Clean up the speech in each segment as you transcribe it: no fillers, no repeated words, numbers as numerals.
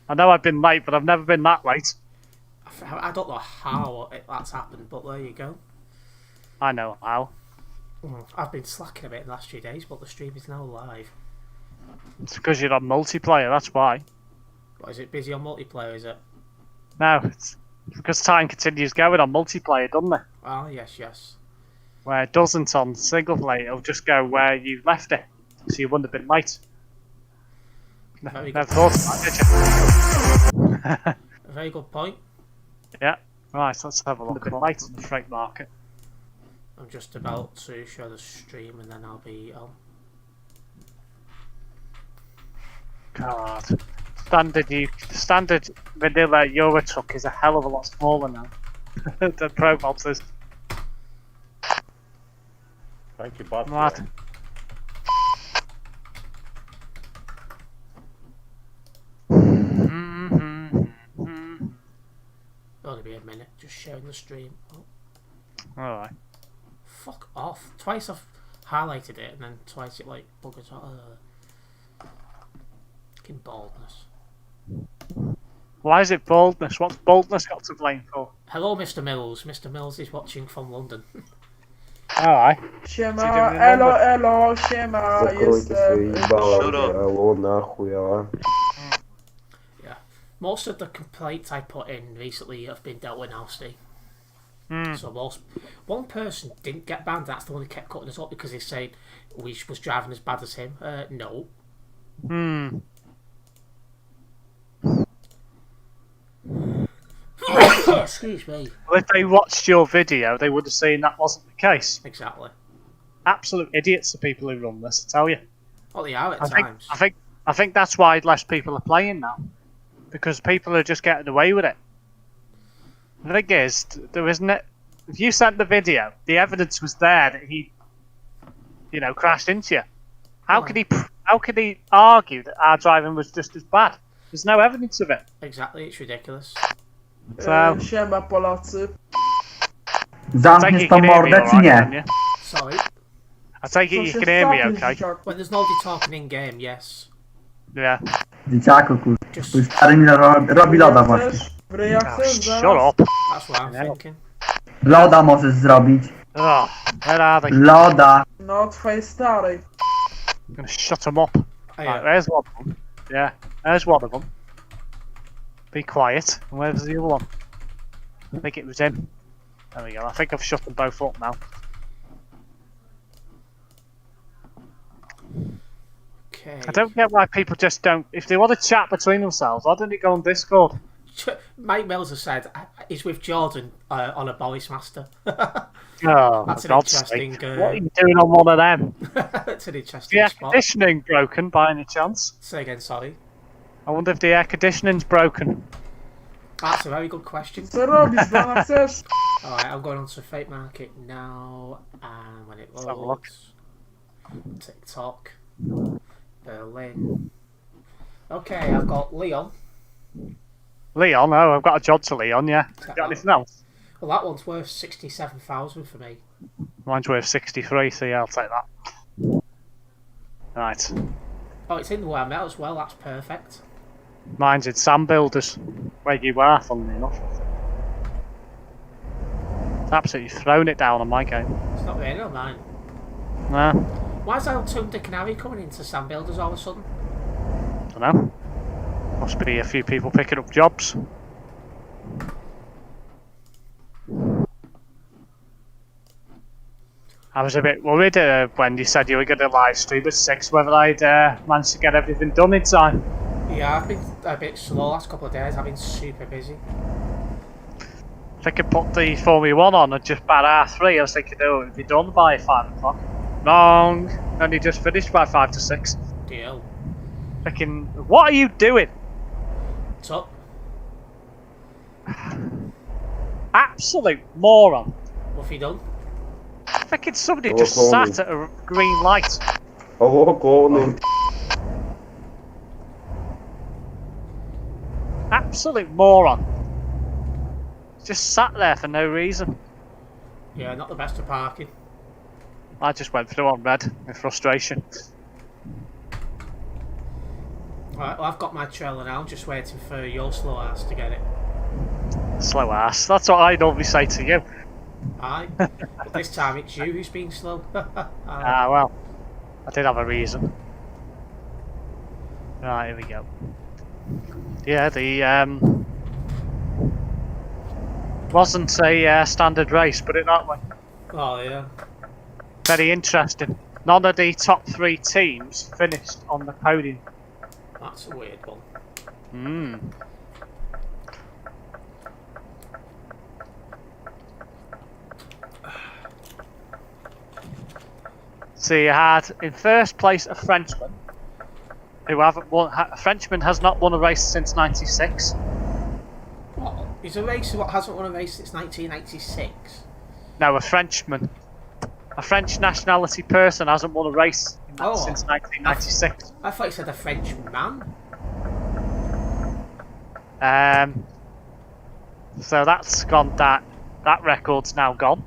I know I've been late, but I've never been that late. I don't know how that's happened, but there you go. I know how. I've been slacking a bit in the last few days, but the stream is now live. It's because you're on multiplayer, that's why. What, is it busy on multiplayer, is it? No, it's because time continues going on multiplayer, doesn't it? Oh, yes. Where it doesn't on single player, it'll just go where you left it. So you wouldn't have been late. Never thought of that, did you? A very good point. Yeah. Right, let's have a look at late on the freight market. I'm just about to show the stream and then I'll be on. God. Standard vanilla Euro truck is a hell of a lot smaller now than Pro Mods is. Thank you, bud. Right. Only be a minute, just sharing the stream. Oh, Alright. fuck off. Twice I've highlighted it and then twice it like buggers out. Fucking baldness. Why is it boldness? What's boldness got to blame for? Hello, Mr. Mills. Mr. Mills is watching from London. Alright. Siema, Czy idziemy elo, siema, jestem... Elo, nahoj, ja. Yeah. Most of the complaints I put in recently have been dealt with now, Steve. So one person didn't get banned. That's the one who kept cutting us up because he said we was driving as bad as him. No. Excuse me. Well, if they watched your video, they would have seen that wasn't the case. Exactly. Absolute idiots, the people who run this, I tell you. Well, they are at I times. think that's why less people are playing now, because people are just getting away with it. The thing is, there isn't it. If you sent the video, the evidence was there that he, crashed into you. How could he argue that our driving was just as bad? There's no evidence of it. Exactly, it's ridiculous. So, Siema, Polacy. Zamkniesz tą mordę, czy nie? Sorry. I take it you can hear me, okay? When there's nobody talking in game, yes. Yeah. Dzieciaku, kurwa. Just Twój stary mi robi loda właśnie. W ryja Oh, chcesz shut zaraz? up. that's what I'm Yeah. thinking. Loda możesz zrobić. Oh, where are they? Loda. No, twojej starej. I'm gonna shut them up. Oh, Right, yeah. there's one of them. Yeah, there's one of them. Be quiet. And where's the other one? I think it was him. There we go. I think I've shut them both up now. Okay. I don't get why people just don't. If they want to chat between themselves, why don't they go on Discord? Mike Mills has said he's with Jordan on a Boris Master. Oh, That's for an God's interesting, sake. What are you doing on one of them? That's an Is interesting the air spot. conditioning broken by any chance? Say again, sorry. I wonder if the air conditioning's broken. That's a very good question. Co robisz, Dana, chcesz? Alright, I'm going on to Fate Market now, and when it Let's have a look. loads, TikTok, Berlin. Okay, I've got Leon. Leon, oh, I've got a job to Leon, yeah. Got anything else? Well, that one's worth 67,000 for me. Mine's worth 63, so yeah, I'll take that. Right. Oh, it's in the way I met as well, that's perfect. Mine's in Sam Builders, where you are, funnily enough. It's absolutely thrown it down on my game. It's not raining on mine. No, Why is El Tomb Dick and Harry coming into Sam Builders all of a sudden? don't know. Must be a few people picking up jobs. I was a bit worried when you said you were going to live stream at 6 whether I'd managed to get everything done in time. Yeah, I've been a bit slow last couple of days, I've been super busy. If I could put the Formula 1 on at just about R3, I was thinking, oh, it'd be done by 5 o'clock. Wrong. Only just finished by 5 to 6. Deal. Thinking, what are you doing? What's up? Absolute moron. What have you done? Thinking somebody just sat at a green light. Hello, Gordon. Absolute moron. Just sat there for no reason. Yeah, not the best of parking. I just went through on red in frustration. Right, well, I've got my trailer now. I'm just waiting for your slow ass to get it. Slow ass. That's what I normally say to you. Aye. But this time it's you who's being slow. Ah, well. I did have a reason. Right, here we go. Yeah, the wasn't a standard race, put it that way. Oh, yeah. Very interesting. None of the top 3 teams finished on the podium. That's a weird one. Hmm. So you had in first place a Frenchman who haven't won. A Frenchman has not won a race since '96. What? He's a racer what hasn't won a race since 1996? No, a Frenchman. A French nationality person hasn't won a race since 1996. I thought you said a French man. So that's gone. That record's now gone.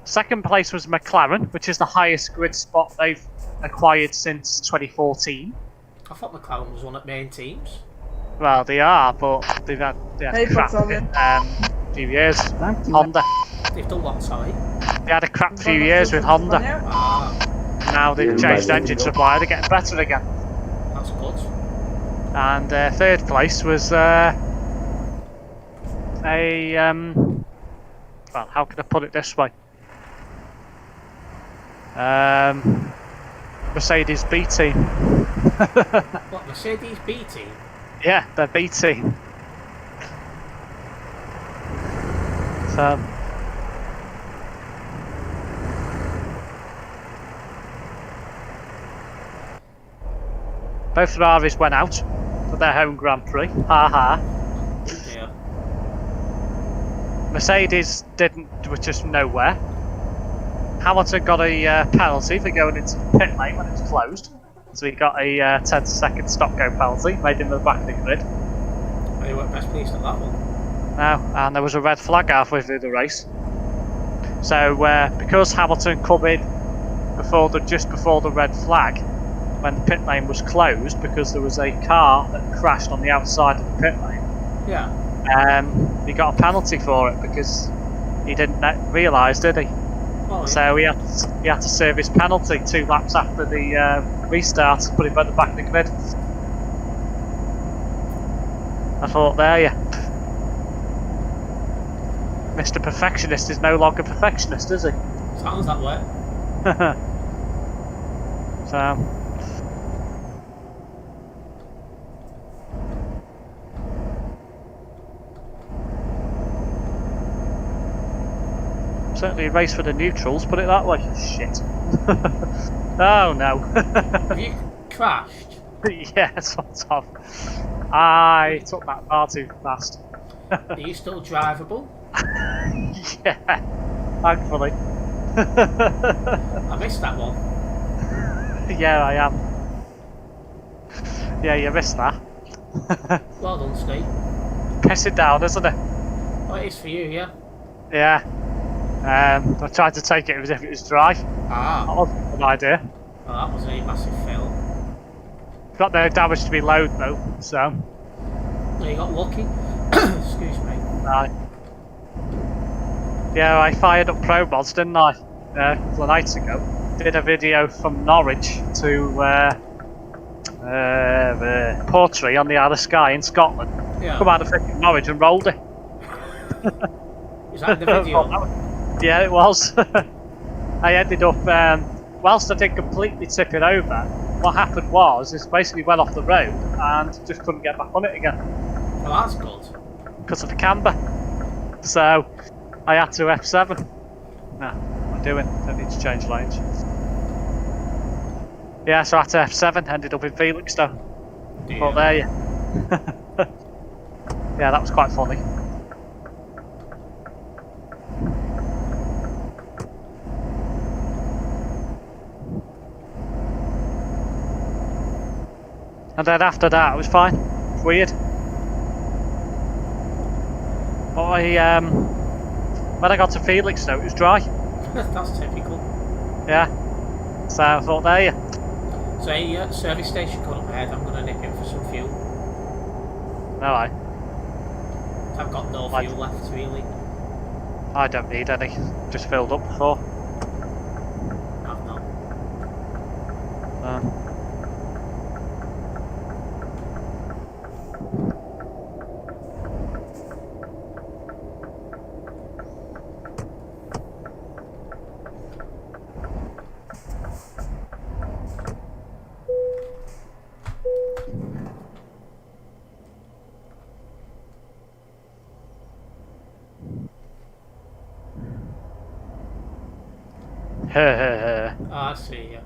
Second place was McLaren, which is the highest grid spot they've acquired since 2014. I thought McLaren was one of the main teams. Well, they are, but they've had Hey, crap Tommy. few years. Honda. They've done what, sorry? They had a crap few years with Honda. Ah, Now they've changed engine supply. They're getting better again. that's good. And third place was well, how can I put it this way? Mercedes B team. What, Mercedes B team? Yeah, they're B team. So both Ferraris went out for their home Grand Prix. Ha ha. Yeah. Mercedes didn't, was just nowhere. Hamilton got a penalty for going into the pit lane when it was closed. So he got a 10-second stop-go penalty, made him the back of the grid. Oh, you weren't best pleased at that one. No, and there was a red flag halfway through the race. So because Hamilton come in just before the red flag, when the pit lane was closed, because there was a car that crashed on the outside of the pit lane, Yeah. he got a penalty for it because he didn't realise, did he? Oh, yeah. So he had to serve his penalty 2 laps after the restart, put him at the back of the grid. I thought, there you. Mr. Perfectionist is no longer perfectionist, is he? Sounds that way. So. Certainly a race for the neutrals, put it that way. Shit. Oh no. Have you crashed? Yeah, sort of. I took that far too fast. Are you still drivable? Yeah, thankfully. I missed that one. Yeah, I am. Yeah, you missed that. Well done, Steve. Piss it down, isn't it? Oh, it is for you, yeah? Yeah. I tried to take it as if it was dry. Ah, That wasn't a good idea. well, that was a massive fail. Got no damage to be load though, so. No, you got lucky. Excuse me. Right. Yeah, I fired up Pro Mods, didn't I? A couple of nights ago. Did a video from Norwich to Portree on the Isle of Skye in Scotland. Yeah. Come out of freaking Norwich and rolled it. Is that the video? Yeah, it was. I ended up, whilst I didn't completely tip it over, what happened was, it basically went off the road and just couldn't get back on it again Well, that's good. because of the camber. So I had to F7. No, I'm doing. Don't need to change lanes. Yeah, so I had to F7. Ended up in Felixstowe. But there you. Yeah, that was quite funny. And then after that, it was fine. Weird. But when I got to Felixstowe, it was dry. That's typical. Yeah. So I thought, there you. So a service station coming up ahead. I'm going to nip in for some fuel. Alright. I've got no Right. fuel left, really. I don't need any. Just filled up before. I've not. I see, yeah.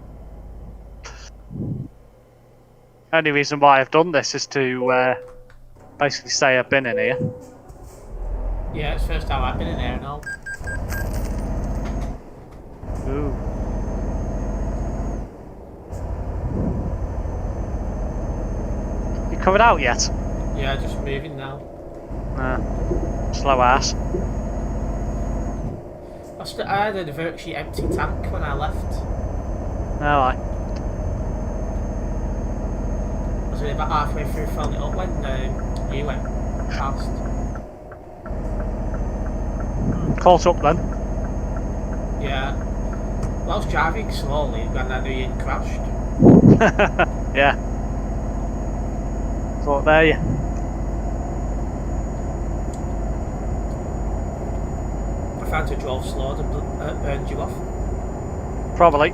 Only reason why I've done this is to basically say I've been in here. Yeah, it's the first time I've been in there and all. Ooh. You covered out yet? Yeah, just moving now. Slow ass. I had a virtually empty tank when I left. Alright. I was about halfway through filling it up when you went past. Caught up then. Yeah. Well, I was driving slowly when I knew you'd crashed. Yeah. Thought there you. I found you drove slow and burned you off. Probably.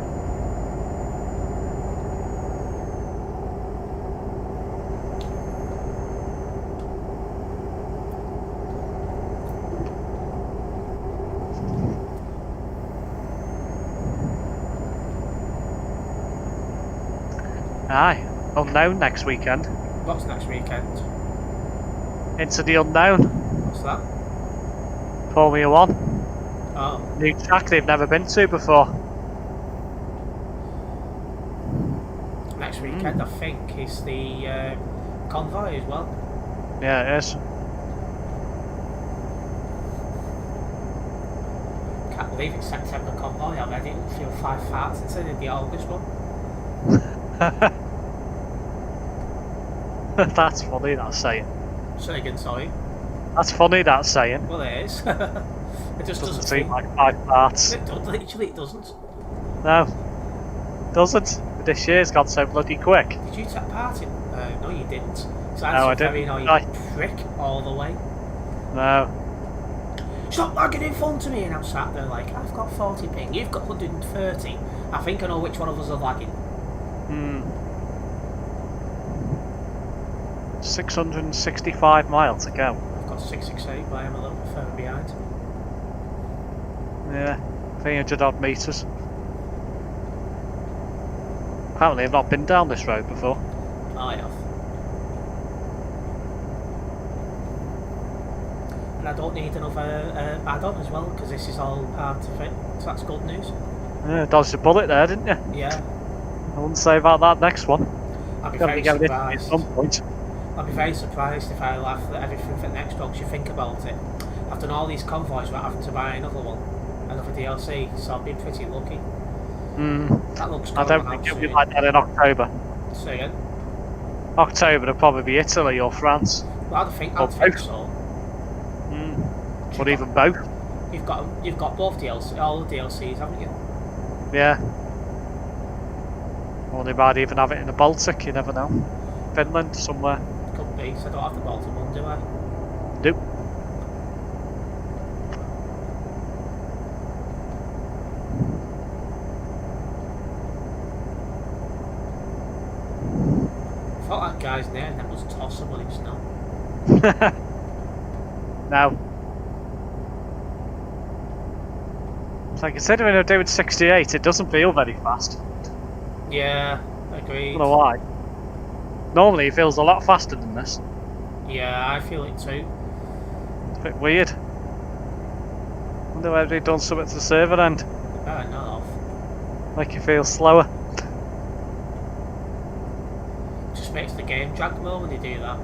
Aye. Unknown next weekend. What's next weekend? Into the unknown. What's that? Formula 1. Oh, New track they've never been to before. next weekend I think is the convoy as well. Yeah, it is. Can't believe it's September convoy already. It'll feel 5 farts instead of the August one. That's funny, that's saying. Say again, sorry. That's funny, that's saying. Well, it is. It just Doesn't doesn't seem feel like 5 parts. It does, literally, it doesn't. No. Doesn't. This year's gone so bloody quick. Did you take part in? No, you didn't. So No, I that's a very didn't. annoying prick all the way. No. Stop lagging in front of me, and I'm sat there like, I've got 40 ping, you've got 130. I think I know which one of us are lagging. 665 miles to go. I've got 668, but I am a little bit further behind. Yeah. 300 odd metres. Apparently I've not been down this road before. I have. And I don't need another add-on as well, because this is all part of it, so that's good news. Yeah, dodged a bullet there, didn't you? Yeah, I wouldn't say about that next one. I'll be Gotta very be getting it at surprised. some point. I'll be very surprised if I laugh at everything for the next one, because you think about it. I've done all these convoys without having to buy another one, another DLC, so I've been pretty lucky. That looks good. I don't think it'll be like that in October. Say again? October will probably be Italy or France. Well, I'd think Or both. so. Or even both. You've got both DLC, all the DLCs, haven't you? Yeah. Or they might even have it in the Baltic, you never know. Finland, somewhere. Could be, so I don't have the Baltic one, do I? Nope. I thought that guy's name was Tosser, but it's not. Now. So considering I'm doing 68, it doesn't feel very fast. Yeah, I agreed. don't know why. Normally it feels a lot faster than this. Yeah, I feel it too. It's a bit weird. Wonder whether they've done something to the server end. Not off. Make you feel slower. Just makes the game drag more when they do that.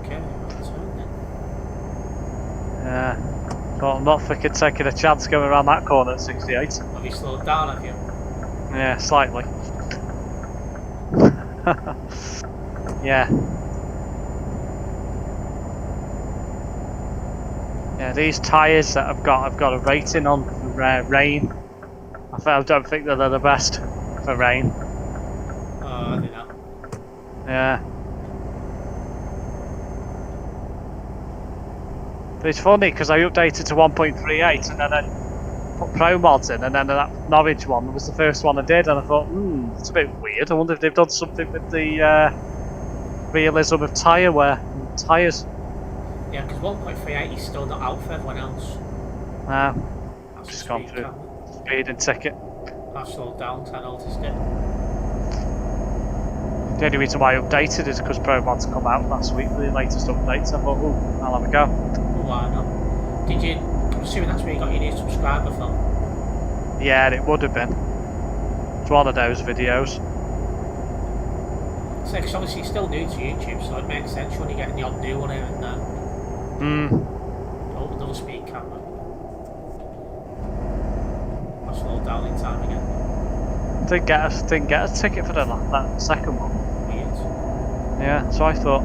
Okay, I'll turn then. Yeah. But I'm not fucking taking a chance going around that corner at 68. Have you slowed down, have you? Yeah, slightly. Yeah. Yeah, these tyres that I've got a rating on for rain. I don't think that they're the best for rain. Oh, I do that. Yeah. But it's funny because I updated to 1.38 and then I put Pro Mods in, and then that Norwich one was the first one I did, and I thought, it's a bit weird. I wonder if they've done something with the realism of tyre wear and tyres. Yeah, because 1.38 is still not out for everyone else. Nah, That's just a gone speed through camera. speeding ticket. I've slowed down 'cause I noticed it. The only reason why I updated is because Pro Mods come out last week with the latest updates. I thought, I'll have a go. Oh, why not? Did you? I'm assuming that's where you got your new subscriber from. Yeah, it would have been. It's one of those videos. So, because obviously you're still new to YouTube, so it makes sense when you're getting the odd new one here and there. Oh, another speed camera. I've slowed down in time again. Didn't get a ticket for that second one. Weird. Yeah, so I thought.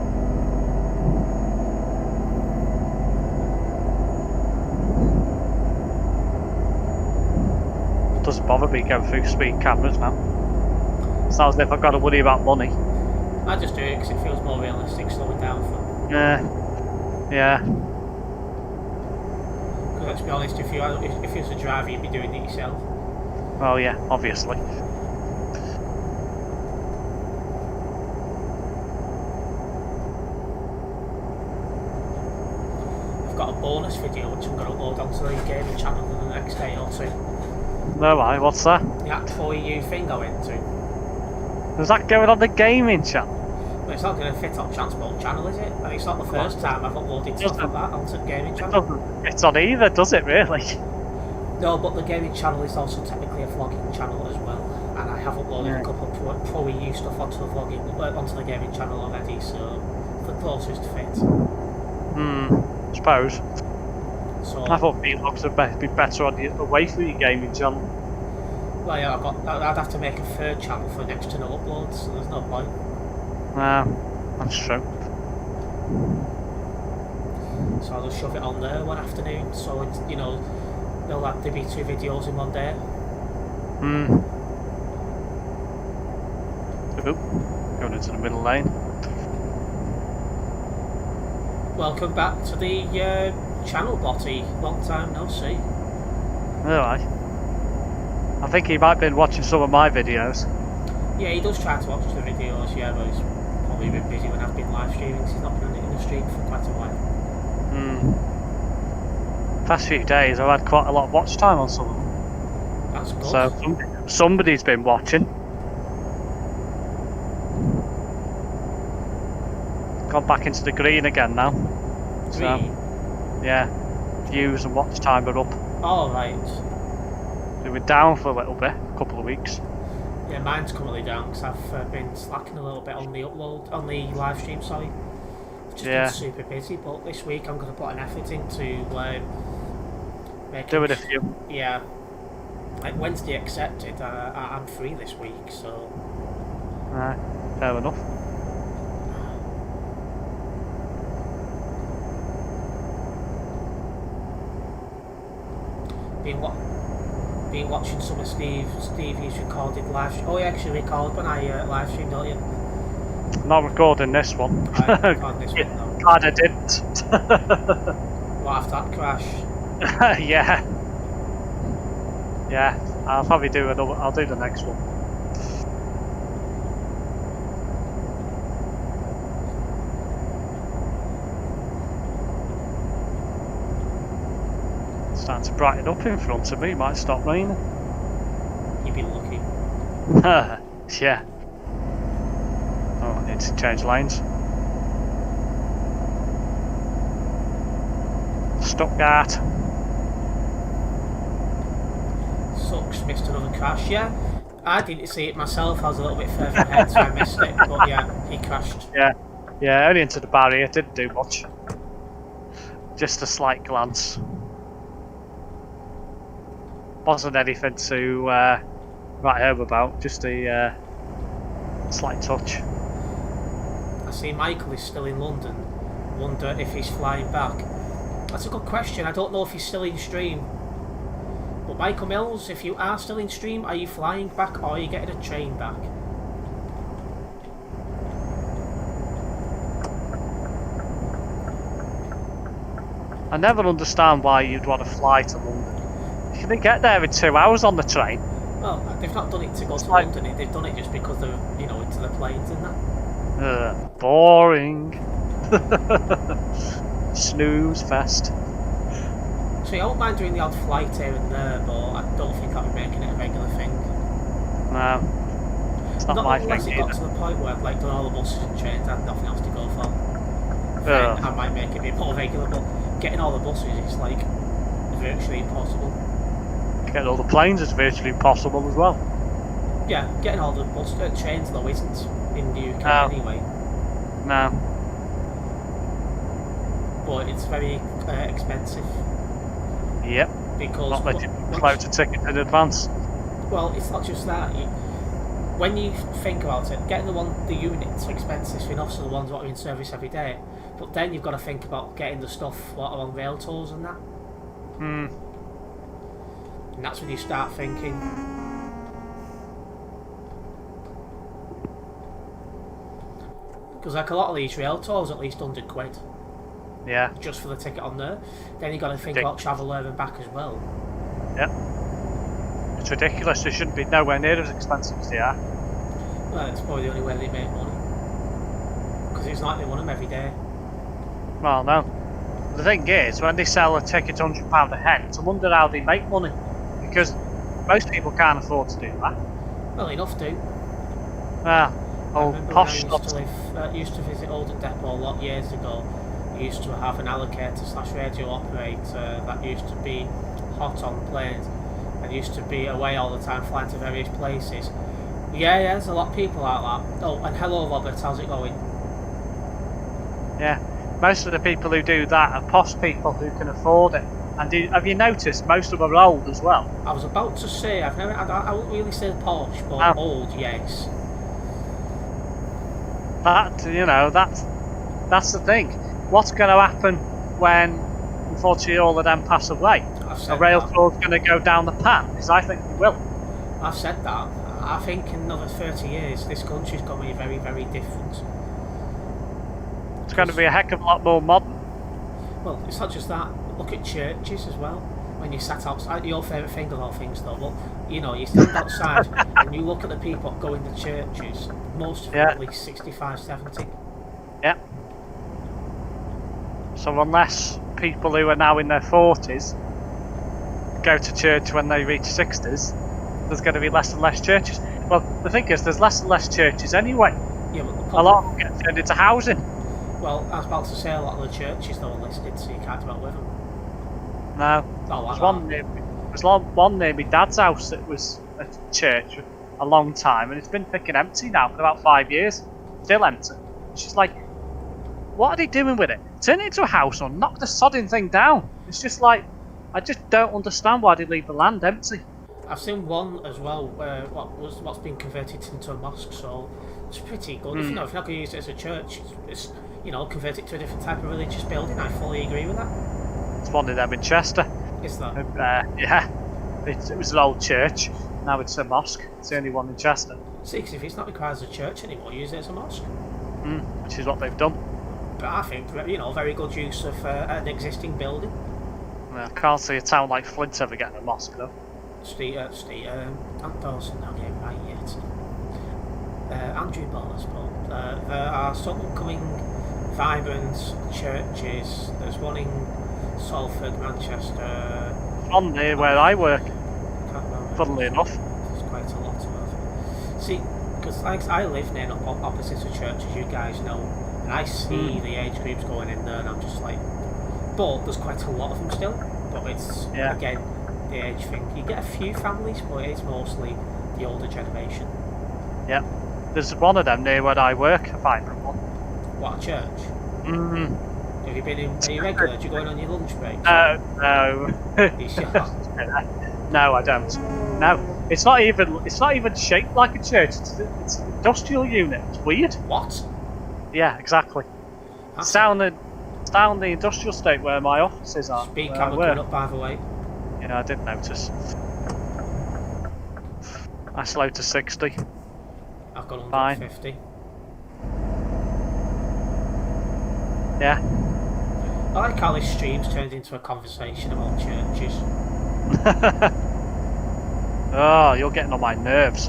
Doesn't bother me going through speed cameras now. It's not as if I've got to worry about money. I just do it because it feels more realistic slowing down for. Yeah. Yeah. Because let's be honest, if you was a driver, you'd be doing it yourself. Well, yeah, obviously. I've got a bonus video which I'm going to upload onto the gaming channel in the next day or two. No, why? What's that? The Act 4EU thing I went to. Is that going on the gaming channel? But it's not going to fit on Transport channel, is it? And it's not the first time I've uploaded stuff like that onto the gaming channel. It's on either, does it really? No, but the gaming channel is also technically a vlogging channel as well. And I have uploaded a couple of Pro EU stuff onto the gaming channel already, so the closest fit. Suppose. So I thought vlogs would be better on away from your gaming channel. well, yeah, I'd have to make a third channel for next to no uploads, so there's no point. That's true. So I'll just shove it on there one afternoon, so it's, there'll be 2 videos in one day. Going into the middle lane. Welcome back to the channel, Botty. Long time no see. Alright. I think he might have been watching some of my videos. Yeah, he does try to watch the videos, yeah, but he's probably been busy when I've been live streaming, 'cause he's not been in the stream for quite a while. Past few days I've had quite a lot of watch time on some of them. That's good. So somebody's been watching. Gone back into the green again now. So, yeah, views and watch time are up. Oh, right. They were down for a little bit, a couple of weeks. Yeah, mine's currently down because I've been slacking a little bit on the live stream, sorry. I've just been super busy, but this week I'm going to put an effort into making... Doing a few. Yeah. Like Wednesday accepted, I'm free this week, so... Fair enough. Been watching some of Stevie's recorded live stream. Oh, you actually record when I live stream, don't you? Not recording this one. I record this one though. Glad I didn't. What, after that crash? Yeah. Yeah, I'll probably do another. I'll do the next one. Starting to brighten up in front of me. Might stop raining. You'd be lucky. Yeah. Oh, I need to change lanes. Stuttgart. Sucks, missed another crash, yeah. I didn't see it myself, I was a little bit further ahead, so I missed it. But yeah, he crashed. Yeah, only into the barrier, didn't do much. Just a slight glance. Wasn't anything to write home about, just a slight touch. I see Michael is still in London. Wonder if he's flying back. That's a good question. I don't know if he's still in stream. But Michael Mills, if you are still in stream, are you flying back or are you getting a train back? I never understand why you'd want to fly to London. You can get there in 2 hours on the train. Well, they've not done it to go to like- London. They've done it just because they're, into the planes and that. Boring. Snooze fest. So I don't mind doing the odd flight here and there, but I don't think I'll be making it a regular thing. No. It's not my unless thing it got to either. the point where I've like done all the buses and trains, I had nothing else to go for. Then I might make it a bit more regular, but getting all the buses is like virtually impossible. Getting all the planes is virtually impossible as well. Yeah, getting all the trains though isn't in the UK No. anyway. No. But it's very expensive Yep. because Not letting once- you float a ticket in advance. well, it's not just that. When you think about it, getting the units are expensive enough, so the ones that are in service every day. But then you've got to think about getting the stuff what are on rail tours and that. Hmm. And that's when you start thinking. Because like a lot of these rail tours, at least £100 Yeah. just for the ticket on there. Then you've got to think Ridic- about travel there and back as well. Yep. It's ridiculous. They shouldn't be nowhere near as expensive as they are. Well, it's probably the only way they make money. Because it's like they want them every day. Well, no. The thing is, when they sell a ticket £100 a head, it's a wonder how they make money. Because most people can't afford to do that. Well, enough do. Ah, I old remember posh when I used stuff. to used to visit Oldham Depot a lot years ago. We used to have an allocator / radio operator that used to be hot on planes and used to be away all the time flying to various places. Yeah, there's a lot of people like that. Oh, and hello Robert, how's it going? Yeah. Most of the people who do that are posh people who can afford it. And have you noticed most of them are old as well? I was about to say, I wouldn't really say posh, but No. old, yes. That's the thing. What's going to happen when, unfortunately, all of them pass away? I've A said rail that. tour's going to go down the pan? Because I think they will. I've said that. I think in another 30 years, this country's going to be very, very different. It's going to be a heck of a lot more modern. Well, it's not just that. Look at churches as well. When you sat outside, your favourite thing of all things though, but you stand outside and you look at the people going to churches, most of them Yeah. at least 65, 70. Yeah. So unless people who are now in their 40s go to church when they reach 60s, there's going to be less and less churches. Well, the thing is, there's less and less churches anyway. Yeah, but A lot of them get turned into housing. well, I was about to say a lot of the churches though are listed, so you can't do it with them. No. Not like There's one near my dad's house that was a church for a long time, and it's been freaking empty now for about 5 years. Still empty. She's like, what are they doing with it? Turn it into a house or knock the sodding thing down. It's just like, I just don't understand why they leave the land empty. I've seen one as well where what's been converted into a mosque, so it's pretty good. If you're not going to use it as a church, it's convert it to a different type of religious building. I fully agree with that. It's one of them in Chester. Is that? Yeah. It was an old church. Now it's a mosque. It's the only one in Chester. See, 'cause if it's not required as a church anymore, use it as a mosque. Which is what they've done. But I think, very good use of an existing building. I can't see a town like Flint ever getting a mosque though. Ant Dawson, I'll get it right yet. Andrew Ball, I suppose. There are some upcoming vibrant churches. There's one in Salford, Manchester. On there where I work, Can't remember. funnily enough. There's quite a lot of. See, because I live near opposite a church, as you guys know, and I see the age groups going in there, and I'm just like, but there's quite a lot of them still. But it's again the age thing. You get a few families, but it's mostly the older generation. Yep. There's one of them near where I work, a vibrant one. What, a church? Mm. Have you been in? Are you regular? Do you go in on your lunch break? No. You sure? No, I don't. No, it's not even shaped like a church. It's an industrial unit. It's weird. What? Yeah, exactly. It's down the industrial estate where my offices are. Speed where I camera work. coming up, by the way. Yeah, I did notice. I slowed to 60. I've got Fine. 150. Yeah. I like how this stream's turned into a conversation about churches. Oh, you're getting on my nerves.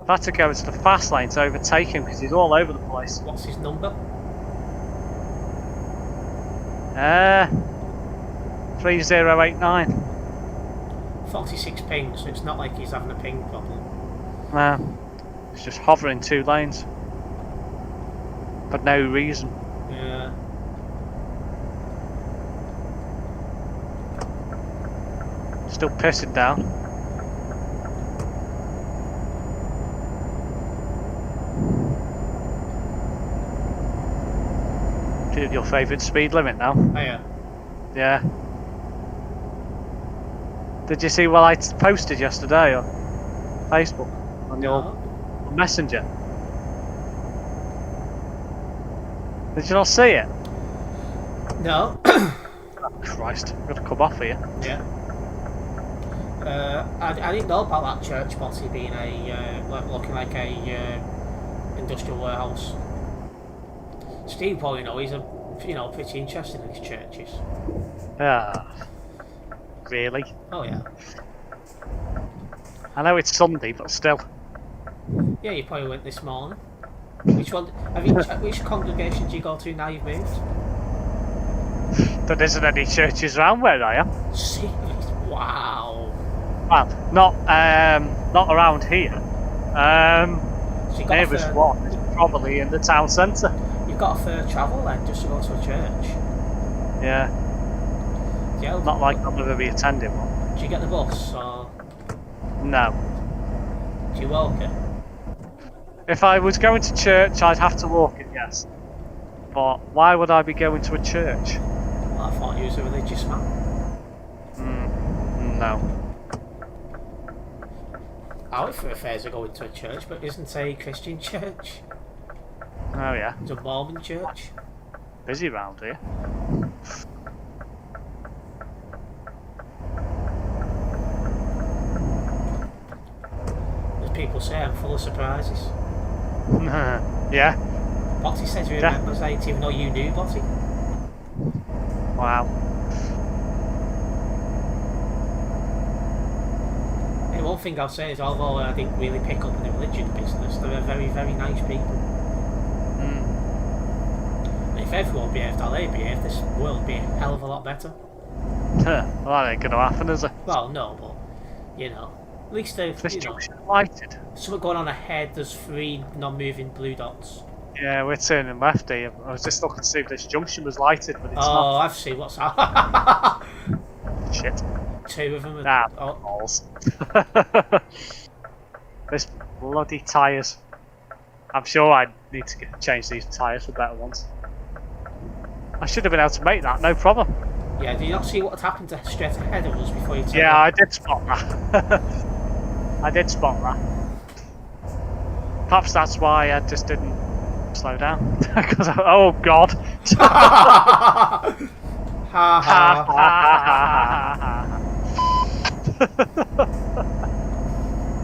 I've had to go into the fast lane to overtake him because he's all over the place. What's his number? 3089. 46 ping, so it's not like he's having a ping problem. No. It's just hovering 2 lanes. For no reason. Yeah. Still pissing down. Your favourite speed limit now? Oh yeah. Yeah. Did you see what I posted yesterday on Facebook? On your No. Messenger? Did you not see it? No. Oh, Christ, I'm gonna come off here. Yeah. I didn't know about that church possibly being looking like a industrial warehouse. Steve probably knows he's pretty interested in these churches. Ah, really? Oh yeah. I know it's Sunday, but still. Yeah, you probably went this morning. Which one? Which congregation do you go to now you've moved? There isn't any churches around where I am. Seriously? Wow. Well, not around here. So you got Nearest one is probably in the town centre. You've got a fair travel then just to go to a church. Yeah, Yeah. not like I'll ever be attending one. Do you get the bus or No. do you walk it? If I was going to church, I'd have to walk it, yes. But why would I be going to a church? Well, I thought you was a religious man. No. I would prefer to go into a church, but isn't a Christian church? Oh yeah, It's a Mormon church. busy round here. As people say, I'm full of surprises. Yeah. Botty says he Yeah. remembers, I didn't even know you knew Botty. Wow. Hey, one thing I'll say is, although I didn't really pick up in the religion business, they're very, very nice people. And if everyone behaved how they behave, this world would be a hell of a lot better. Well, that ain't gonna happen, is it? Well, no, but, at least they've, This junction lighted. something going on ahead, there's 3 non-moving blue dots. Yeah, we're turning left here. I was just looking to see if this junction was lighted, but it's Oh, I've seen what's that. not. Shit. 2 of them. Nah, Oh, balls. This bloody tyres. I'm sure I need to change these tyres for better ones. I should have been able to make that, no problem. yeah, do you not see what had happened to straight ahead of us before you turned? Yeah, I did spot that. I did spot that. Perhaps that's why I just didn't slow down. Because oh god. Ha ha.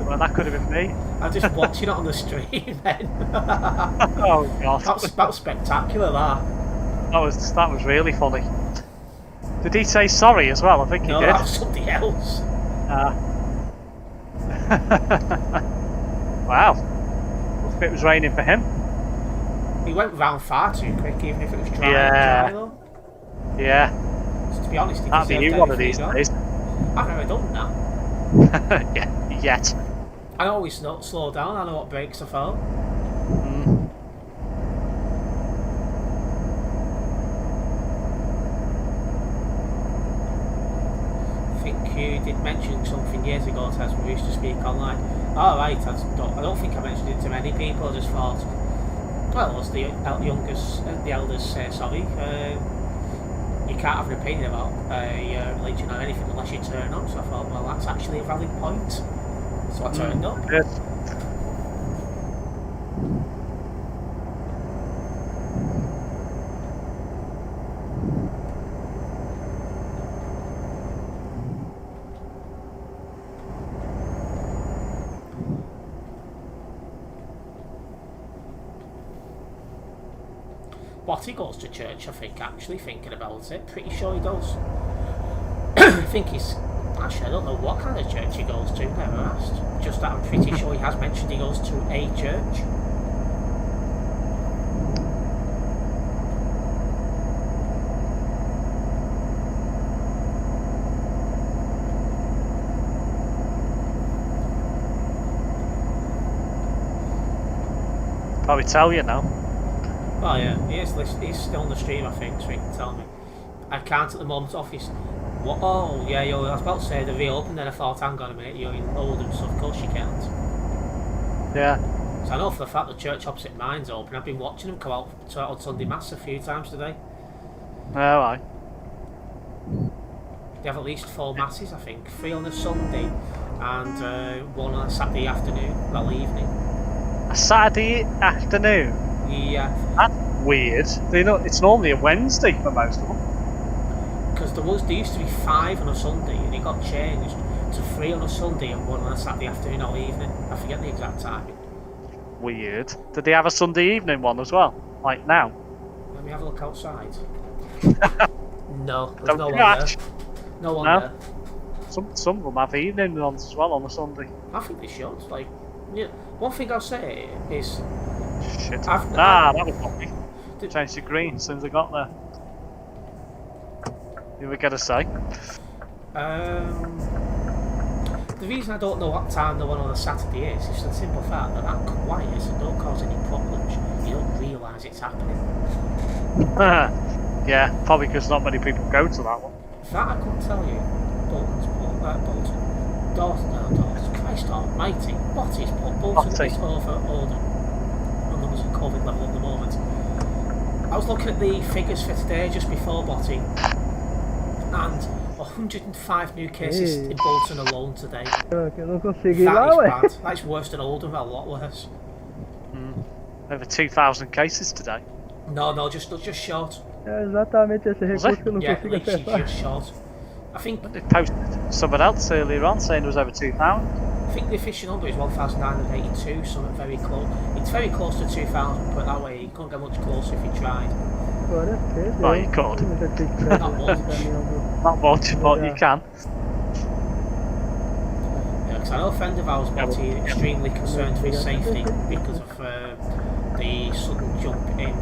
Well, that could have been me. I'm just watching it on the stream then. Oh god. that was spectacular, that. That was really funny. Did he say sorry as well? I think he No, did. that was something else. Wow. Looks like it was raining for him. He went round far too quick, even if it was dry. Yeah. Dry though. Yeah. So to be honest, he That'd be deserved you one of everything these he got. days. I've never done that. Yeah, yet. I always slow down. I know what brakes are for. I think you did mention something years ago, Taz, when we used to speak online. Oh, right, I don't think I mentioned it to many people. I just thought, well, as the elders say, sorry, you can't have an opinion about religion or anything unless you turn up. So I thought, well, that's actually a valid point. So I turned up. Yes. Botty goes to church, I think, actually, thinking about it. Pretty sure he does. I think he's... Actually, I don't know what kind of church he goes to, never asked. Just that I'm pretty sure he has mentioned he goes to a church. Probably tell you now. Oh yeah, he's still on the stream, I think, so he can tell me. I can't at the moment, office. What? Oh, yeah, I was about to say the reopen, then I thought, hang on a minute, you're in Oldham, so of course you can't. Yeah. So I know for the fact the church opposite mine's open. I've been watching them come out on Sunday Mass a few times today. Oh, aye. They have at least 4 masses, I think. 3 on a Sunday and 1 on a Saturday afternoon, well, evening. A Saturday afternoon? Yeah. That's weird. It's normally a Wednesday for most of them. Because there used to be 5 on a Sunday and it got changed to 3 on a Sunday and 1 on a Saturday afternoon or evening. I forget the exact timing. Weird. Did they have a Sunday evening one as well? Like now? Let me have a look outside. No, there's Don't no one catch. there. No one No? there. Some of them have evening ones as well on a Sunday. I think they should. Like, yeah. One thing I'll say is, Shit. I've- That was lucky. Did- Changed to green as soon as I got there. You were gonna say? the reason I don't know what time the one on a Saturday is the simple fact that quiet and don't cause any problems. You don't realise it's happening. Yeah, probably because not many people go to that one. That I couldn't tell you. Bolton. Dawson, Christ almighty. Botty's put Bolton Botty. is over Oldham. On numbers of COVID level at the moment. I was looking at the figures for today just before Botty, and 105 new cases in Bolton alone today. Que eu não consegui That lá, is ué. bad. That's worse than Oldham, a lot worse. Over 2,000 cases today. No, just short. É exatamente esse Was recurso it? que eu não Yeah, consigo literally acertar. just short. I think They posted someone else earlier on saying there was over 2,000. the official number is 1,982, something very close. It's very close to 2,000, but that way you couldn't get much closer if you tried. Agora perdeu. Oh, you could. Eu vou ter que ficar Not much. Not much, but you can. Yeah, because I know a friend of ours, Botty, is extremely concerned for his safety because of the sudden jump in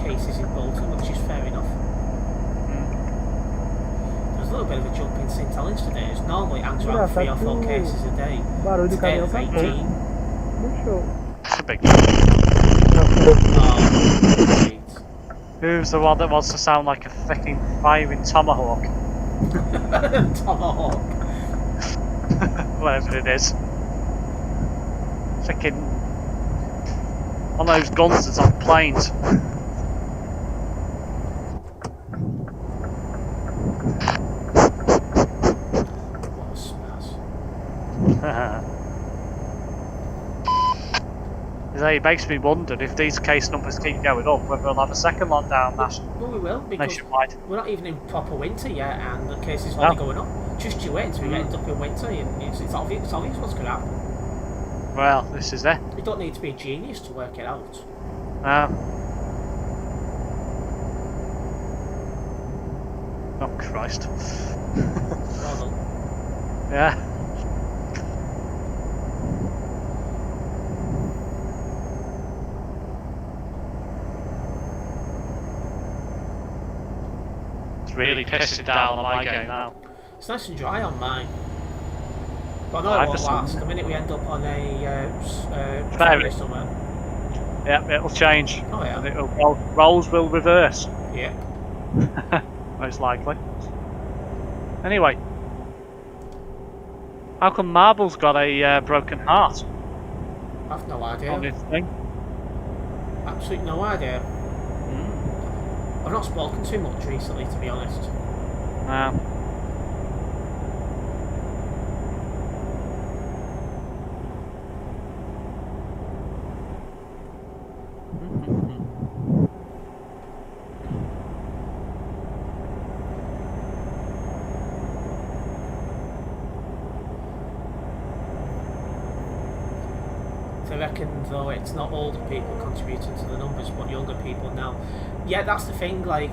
cases in Bolton, which is fair enough. There's a little bit of a jump in St Helens today. It's normally hangs around 3 or 4 cases a day. Barulho do Today caminhão there's tá 18. no show. It's a big Oh, great. Who's the one that wants to sound like a fucking firing tomahawk? Tomahawk. Whatever it is. Fucking one of those guns that's on planes. What a smash. It makes me wonder if these case numbers keep going up, whether we'll have a second lockdown Well, we will, because nationwide. we're not even in proper winter yet, and the cases are No. only going up. Just you wait until we end up in winter, and it's obvious what's going to happen. Well, this is it. You don't need to be a genius to work it out. Oh Christ. Well done. Yeah. It's really pissing down on my game now. It's nice and dry on mine. But I know I've it won't just- last. The minute we end up on a Fair ferry enough. somewhere. Yeah, it'll change. Oh And yeah. roles will reverse. Yeah. Most likely. Anyway. How come Marble's got a broken heart I've no on idea. his thing? Absolutely no idea. I've not spoken too much recently, to be honest. No. I reckon, though, it's not older people contributing to the numbers, but younger people now. Yeah, that's the thing. Like,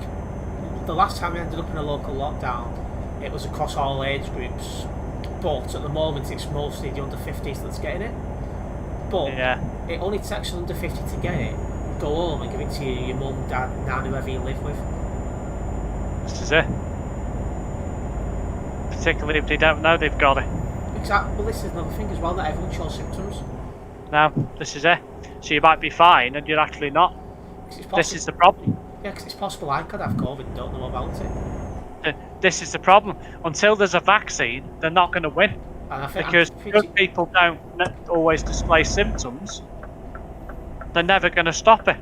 the last time we ended up in a local lockdown, it was across all age groups. But at the moment, it's mostly the under 50s that's getting it. But Yeah. it only takes an under 50 to get it. Go home and give it to your mum, dad, nan, whoever you live with. This is it. Particularly if they don't know they've got it. Exactly. Well, this is another thing as well, that everyone shows symptoms. No, this is it. So you might be fine and you're actually not. 'Cause it's This is the problem. Yeah, because it's possible I could have COVID and don't know about it. This is the problem. Until there's a vaccine, they're not going to win. And I think Because I'm pretty- because people don't always display symptoms, they're never going to stop it.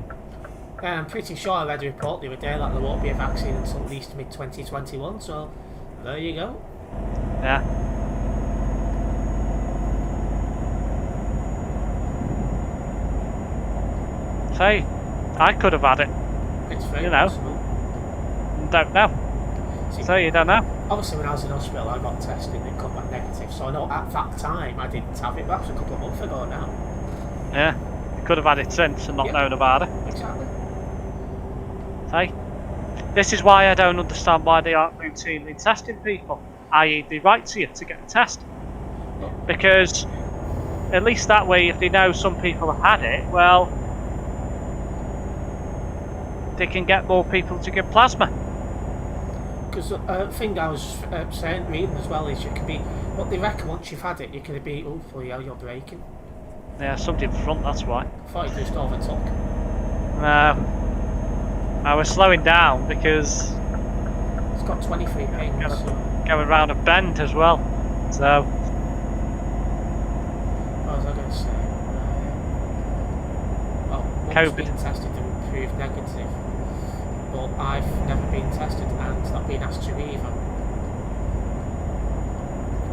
Yeah, I'm pretty sure I read a report the other day that there won't be a vaccine until at least mid-2021, so there you go. Yeah. Say, I could have had it. It's very You know. possible. Don't know. See, So you don't know. obviously when I was in hospital I got tested and it come back negative, so I know at that time I didn't have it, but that was a couple of months ago now. Yeah. You could have had it since and not Yeah. known about it. Exactly. Say, this is why I don't understand why they aren't routinely testing people, i.e. they write to you to get a test. Because at least that way, if they know some people have had it, well, they can get more people to give plasma. Because the thing I was saying, reading as well, is you can be, what they reckon once you've had it, you can be, oh, well, yeah, you're breaking. Yeah, somebody in front, that's why. I thought you just overtook. No. I was slowing down because It's got 23 pings. So. going round a bend as well. So, What was I going to say? Well, one's COVID. been tested and proved negative, but I've never been tested and not been asked to either.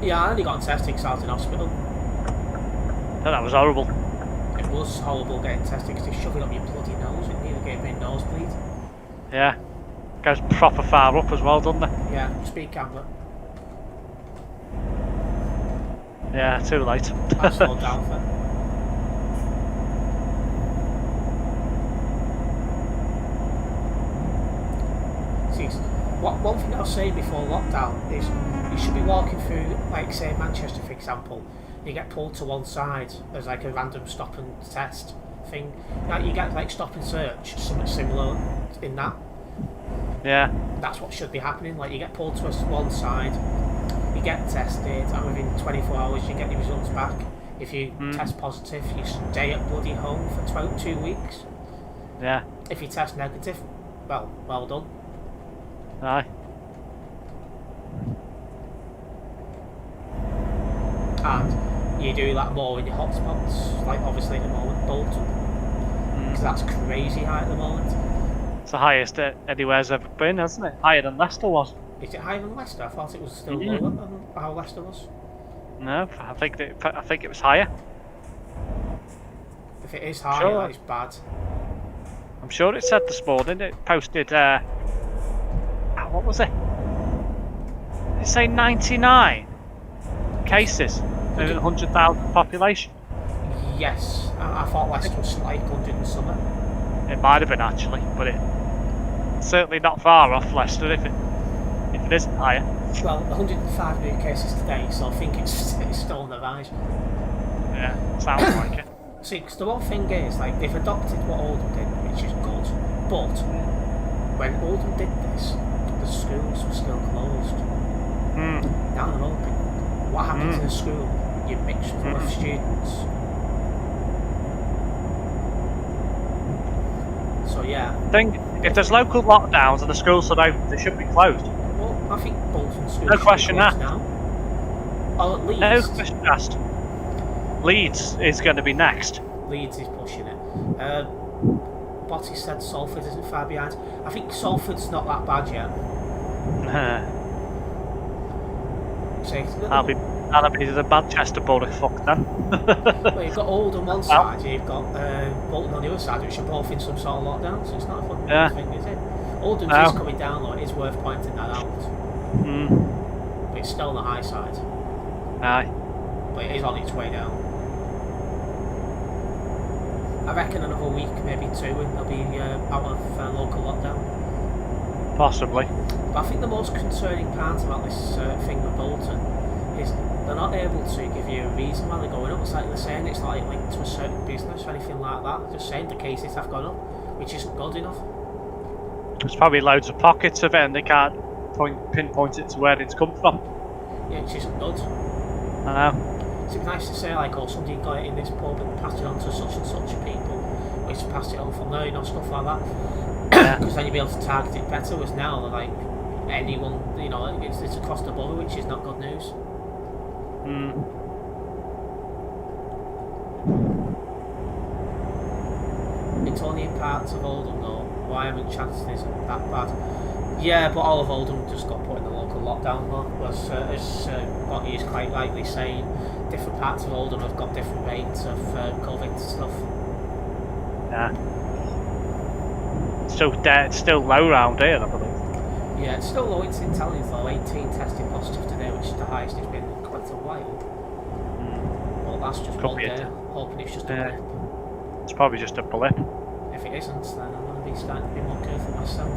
Yeah, I only got tested because I was in hospital. that was horrible. It was horrible getting tested because they shove it up your bloody nose and nearly gave me a nosebleed. Yeah. Goes proper far up as well, doesn't it? Yeah, speed camera. Yeah, too late. I slowed down for it. See, one thing I'll say before lockdown is you should be walking through, like say Manchester for example, you get pulled to one side as like a random stop and test thing. Like you get like stop and search, something similar in that. Yeah. That's what should be happening. Like you get pulled to one side, you get tested, and within 24 hours you get your results back. If you test positive, you stay at bloody home for 2 weeks. Yeah. If you test negative, well done. Aye. And you do that more in your hotspots, like obviously at the moment, Bolton. Because that's crazy high at the moment. It's the highest anywhere's ever been, hasn't it? Higher than Leicester was. Is it higher than Leicester? I thought it was still lower than how Leicester was. No, I think it was higher. If it is higher, Sure. that is bad. I'm sure it said this morning. It posted. What was it? Did it say 99 cases in 100,000 population? Yes, I thought Leicester was like 100 and something. It might have been actually, but it's certainly not far off Leicester if it isn't higher. Well, 105 new cases today, so I think it's still on the rise. Yeah, sounds like it. See, because the one thing is, like, they've adopted what Oldham did, which is good, but when Oldham did this, the schools were still closed. Now they're open. What happens in a school? You mix with students. So yeah. If there's local lockdowns and the schools are open, they should be closed. Well, I think Bolton schools No should question be closed asked. now. Or at least No question asked. Leeds is going to be next. Leeds is pushing it. Botty said Salford isn't far behind. I think Salford's not that bad yet. That'll be the Manchester Borough fuck then. Well, you've got Oldham on one side, you've got Bolton on the other side, which are both in some sort of lockdown, so it's not a fun thing, is it? Oldham's is coming down though, it is worth pointing that out. But it's still on the high side. Aye. But it is on its way down. I reckon another week, maybe 2, and they'll be out of local lockdown. Possibly. But I think the most concerning part about this thing with Bolton is they're not able to give you a reason why they're going up. It's like they're saying it's not linked to a certain business or anything like that. They're just saying the cases have gone up, which isn't good enough. There's probably loads of pockets of it and they can't pinpoint it to where it's come from. Yeah, which isn't good. I know. It's nice to say like, oh, somebody got it in this pub and passed it on to such and such people, or it's passed it on from there, stuff like that. Because then you'll be able to target it better. Whereas now they're like, anyone, it's across the board, which is not good news. It's only in parts of Oldham though. Why haven't chances isn't that bad? Yeah, but all of Oldham just got put in the local lockdown though. As Botty is quite rightly saying, different parts of Oldham have got different rates of COVID stuff. Yeah. It's still low round here, I believe. Yeah, it's still low. It's in Italians though. 18 testing positive today, which is the highest it's been in quite a while. Well, that's just one day. Hoping it's just a blip. It's probably just a blip. If it isn't, then I'm going to be starting to be more careful myself.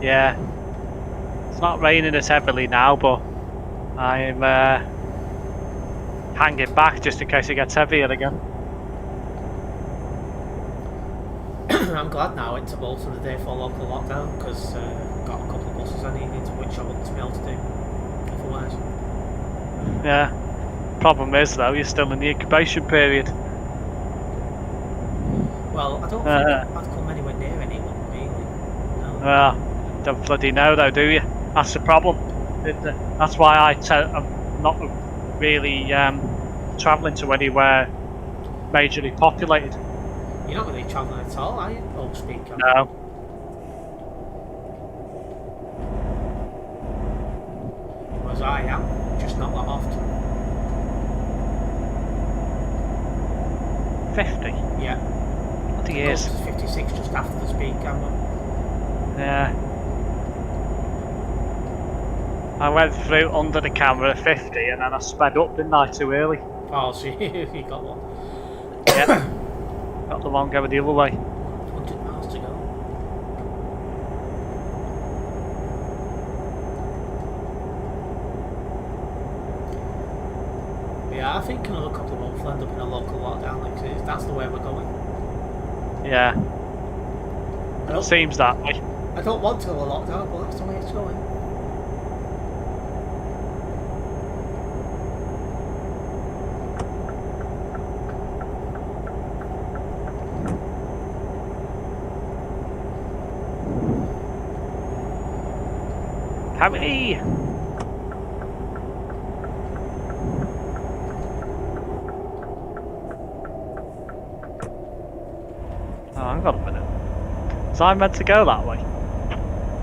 Yeah, it's not raining as heavily now, but I'm hanging back just in case it gets heavier again. I'm glad now I went to Bolton the day for local lockdown because got a couple of buses I needed, which I wouldn't be able to do otherwise. Yeah, problem is though, you're still in the incubation period. Well, I don't think I'd come anywhere near anyone really. No. Well, don't bloody know though, do you? That's the problem. That's why I'm not really travelling to anywhere majorly populated. You're not really travelling at all, are you? Oh, speaker. No. Whereas I am, just not that often. 50? Yeah. What the years? 56 just after the speed camera. Yeah. I went through under the camera at 50 and then I sped up, didn't I, too early? Oh, so you got one. Yeah. Got the one going the other way. 100 miles to go. Yeah, I think another couple of months we'll end up in a local lockdown, like that's the way we're going. Yeah. It seems that way. I don't want to go a lockdown, but that's the way it's going. Hurry! Oh, hang on a minute. Was I meant to go that way?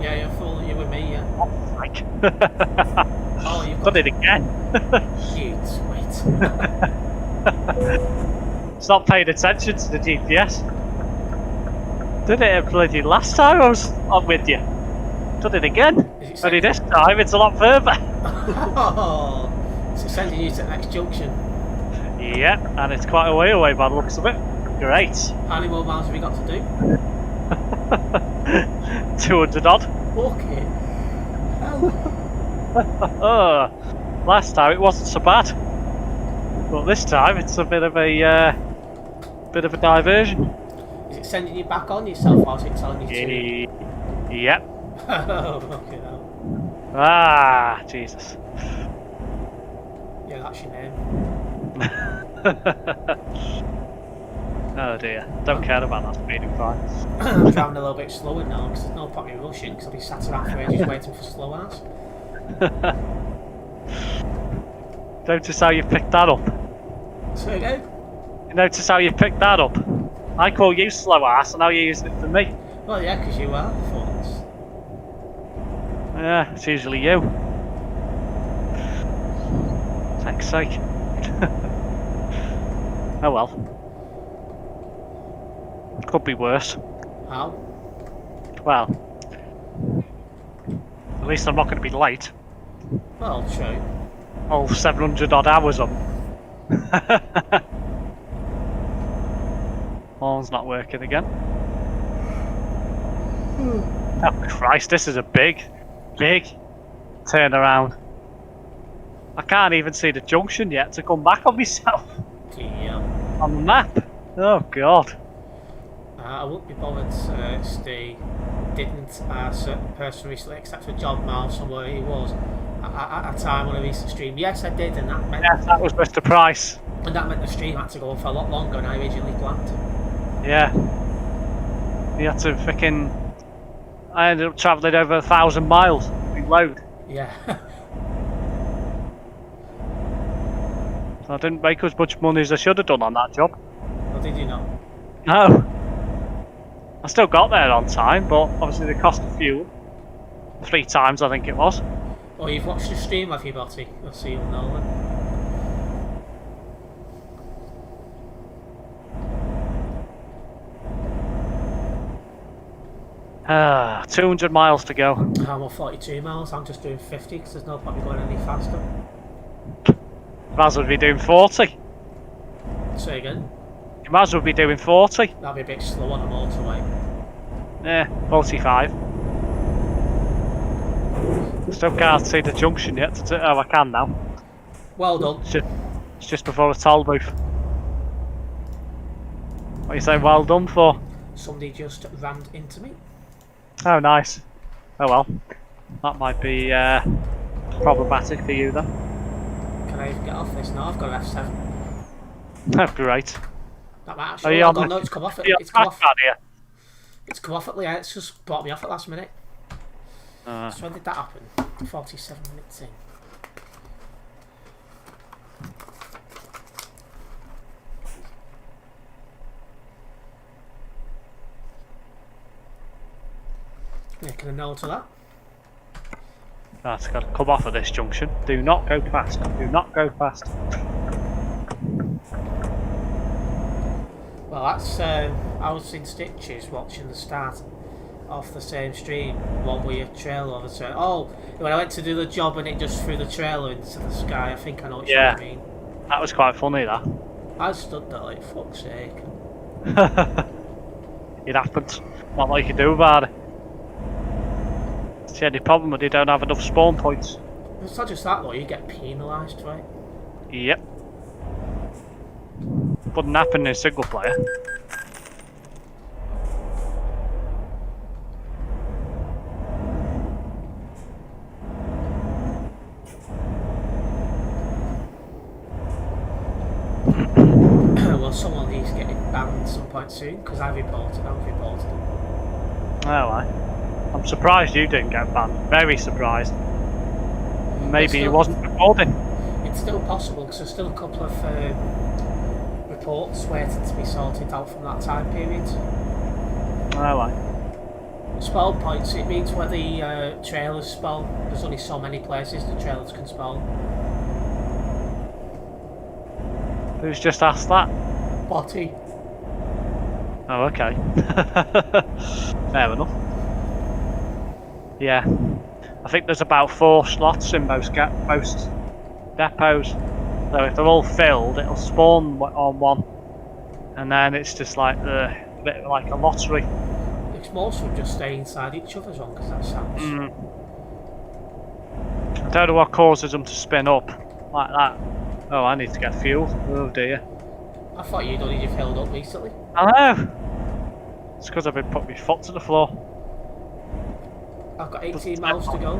Yeah, you're following you with me, yeah. Oh, frick. Oh, you've Done it again. You twit. It's not paying attention to the GPS. Did it bloody last time I was on with you? Done it again. Only this time it's a lot further. Oh, so sending you to the next junction. Yeah, and it's quite a way away by the looks of it. Great. How many more miles have we got to do? 200 odd. Okay. Last time it wasn't so bad. But this time it's a bit of a diversion. Is it sending you back on yourself or is it telling you to? Yep. Oh, okay. Ah, Jesus. Yeah, that's your name. Oh dear. Don't care about that speeding fine. I'm driving a little bit slower now because there's no point in rushing because I'll be sat around for ages waiting for slow hours. Notice how you picked that up? So again, You notice how you picked that up? I call you slow ass and now you're using it for me. well, yeah, because you are thoughts. Yeah, it's usually you. Thanks sake. Oh well. Could be worse. How? Well, at least I'm not going to be late. Well, true. All 700 odd hours on. Horn's not working again. Oh Christ, this is a big turnaround. I can't even see the junction yet to come back on myself Yeah. on the map. Oh God. I wouldn't be bothered, Steve. Didn't a certain person recently accept a job now somewhere he was at a time on a recent stream? Yes, I did, and that meant Yes, that was Mr. Price. and that meant the stream had to go on for a lot longer than I originally planned. Yeah. You had to freaking. I ended up travelling over 1,000 miles. Big load. Yeah. So I didn't make as much money as I should have done on that job. Or did you not? No. I still got there on time, but obviously the cost of fuel. 3 times, I think it was. Oh, you've watched the stream, have you, Botty? I'll see you'll know then. 200 miles to go. I'm on 42 miles, I'm just doing 50 because there's no point in going any faster. Might as well be doing 40. Say again, You might as well be doing 40. that'd be a bit slow on a motorway. Yeah, 45. Still can't see the junction yet. Oh, I can now. Well done. It's just before a toll booth. What are you saying well done for? Somebody just rammed into me. Oh, nice. Oh well. That might be problematic for you then. Can I even get off this? No, I've got an F7. Oh, great. That might Are actually. you Oh, on God, the- no, it's come off. Are you on It's come the off. trackpad here? It's come off at the end. It's just brought me off at last minute. So when did that happen? 47 minutes in. Making a note of that. That's got to come off at this junction. Do not go past. Do not go past. Well, that's. I was in Stitches watching the start of the same stream. One with a trailer over the Oh, when I went to do the job and it just threw the trailer into the sky. I think I know what Yeah. you mean. That was quite funny, that. I stood there like, fuck's sake. It happened. Not what you can do about it. It's the only problem when you don't have enough spawn points. It's not just that though, you get penalised, right? Yep. Wouldn't happen in single player. Well, someone needs getting banned at some point soon because I've reported it. Oh, I'm surprised you didn't get banned. Very surprised. Maybe he still- wasn't recording. It's still possible because there's still a couple of reports waiting to be sorted out from that time period. Oh, Spawn points, it means where the trailers spawn. There's only so many places the trailers can spawn. who's just asked that? Botty. Oh, okay. Fair enough. Yeah. I think there's about 4 slots in most depots. So if they're all filled, it'll spawn on one. And then it's just like a bit like a lottery. It's most of them just stay inside each other's one because that sounds. I don't know what causes them to spin up like that. Oh, I need to get fuel. Oh dear. I thought you'd only just filled up recently. I know. It's because I've been putting my foot to the floor. I've got 18 miles to go.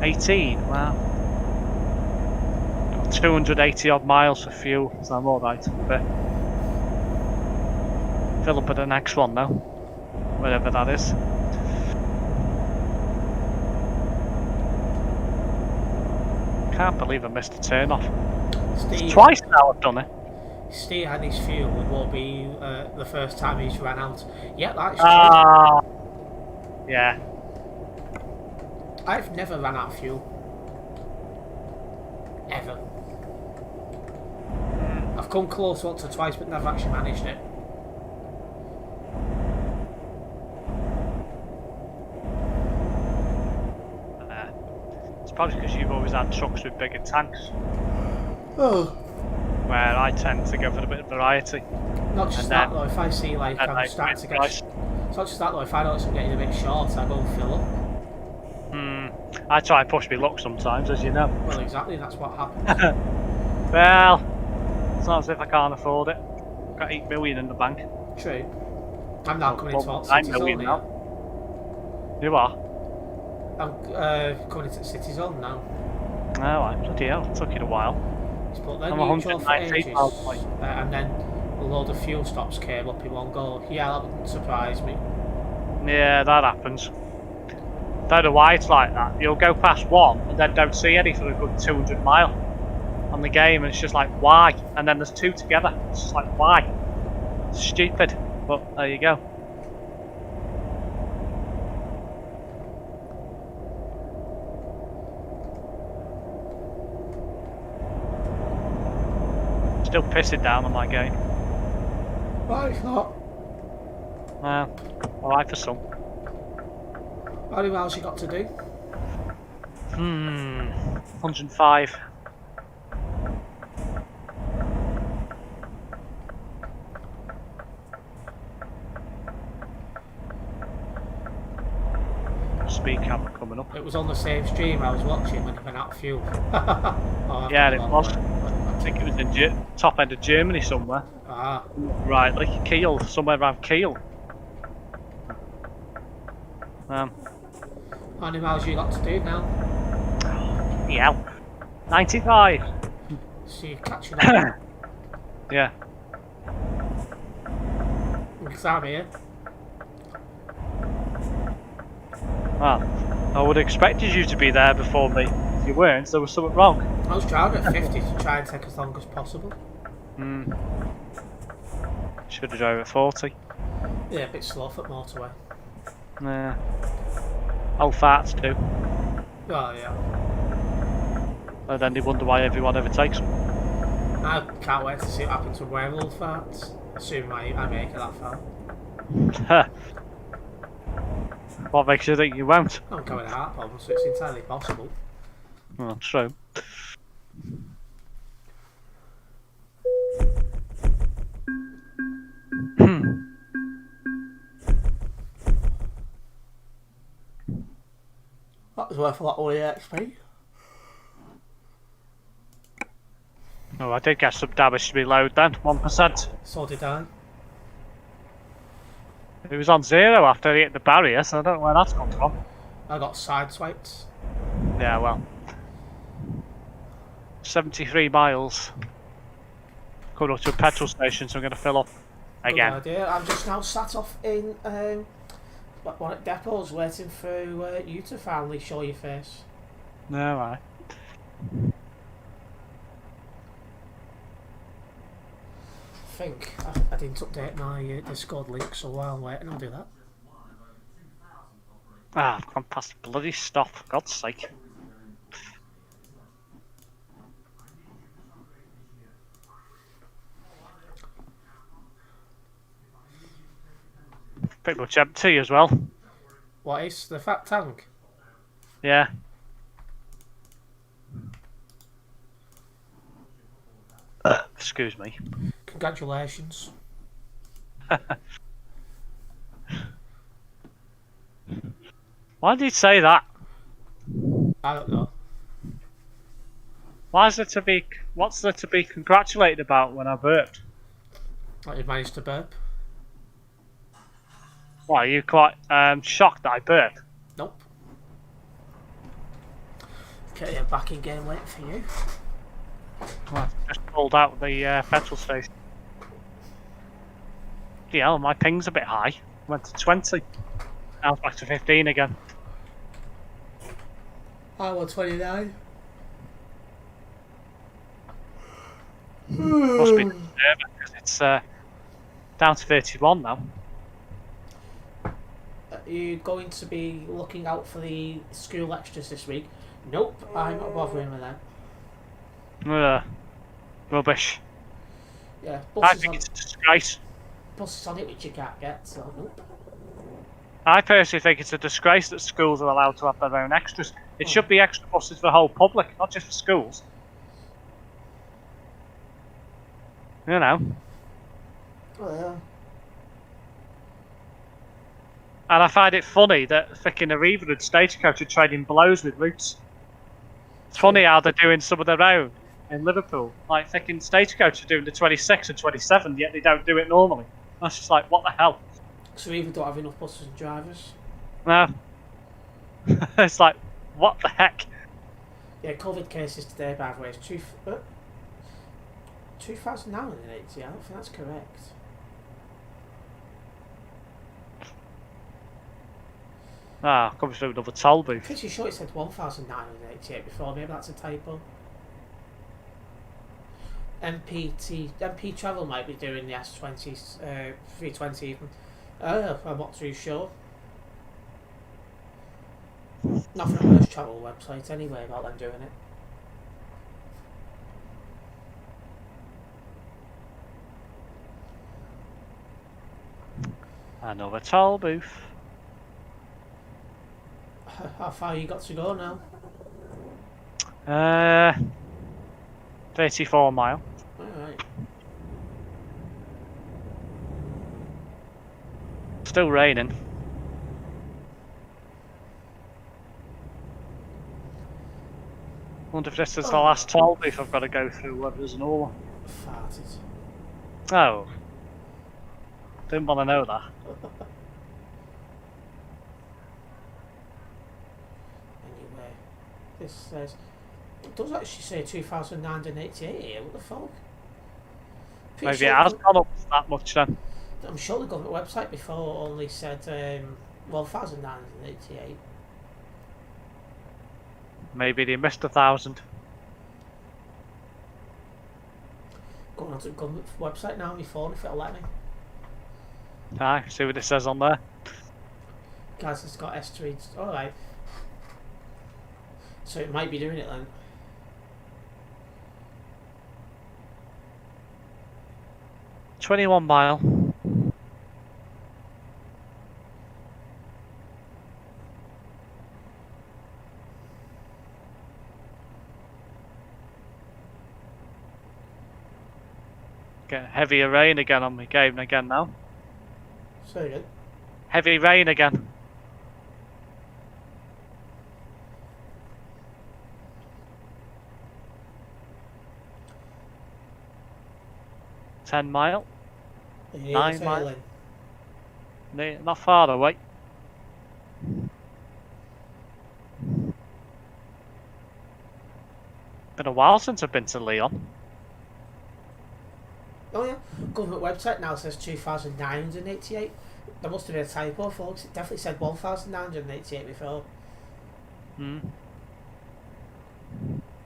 18. Wow. 280 odd miles of fuel, so I'm alright. But fill up at the next one though, wherever that is. Can't believe I missed a turn off. Steve, Twice now I've done it. Steve had his fuel. It won't be the first time he's ran out. Yeah, that's true. Ah, yeah. I've never ran out of fuel. Ever. I've come close once or twice, but never actually managed it. It's probably because you've always had trucks with bigger tanks, Oh. where I tend to go for a bit of variety. Not just And that then- though, if I see like and I'm like starting to get... price. It's not just that though, if I notice I'm getting a bit short, I go and fill up. I try and push my luck sometimes, as you know. Well, exactly, that's what happens. Well, it's not as if I can't afford it. I've got 8 million in the bank. True. I'm now coming into what 9 City million Zone now. now. You are? I'm coming into City Zone now. Oh, right, bloody hell, it took you a while. It's put their I'm neutral for 119 ages, miles away. and then a load of fuel stops came up in one go. Yeah, that wouldn't surprise me. Yeah, that happens. Don't know why it's like that. You'll go past one and then don't see any for a good 200 mile on the game, and it's just like, why? And then there's 2 together. It's just like, why? It's stupid, but there you go. Still pissing down on my game. Right, it's not. Alright for some. How many miles you got to do? 105. Speed camera coming up. It was on the same stream I was watching when I ran out of fuel. Oh, Yeah, it was. I think it was in top end of Germany somewhere. Ah, Right, like Kiel, somewhere around Kiel. how many miles you got to do now? Yeah. 95. So you're catching up. Yeah. Because I'm here. Well, I would have expected you to be there before me. If you weren't, there was something wrong. I was driving at 50 to try and take as long as possible. Should have drove at 40. Yeah, a bit slow for the motorway. Nah. Old farts do. Oh yeah. And then they wonder why everyone ever takes them. I can't wait to see what happens to werewolf farts. Assuming I make it that far. What makes you think you won't? I'm going heart bomb, so it's entirely possible. Well, true. That was worth a lot of EXP. Oh, I did get some damage to reload then, 1%. So did I. It was on 0 after he hit the barrier, so I don't know where that's come from. I got sideswiped. Yeah, well. 73 miles. Coming up to a petrol station, so I'm going to fill up Good again. idea. I'm just now sat off in one at depots waiting for you to finally show your face. No, right. I think I didn't update my Discord link, so while I'm waiting, I'll do that. Ah, I've gone past the bloody stop, for God's sake. Pretty much empty as well. What is the fat tank? Yeah. Excuse me. Congratulations. Why did he say that? I don't know. Why is there to be? What's there to be congratulated about when I burped? Like you managed to burp? Why are you quite shocked that I burped? Nope. Okay, yeah, back in game waiting for you. Well, I've just pulled out the petrol station. Yeah, my ping's a bit high. Went to 20. Now it's back to 15 again. I want 29. Must be the server, because it's down to 31 now. Are you going to be looking out for the school extras this week? Nope, I'm not bothering with that. Rubbish. Yeah, I think it's a disgrace. buses on it which you can't get, so nope. I personally think it's a disgrace that schools are allowed to have their own extras. It should be extra buses for the whole public, not just for schools. You know. Oh, yeah. And I find it funny that freaking Arriva and Stagecoach are trading blows with routes. It's funny how they're doing some of their own in Liverpool. Like freaking Stagecoach are doing the 26 and 27, yet they don't do it normally. That's just like, what the hell? So we even don't have enough buses and drivers. No. It's like, what the heck? Yeah, COVID cases today, by the way, is 2,980. I don't think that's correct. Ah, comes through another toll I'm booth. pretty sure it said 1,988 before. Maybe that's a typo. MP Travel might be doing the S20, 320 even. I'm not too sure. Nothing on those travel websites anyway about them doing it. Another toll booth. How far you got to go now? 34 mile. Alright. Still raining. Wonder if this is the last toll booth I've got to go through, whether there's an all. Farted. Oh. Didn't want to know that. Anyway, this says... It does actually say 2,988 here, what the fuck? Pretty Maybe sure it has gone up that much then. I'm sure the government website before only said 1,988. Maybe they missed 1,000. Going onto the government website now on my phone if it'll let me. Aye, see what it says on there. Guys, it's got S3. Alright. So it might be doing it then. $21 mile. Get heavier rain again on my game again now. So good. Heavy rain again. $10 9 mile. Not far away. Been a while since I've been to Leon. Oh yeah, government website now says 2,988. There must have been a typo, folks. It definitely said 1,988 before.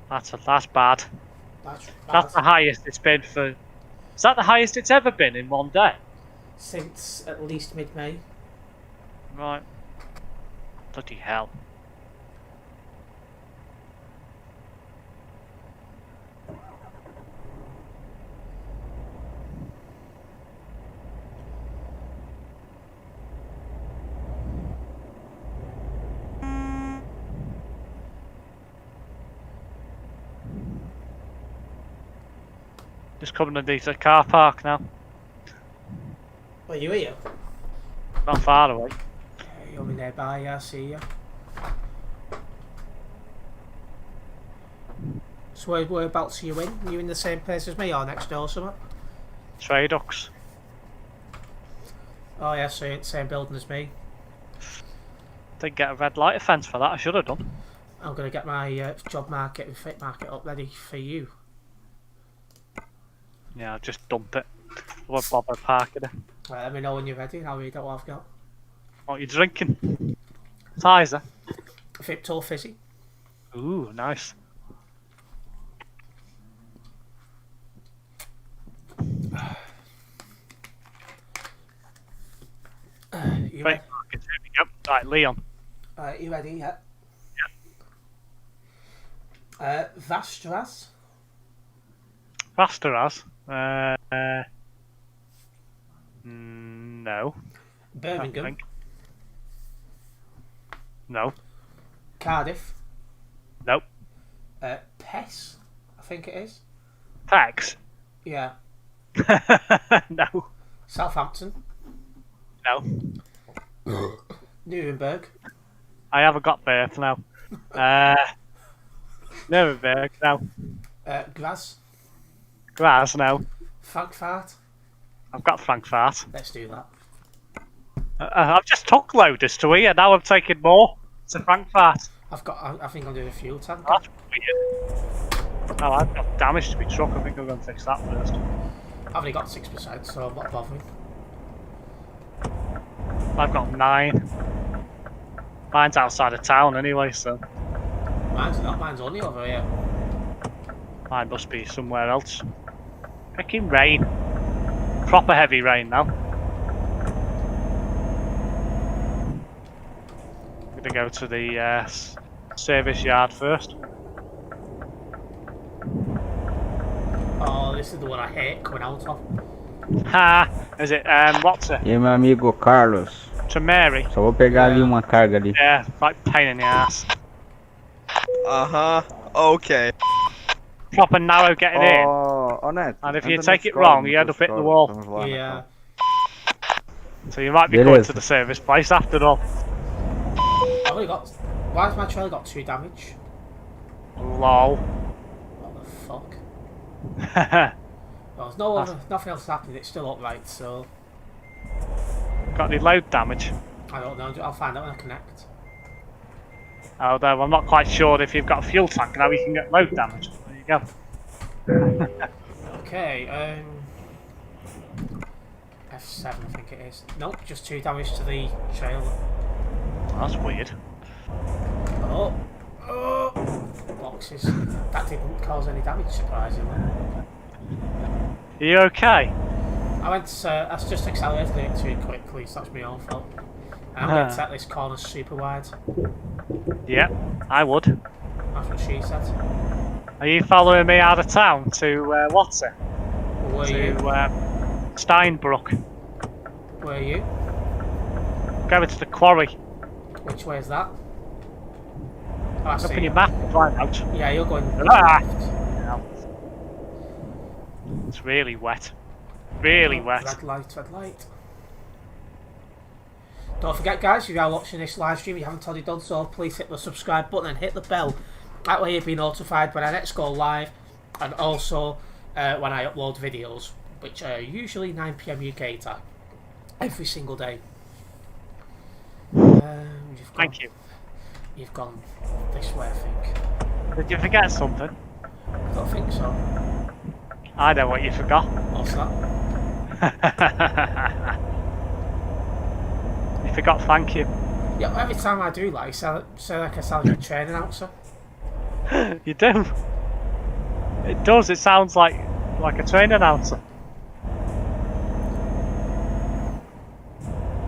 That's bad. That's That's the highest it's been for. Is that the highest it's ever been in one day? Since at least mid-May. Right. Bloody hell. Just coming underneath the car park now. Well, you here? Not far away. You'll be nearby, yeah, I see you. So whereabouts are you in? Are you in the same place as me or next door or something? Tradox. Oh yeah, so you're in the same building as me. Didn't get a red light offence for that, I should have done. I'm going to get my job market and fit market up ready for you. Yeah, I'll just dump it. I won't bother parking it. Right, let me know when you're ready and I'll read out what I've got. What are you drinking? Tizer. Viptor Fizzy. Ooh, nice. You Right, ready? yep. Right, Leon. Alright, you ready? Yeah. Vastras. Faster as. No. I Birmingham. think. No. Cardiff. Nope. Pess, I think it is. Pax. Yeah. No. Southampton. No. Nuremberg. I haven't got birth now. Nuremberg, no. Graz. Graz, no. Frankfurt. I've got Frankfurt. Let's do that. I've just took loaders to here, now I'm taking more to Frankfurt. I think I'm doing a fuel tank. That's weird. Oh, I've got damage to my truck, I think I'm going to fix that first. I've only got 6%, so I'm not bothering. I've got 9. Mine's outside of town anyway, so Mine's not, mine's only over here. mine must be somewhere else. Freaking rain. Proper heavy rain now. I'm gonna go to the service yard first. Oh, this is the one I hate coming out of. Ha! Is it, what's it? E aí, meu amigo Carlos, To Mary? só vou pegar ali uma carga ali. Yeah, like pain in the ass. Okay. Proper narrow getting in. Ó, Neto. And if you anda take na it wrong, escola, you end na up hitting the escola, wall. vamos lá, Yeah. So you might be going Beleza. to the service place after all. I've only got. Why has my trailer got 2 damage? Lol. What the fuck? Well, there's no other, nothing else happening, it's still upright, so. Got any load damage? I don't know, I'll find out when I connect. Although I'm not quite sure if you've got a fuel tank now you can get load damage. There you go. Okay, F7 I think it is. Nope, just 2 damage to the trailer. That's weird. Oh! Oh! Boxes. That didn't cause any damage, surprisingly. Are you okay? I just accelerated it too quickly, so that's my own fault. I'm going to set this corner super wide. Yeah, I would. That's what she said. Are you following me out of town to what's it? Were To you? Steinbrook. Were you? Going to the quarry. Which way is that? Oh, I Look see. in your map, right out. Yeah, you're going Ah! left. It's really wet. Really wet. Red light, red light. Don't forget, guys, if you are watching this live stream, you haven't already done so, please hit the subscribe button and hit the bell. That way you'll be notified when I next go live, and also when I upload videos, which are usually 9 PM UK time, every single day. Thank you. You've gone this way, I think. Did you forget something? I don't think so. I know what you forgot. What's that? You forgot thank you. Yeah, every time I do, like, say like I sound like a train announcer. You do. It does, it sounds like a train announcer.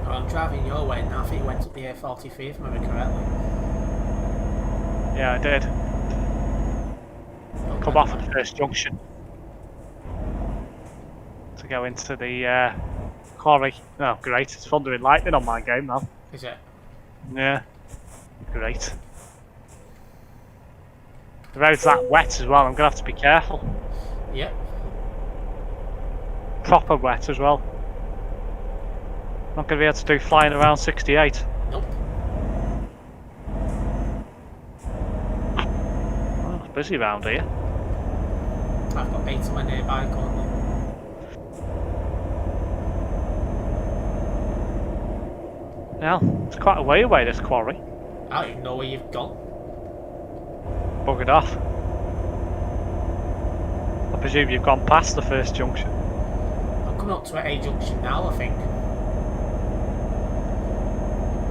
Oh, I'm driving your way now. I think you went up the A43 if I remember correctly. Yeah, I did. Come off at the first junction. To go into the quarry. Oh, great. It's thunder and lightning on my game now. Is it? Yeah. Great. The road's that wet as well, I'm going to have to be careful. Yep. Proper wet as well. Not going to be able to do flying around 68. Nope. Oh, it's busy around here. I've got 8 of my nearby currently. Yeah, it's quite a way away, this quarry. I don't even know where you've gone. Buggered off. I presume you've gone past the first junction. I'm coming up to A junction now, I think.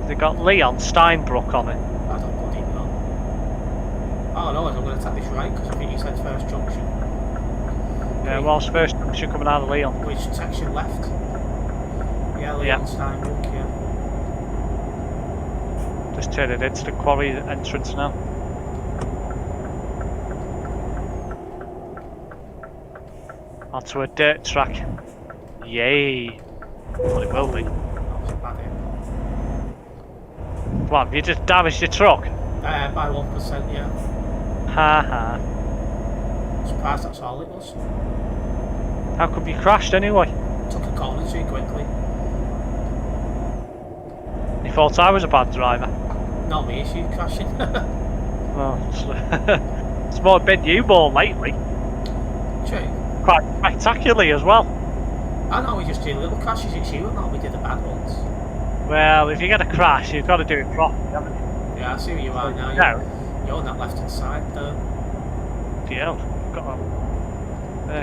They got Leon Steinbrook on it. I don't bloody know. Oh no, I'm going to take this right because I think you said first junction. Yeah, what's first junction coming out of Leon? Which section left? Yeah, Leon Steinbrook, yeah. Just turning into the quarry entrance now. Onto a dirt track. Yay! Well, it will be. That was a bad hit. What, have you just damaged your truck? By 1%, yeah. Ha ha. Surprised that's all it was. How come you crashed anyway? Took a corner too quickly. You thought I was a bad driver? Not me, issue crashing. Well, it's more been you more lately. True. Quite spectacularly as well. I know we just do little crashes, it's you and not we did the bad ones. Well, if you get a crash, you've got to do it properly, haven't you? Yeah, I see where you are now. No. You're on that left hand side there. Yeah,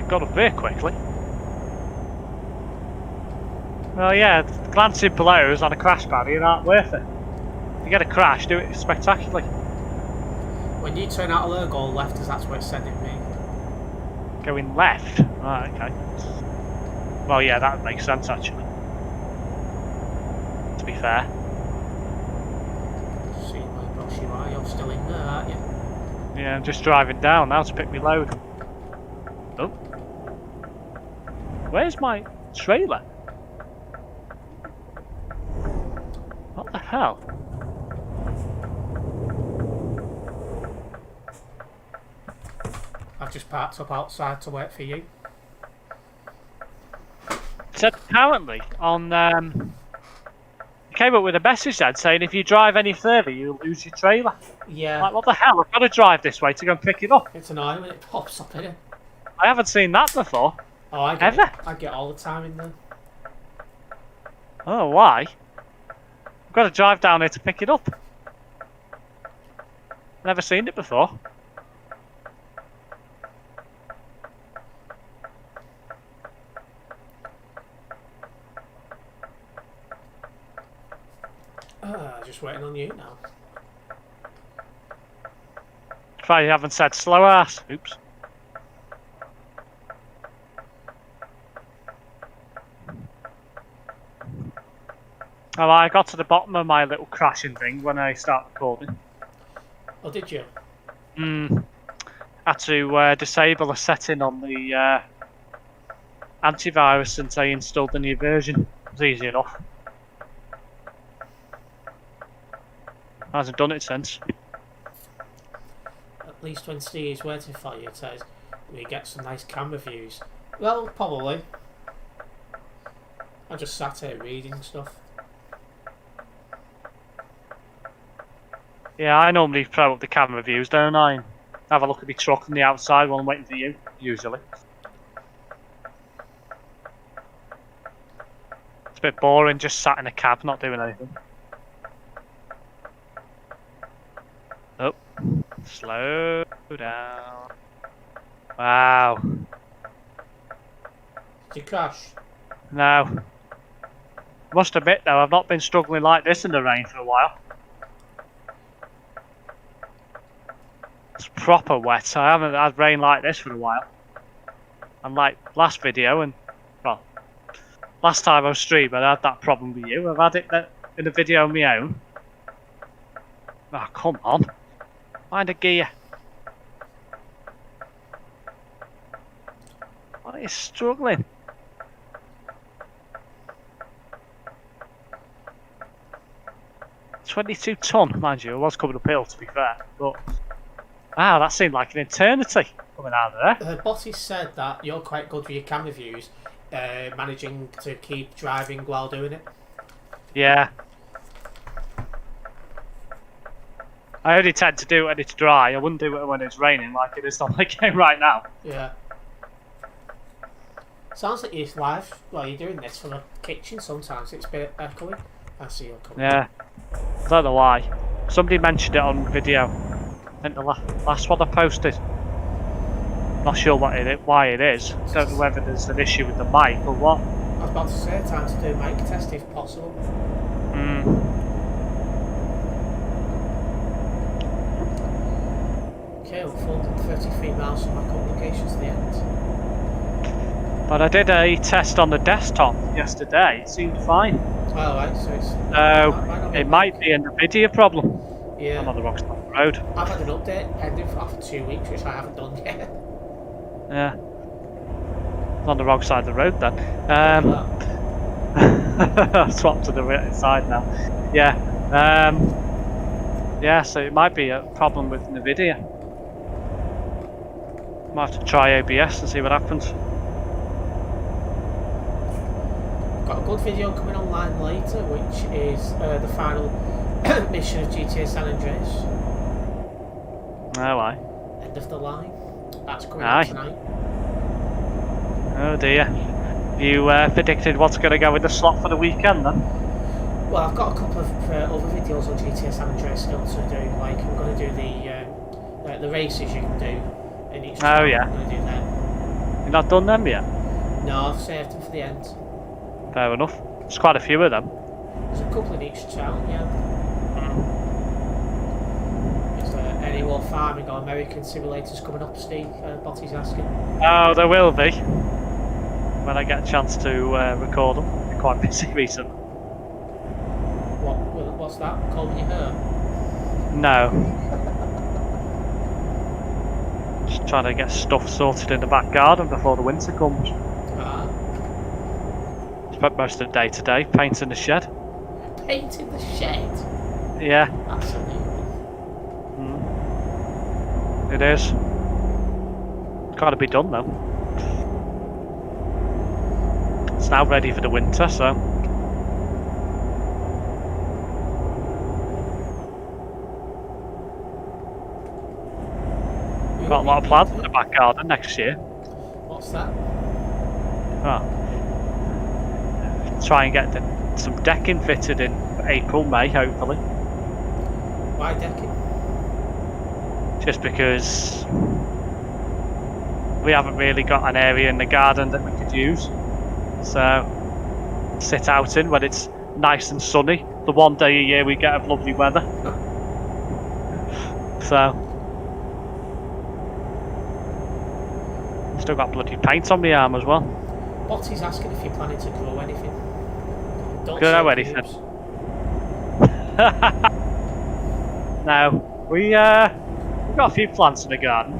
got up there quickly. Well, yeah, glancing belows on a crash barrier aren't worth it. If you get a crash, do it spectacularly. When you turn out a low, go left, as that's where it's sending me. Going left? Right, okay. Well, yeah, that makes sense actually. To be fair. See where boss you are, you're still in there, aren't you? Yeah, I'm just driving down now to pick me load. Oh. Where's my trailer? What the hell? I've just parked up outside to wait for you. It said apparently on it came up with a message then saying if you drive any further you'll lose your trailer. Yeah. Like what the hell? I've got to drive this way to go and pick it up. It's annoying when it pops up here. I haven't seen that before. Oh, I get Ever? it. I get all the time in there. Oh, why? I've got to drive down here to pick it up. Never seen it before. Just waiting on you now. If I haven't said slow ass. Oops. Oh, I got to the bottom of my little crashing thing when I start recording. Oh, did you? Had to disable a setting on the antivirus since I installed the new version. It was easy enough. Hasn't done it since. At least when Steve's waiting for you, it says we get some nice camera views. Well, probably. I just sat here reading stuff. Yeah, I normally throw up the camera views, don't I? Have a look at the truck on the outside while I'm waiting for you, usually. It's a bit boring just sat in a cab, not doing anything. Oh, slow down. Wow. Did you crash? No. Must admit though, I've not been struggling like this in the rain for a while. It's proper wet. I haven't had rain like this for a while. Unlike last video and, well, last time I was streaming I had that problem with you. I've had it in a video of my own. Oh, come on. Find a gear. Why are you struggling? $22 ton, mind you. I was coming uphill to be fair, but wow, that seemed like an eternity coming out of there. Botty said that you're quite good with your camera views, managing to keep driving while doing it. Yeah. I only tend to do it when it's dry. I wouldn't do it when it's raining like it is on my game right now. Yeah. Sounds like you're live while you're doing this for the kitchen sometimes. It's a bit echoey. I see you're coming. Yeah. I don't know why. Somebody mentioned it on video. I think the last one I posted. Not sure why it is. Don't know whether there's an issue with the mic or what. I was about to say, time to do a mic test if possible. Okay, we're 433 miles from my communications to the end. But I did a test on the desktop yesterday. It seemed fine. Alright, so it's... It might be a NVIDIA problem. Yeah. I'm on the wrong side of the road. I've had an update pending for after 2 weeks, which I haven't done yet. Yeah. I'm on the wrong side of the road then. I've swapped to the right side now. Yeah. Yeah, so it might be a problem with NVIDIA. Might have to try OBS and see what happens. Got a good video coming online later, which is the final mission of GTA San Andreas. Oh, aye. End of the line. That's coming out tonight. Oh dear. You predicted what's going to go with the slot for the weekend then? Well, I've got a couple of other videos on GTA San Andreas still to do. Like, I'm going to do the races you can do in each track. Oh yeah. I'm going to do them. You've not done them yet? No, I've saved them for the end. Fair enough. There's quite a few of them. There's a couple in each town, yeah. Is there any more farming or American simulators coming up, Steve? Botty's asking. Oh, there will be. When I get a chance to record them. I've been quite busy recently. What's that? Combing your hair? No. Just trying to get stuff sorted in the back garden before the winter comes. Ah. Spent most of the day today painting the shed. Painting the shed? Yeah. That's a new one. It is. Got to be done though. It's now ready for the winter, so. Got a lot of plans for the back garden next year. What's that? Oh. Try and get some decking fitted in April, May, hopefully. Why decking? Just because we haven't really got an area in the garden that we could use. So, sit out in when it's nice and sunny. The one day a year we get of lovely weather. So, still got bloody paint on my arm as well. Botty's asking if you're planning to grow anything. Don't Grow say anything? groups. No, we've got a few plants in the garden.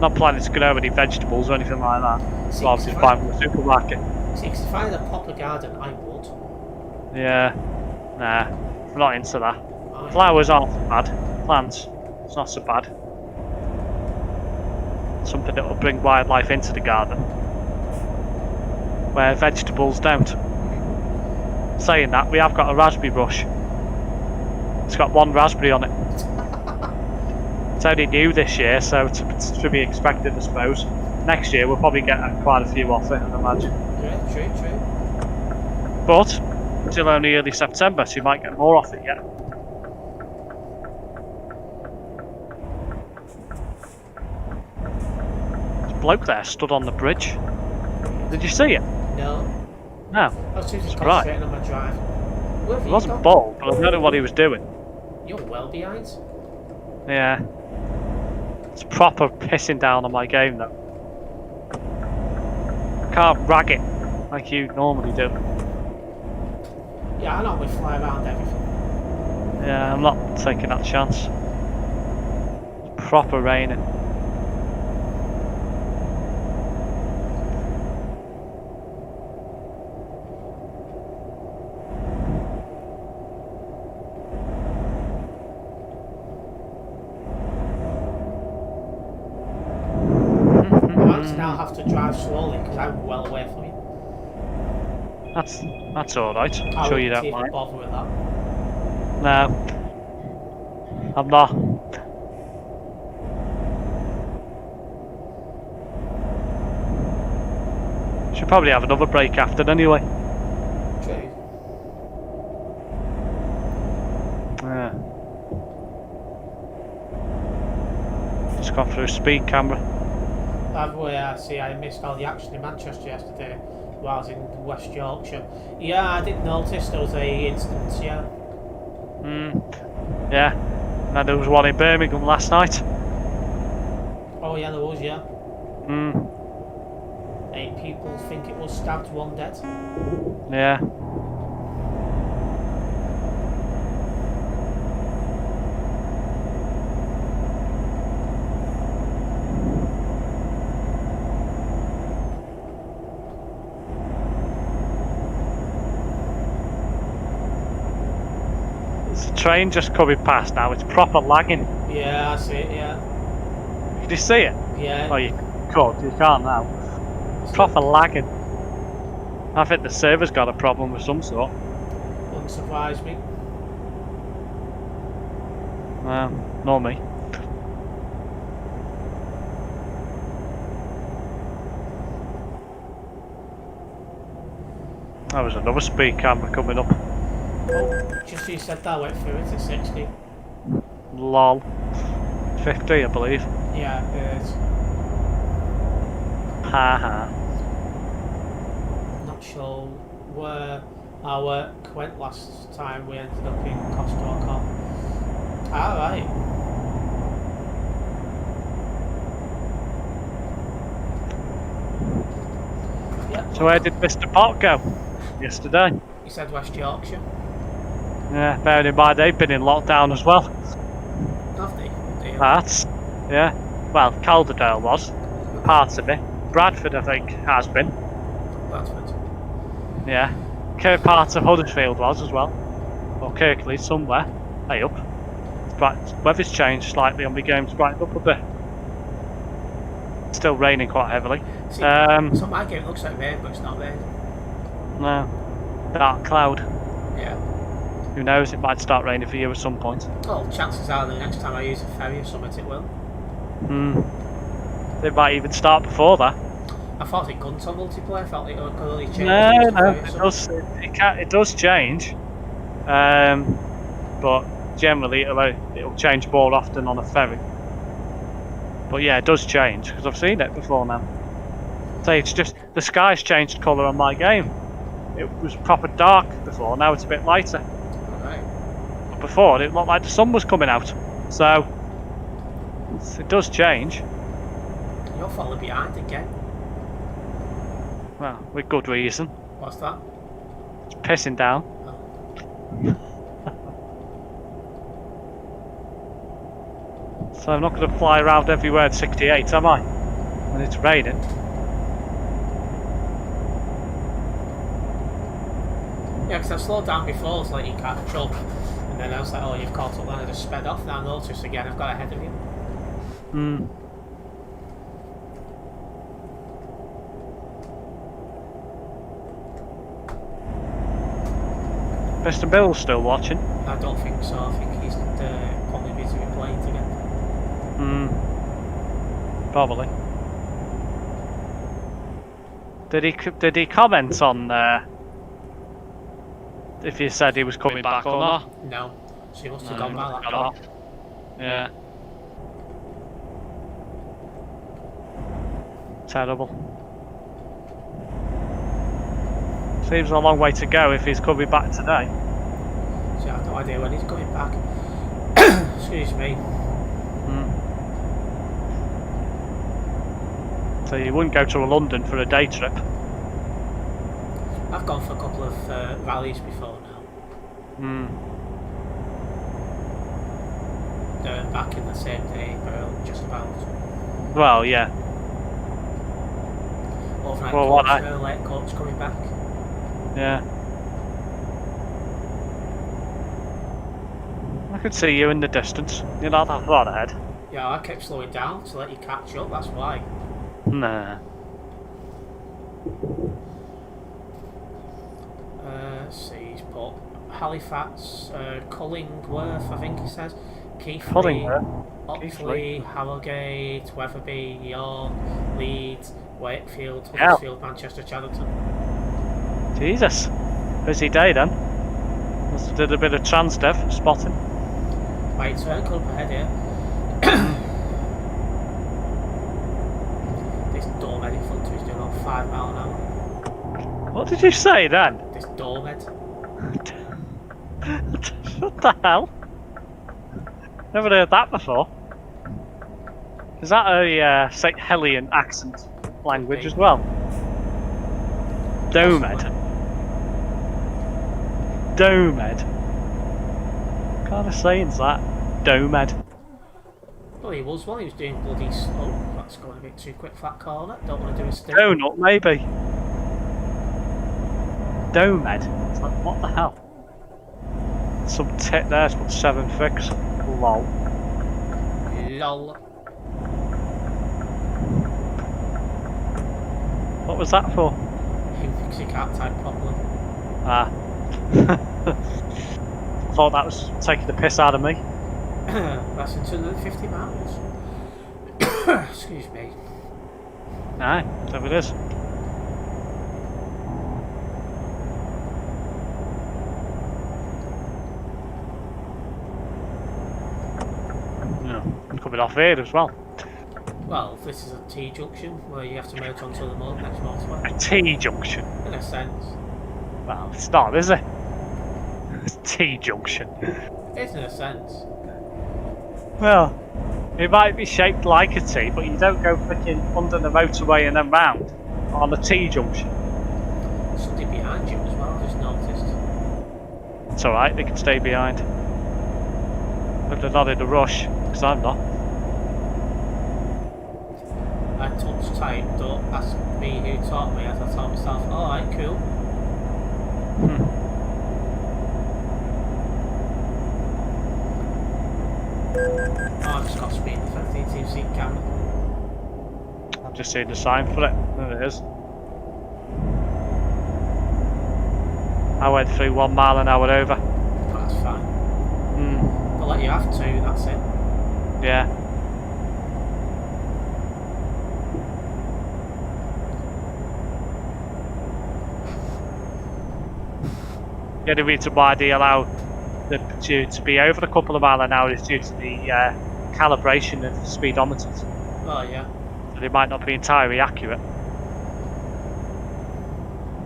Not planning to grow any vegetables or anything like that. See, So obviously buy from the supermarket. See, 'cause if I had a proper garden, I would. Yeah, nah, I'm not into that. I- Flowers aren't so bad. Plants, it's not so bad. Something that will bring wildlife into the garden, where vegetables don't. Saying that, we have got a raspberry bush. It's got one raspberry on it. It's only new this year, so it's to be expected, I suppose. Next year we'll probably get quite a few off it, I'd imagine. Yeah, true. But it's still only early September, so you might get more off it yet. There's a bloke there stood on the bridge. Did you see it? No. No. I was too just Right. concentrating on my drive. Where have He you wasn't gone? bald, but I don't know what he was doing. You're well behind. Yeah. It's proper pissing down on my game though. I can't rag it like you normally do. Yeah, I know we fly around everything. Yeah, I'm not taking that chance. It's proper raining. I now have to drive slowly because I'm well away from you. That's alright. I'm I sure you wouldn't don't even mind. bother with that. No. I'm not. Should probably have another break after anyway. True. Yeah. It's gone through speed camera. By the way, I see I missed all the action in Manchester yesterday while I was in West Yorkshire. Yeah, I didn't notice there was a instance, yeah. Yeah. And there was one in Birmingham last night. Oh yeah, there was, yeah. 8 people think it was stabbed, 1 dead. Yeah. There's a train just coming past now. It's proper lagging. Yeah, I see it, yeah. Did you see it? Yeah. Oh, you could. You can't now. Proper lagging. I think the server's got a problem of some sort. Wouldn't surprise me. Nor me. There was another speed camera coming up. Oh, just as you said that, I went through it at 60. Lol. 50, I believe. Yeah, it is. Haha. Not sure where our work went last time. We ended up in Costa Rica. Alright. Yep. So where did Mr. Pot go yesterday? He said West Yorkshire. Yeah, bearing in mind they've been in lockdown as well. Have they? Oh dear. That's, yeah. Well, Calderdale was. Parts of it. Bradford, I think, has been. Bradford. Yeah. Part of Huddersfield was as well. Or Kirkley, somewhere. Hey up. Weather's changed slightly and the game's brightened up a bit. Still raining quite heavily. See, so my game looks like rain, but it's not rain. No. Dark cloud. Yeah. Who knows, it might start raining for you at some point. Well, chances are the next time I use a ferry or something it will. It might even start before that. I thought it couldn't on multiplayer, I felt it could only change. It does change. But generally it'll change more often on a ferry. But yeah, it does change, because I've seen it before now. Say it's just, the sky's changed colour on my game. It was proper dark before, now it's a bit lighter. Right. But before, it looked like the sun was coming out. So, it does change. You're falling behind again. Well, with good reason. What's that? It's pissing down. So I'm not going to fly around everywhere at 68, am I? When it's raining. Yeah, because I slowed down before, so like you catch up. And then I was like, oh, you've caught up, then I just sped off. Now I noticed again, I've got ahead of you. Mr. Bill's still watching. I don't think so. I think he's probably busy with planes again. Probably. Did he comment on if you said he was coming back or not? No. So he must have gone by that off. Yeah. Terrible. Seems a long way to go if he's coming back today. See, I have no idea when he's coming back. Excuse me. So you wouldn't go to London for a day trip? I've gone for a couple of rallies before now. They're back in the same day, just about. Well, yeah. Overnight Well, coach, late coach coming back. Yeah. I could see you in the distance. You're not that far ahead. Yeah, I kept slowing down to let you catch up, that's why. Nah. Let's see, he's put Halifax, Cullingworth, I think he says. Keighley, Cullingworth? Oxley, Harrogate, Wetherby, York, Leeds, Wakefield, Huddersfield, Manchester, Chadderton. Jesus. Busy day then. Must have did a bit of transdev spotting. Right, turn club ahead here. 5 mile an hour. What did you say then? This doorhead. What the hell? Never heard that before. Is that a St. Hellion accent language as well? Domed. Domed. What kind of saying's that? Domed. Well, he was while he was doing bloody. Oh, that's going a bit too quick for that corner. Don't want to do a stick. Donut, maybe. Domed. It's like, what the hell? Some tit there's got 7 fix. Lol. Lol. What was that for? Him thinks he can't type properly. Ah. Thought that was taking the piss out of me. That's in 250 miles. Excuse me. Aye, so it is. Yeah, coming off here as well. Well, this is a T-junction where you have to merge onto the next motorway. A T-junction. In a sense. Well, it's not, is it? It's T-junction. It's in a sense. Well, it might be shaped like a T, but you don't go freaking under the motorway and then round on a T-junction. Somebody behind you as well, I just noticed. It's alright, they can stay behind. But they're not in a rush, because I'm not. I touch type, don't ask me who taught me as I taught myself. Alright, cool. Oh, I've just got speed defense, 18 seat camera. I've just seen the sign for it. There it is. I went through 1 mile an hour over. That's fine. They'll let you have 2, that's it. Yeah. The only reason why they allow the due to be over a couple of miles an hour is due to the calibration of speedometers. Oh, yeah. So they might not be entirely accurate.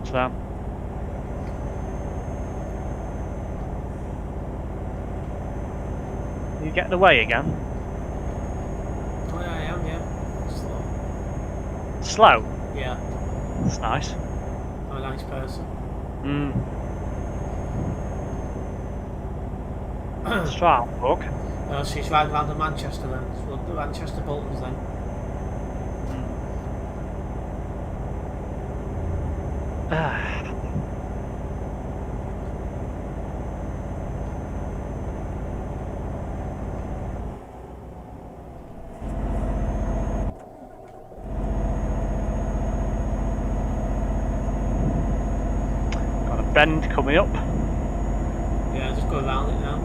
So. Are you getting away again? Oh, yeah, I am, yeah. Slow. Slow? Yeah. That's nice. I'm a nice person. Let's try and look. She's riding around to Manchester then. So the Manchester Boltons then. Got a bend coming up. Yeah, just go around it now.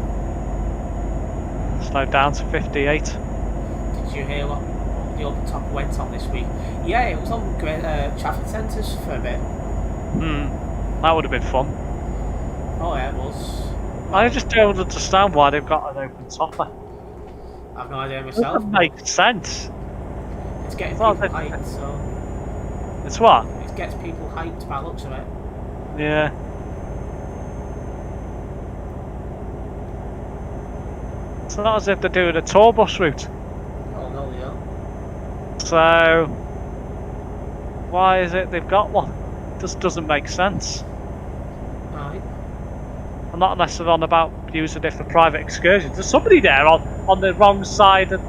Slow down to 58. Did you hear what the open top went on this week? Yeah, it was on traffic centres for a bit. That would have been fun. Oh yeah, it was. I just don't understand why they've got an open topper. I've no idea It myself. doesn't make sense. It's getting Well, people they- hyped, so It's what? it gets people hyped by the looks of it. Yeah. It's not as if they're doing a tour bus route. Oh no, they don't. So why is it they've got one? Just doesn't make sense. Right. And not unless they're on about using it for private excursions. There's somebody there on the wrong side of,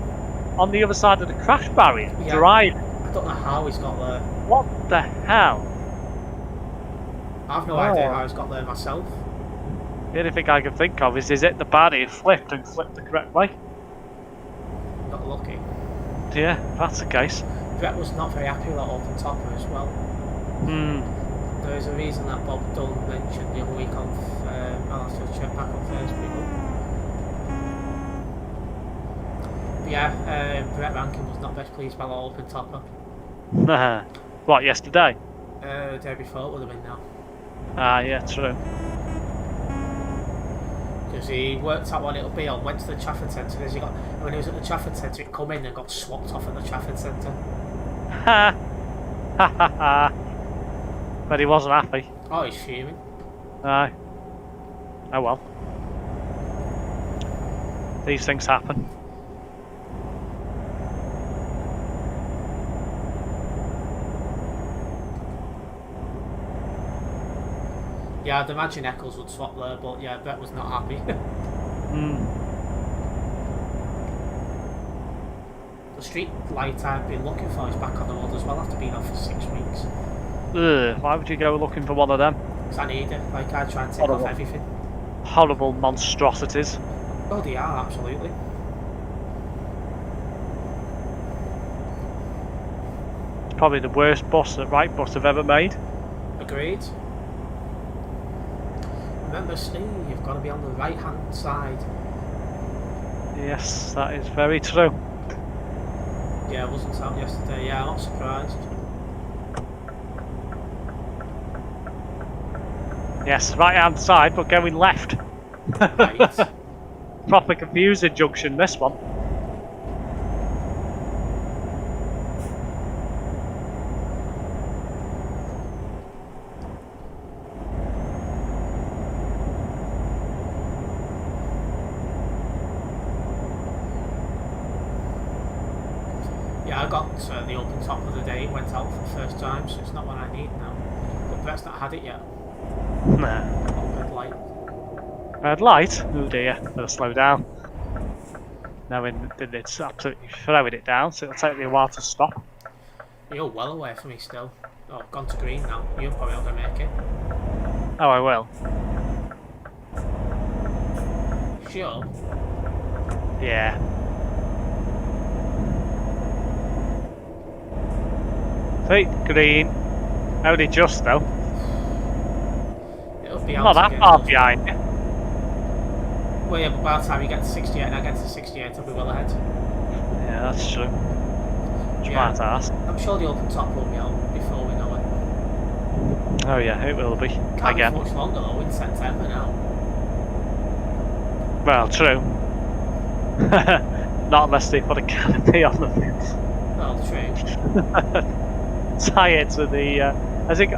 on the other side of the crash barrier, Yeah. driving. I don't know how he's got there. What the hell? I've no Oh. idea how he's got there myself. The only thing I can think of is hit the barrier, flipped and flipped the correct way. Not lucky. Yeah, if that's the case. Brett was not very happy with that open topper as well. There is a reason that Bob Dunn mentioned the other week on, I'll have to check back on Facebook. But yeah, Brett Rankin was not best pleased by that open topper. What, yesterday? The day before it would have been now. Ah, yeah, true. Because he worked out what it'll be on, went to the Trafford Centre, as he got, when he was at the Trafford Centre, it come in and got swapped off at the Trafford Centre. Ha! But he wasn't happy. Oh, he's fuming. Aye. Oh well. These things happen. Yeah, I'd imagine Eccles would swap there, but yeah, Brett was not happy. The street light I've been looking for is back on the road as well after being off for 6 weeks. Ugh, why would you go looking for one of them? Because I need it. Like, I try and take off everything. Horrible monstrosities. Oh, they are, absolutely. It's probably the worst bus that Right Bus have ever made. Agreed. Remember, Steve, you've got to be on the right hand side. Yes, that is very true. Yeah, I wasn't out yesterday. Yeah, I'm not surprised. Yes, right hand side, but going left. Right. Proper confusing junction, this one. Yeah, I got the open top of the day. It went out for the first time, so it's not what I need now. But Brett's not had it yet. Nah. Oh, red light. Red light? Oh dear, better slow down. Knowing that it's absolutely throwing it down, so it'll take me a while to stop. You're well away from me still. Oh, I've gone to green now. You're probably not going to make it. Oh, I will. Sure. Yeah. See, green. Only just though. It'll be out Not that again, far though. behind you. Well, yeah, but by the time you get to 68 and I get to 68, I'll be well ahead. Yeah, that's true. Yeah. Smart ass. I'm sure the open top will be out before we know it. Oh yeah, it will be. Can't Again. be much longer though, in September now. Well, true. Not unless they put a canopy on the fence. Well, true. Tie it to the, I think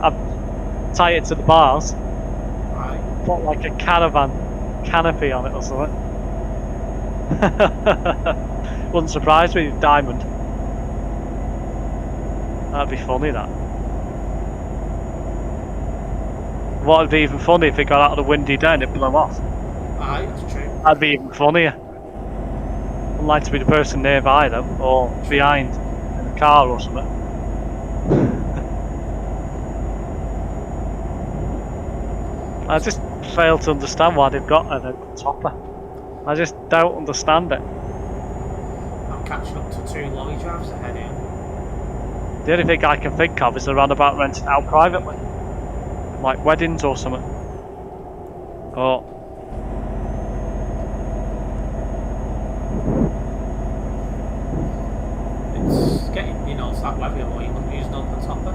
tie it to the bars. Right. Put like a caravan canopy on it or something. Wouldn't surprise me, diamond. That'd be funny, that. What would be even funny if it got out of the windy day and it blew off? Aye, that's true. That'd be even funnier. I'd like to be the person nearby though, or behind in a car or something. I just fail to understand why they've got an open topper. I just don't understand it. I'm catching up to 2 lorry drivers ahead here. The only thing I can think of is around about renting out privately. Like weddings or something. Oh. It's getting, you know, it's that weather where you wouldn't use an open topper.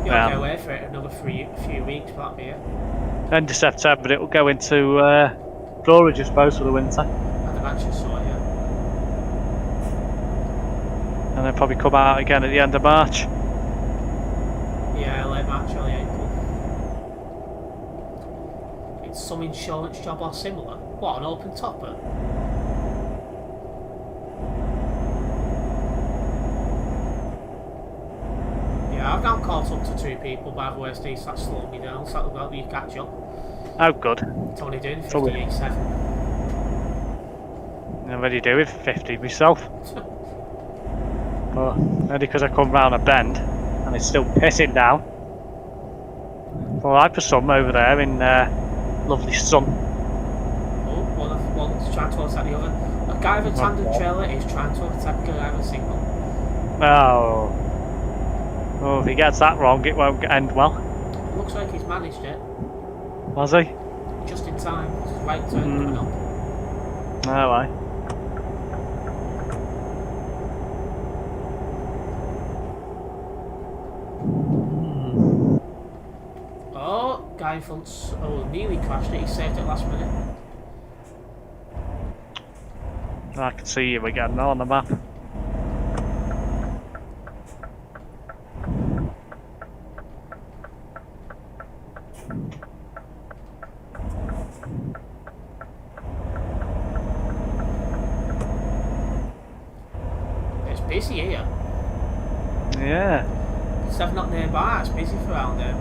You'll Yeah. go away for it another few weeks for that beer. End of September it will go into storage, I suppose, for the winter. I'd imagine so, yeah. And then probably come out again at the end of March. Yeah, late March, early April. It's some insurance job or similar. What, an open topper? Yeah, I've now caught up to 2 people by the way, Steve, so that's slowed me down, so that'll help you catch up. Oh good. It's only doing So we- 58.7. I'm ready to do with 50 myself. Well, only because I come round a bend and it's still pissing down. Alright for some over there in lovely sun. Oh, one's trying to attack the other. A guy with a tandem trailer is trying to attack a guy with a single. Oh. Oh, if he gets that wrong, it won't end well. Looks like he's managed it. Was he? Just in time. It's his right turn coming up. Oh, aye. Oh, guy in front's nearly crashed it. He saved it last minute. I can see you again now on the map. busy here. Yeah, Seven up nearby, it's busy for around here.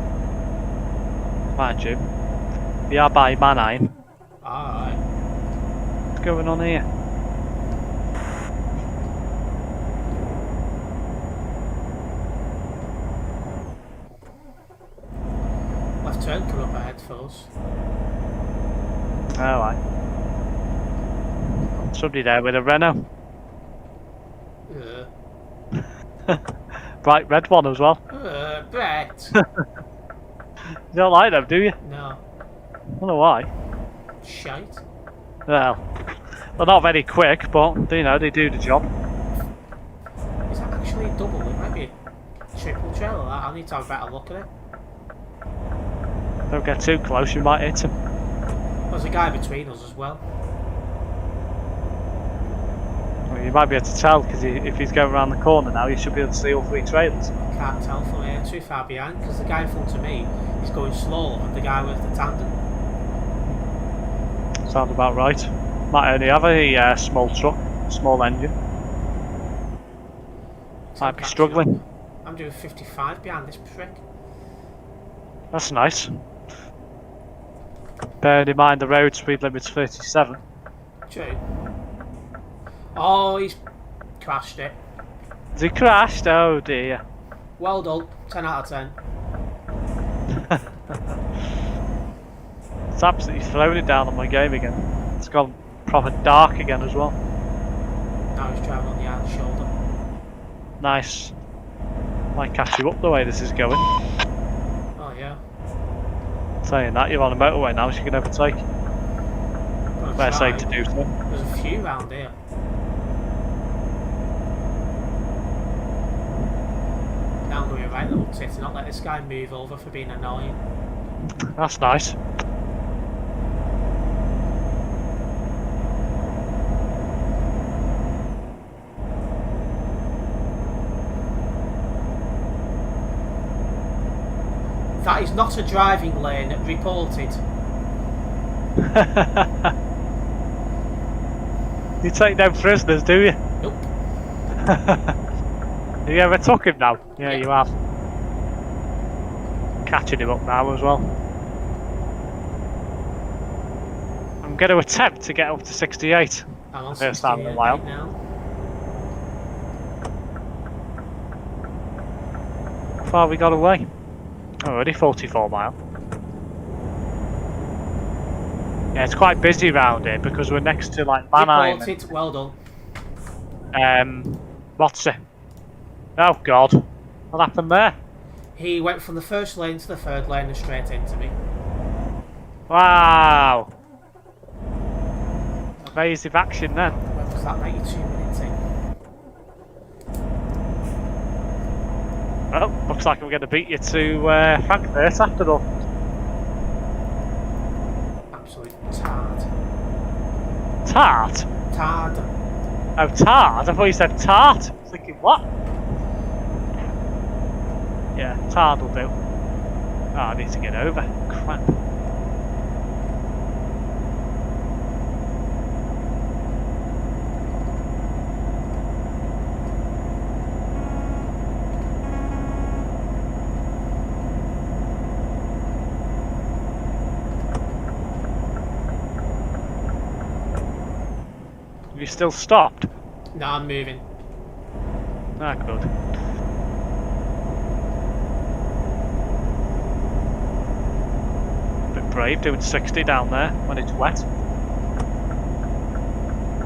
mind you. We are by Mannheim. Alright. What's going on here? Left turn coming up ahead for us. Alright. Somebody there with a Renault. Bright red one as well. Brett! You don't like them, do you? No. I don't know why. Shite. Well, they're not very quick, but you know, they do the job. Is that actually a double? It might be a triple trailer. That. I need to have a better look at it. Don't get too close, you might hit him. There's a guy between us as well. Well, you might be able to tell because if he's going around the corner now, you should be able to see all three trailers. Can't tell from here, too far behind, because the guy in front of me is going slow and the guy with the tandem. Sounds about right. Might only have a small truck, small engine. Might be struggling. I'm doing 55 behind this prick. That's nice. Bearing in mind the road speed limit's 37. True. Oh, he's crashed it. Has he crashed? Oh dear. Well done. 10 out of 10. It's absolutely thrown it down on my game again. It's gone proper dark again as well. Now he's driving on the other shoulder. Nice. Might catch you up the way this is going. Oh yeah. Saying that, you're on a motorway now, so you can overtake. Gonna Better try. safe to do so. There's a few round here. Now I'm going right little tit and not let this guy move over for being annoying. That's nice. That is not a driving lane, reported. You take no prisoners, do you? Nope. Have you ever took him now? Yeah, you have. Catching him up now as well. I'm going to attempt to get up to 68. I'm on First time in a 68 while. right now. How far we got away? Already 44 mile. Yeah, it's quite busy round here because we're next to like Mannheim. Reported, well done. What's it? Oh God, what happened there? He went from the first lane to the third lane and straight into me. Wow. Evasive action then. When was that 92 minutes in? Well, looks like I'm going to beat you to Frankfurt after all. Absolute tard. Tart? Tard. Oh, tard? I thought you said tart. I was thinking, what? Yeah, tard will do. Oh, I need to get over. Crap. Have you still stopped? No, I'm moving. Ah, good. Bit brave doing 60 down there when it's wet.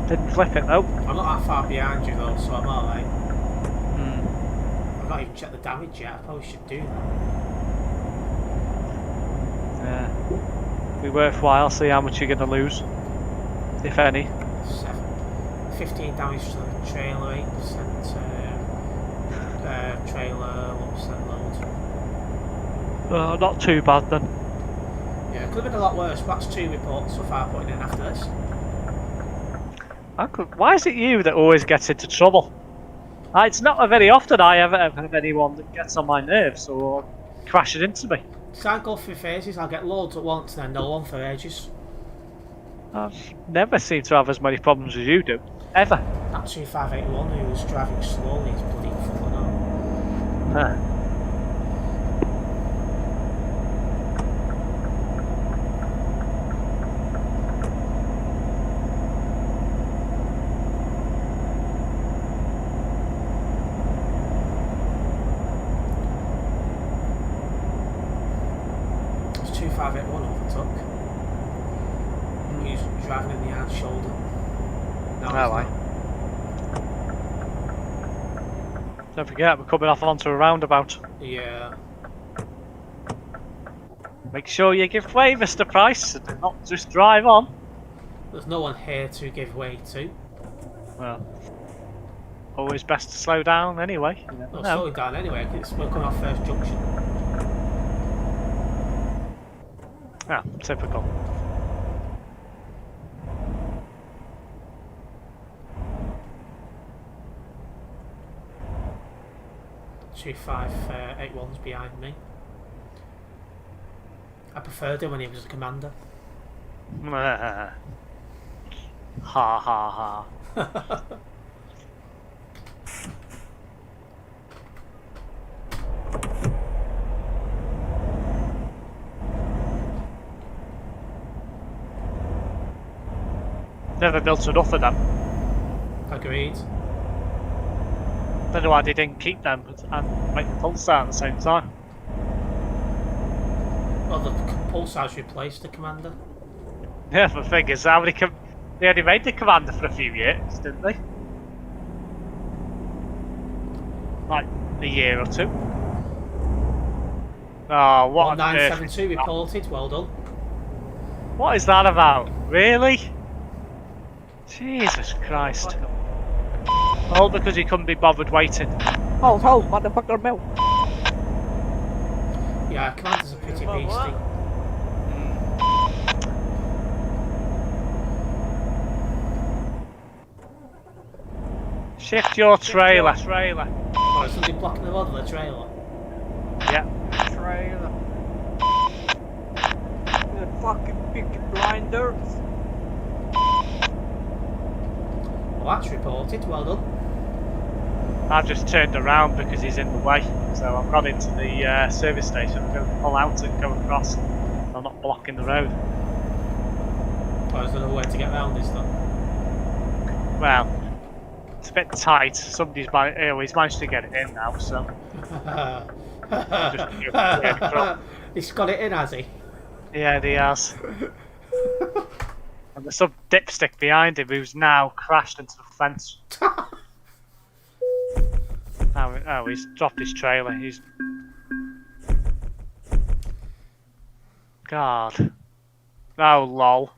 Didn't flip it though. I'm not that far behind you though, so I'm alright. Hmm. I've not even checked the damage yet. I probably should do that. Yeah. Be worthwhile, see how much you're going to lose. If any. 15 damage to the trailer, 8% trailer, 1% load. Not too bad then. Yeah, it could have been a lot worse, but that's 2 reports so far putting in after this. Why is it you that always gets into trouble? It's not very often I ever have anyone that gets on my nerves or crashes into me. So I go through phases, I'll get loads at once and then no one for ages. I've never seemed to have as many problems as you do. Ever. That 2581 who was driving slowly is bloody falling on. Huh. It's 2581 overtook. He's driving in the hard shoulder. No, Oh, aye. Don't forget, we're coming off onto a roundabout. Yeah. Make sure you give way, Mr. Price, and not just drive on. There's no one here to give way to. Well, always best to slow down anyway. You never Well, know. slowing down anyway, 'cause we're coming off first junction. Yeah, typical. Two 581's behind me. I preferred him when he was a commander. Ha ha ha. Never built enough of them. Agreed. Don't know why they didn't keep them and make the Pulsar at the same time. Well, the Pulsar's replaced the commander. Yeah, the thing is, how many they only made the Commander for a few years, didn't they? Like a year or two. Oh, what on earth? 1972 reported, well done. What is that about? Really? Jesus Christ. All because he couldn't be bothered waiting. Hold, motherfucker, milk. Yeah, commander's a pretty beastie. Shift your trailer. Oh, is somebody blocking the road with a trailer? Yeah. Trailer. The fucking Peaky Blinders. Well, that's reported, well done. I've just turned around because he's in the way. So I've gone into the service station. I'm going to pull out and go across. I'm not blocking the road. Oh, is there another way to get around this then? Well, it's a bit tight. He's managed to get it in now, so. He's got it in, has he? Yeah, he has. And there's some dipstick behind him who's now crashed into the fence. Oh, he's dropped his trailer. He's. God. Oh, lol.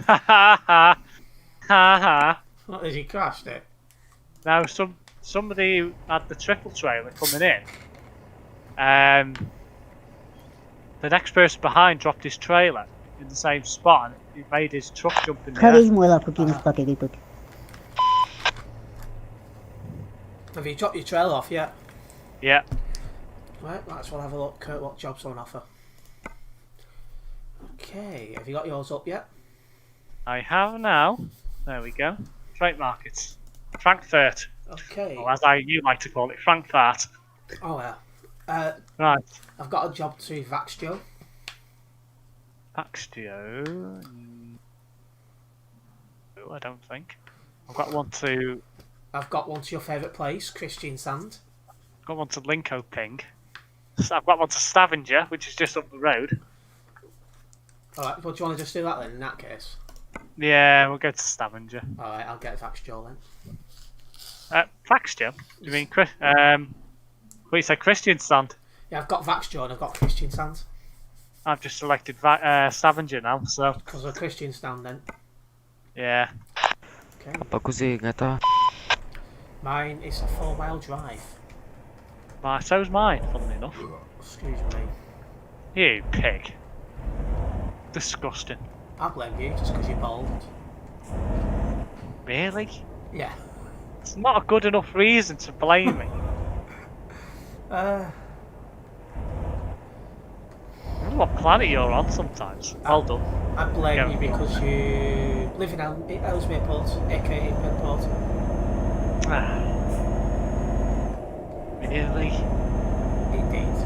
Ha ha ha. Ha ha. What, has he crashed it? Now, somebody who had the triple trailer coming in. The next person behind dropped his trailer in the same spot and he made his truck jump in the air. Have you dropped your trailer off yet? Yeah. Right, might as well have a look at what jobs are on offer. Okay, have you got yours up yet? I have now. There we go. Freight markets. Frankfurt. Okay. Or as you like to call it, Frankfurt. Oh yeah. Right. I've got a job to Vaxjo. Paxtio. No, I don't think. I've got one to your favourite place, Christian Sand. Got one to Linkoping. I've got one to Stavanger, which is just up the road. Alright, well, do you want to just do that then, in that case? Yeah, we'll go to Stavanger. Alright, I'll get Vaxjo then. Paxtio? You mean what you say, Christian Sand? Yeah, I've got Vaxjo and I've got Christian Sand. I've just selected Stavanger now, so Because of Christian Stand then. yeah. Okay. Apa così, gata? Mine is a 4-mile drive. So's mine, funnily enough. Excuse me. You pig. Disgusting. I blame you just because you're bald. Really? Yeah. It's not a good enough reason to blame me. Uh, I don't know what planet you're on sometimes. Well done. I blame Go. you because you live in Ellesmere Port, aka Port. Really? Indeed.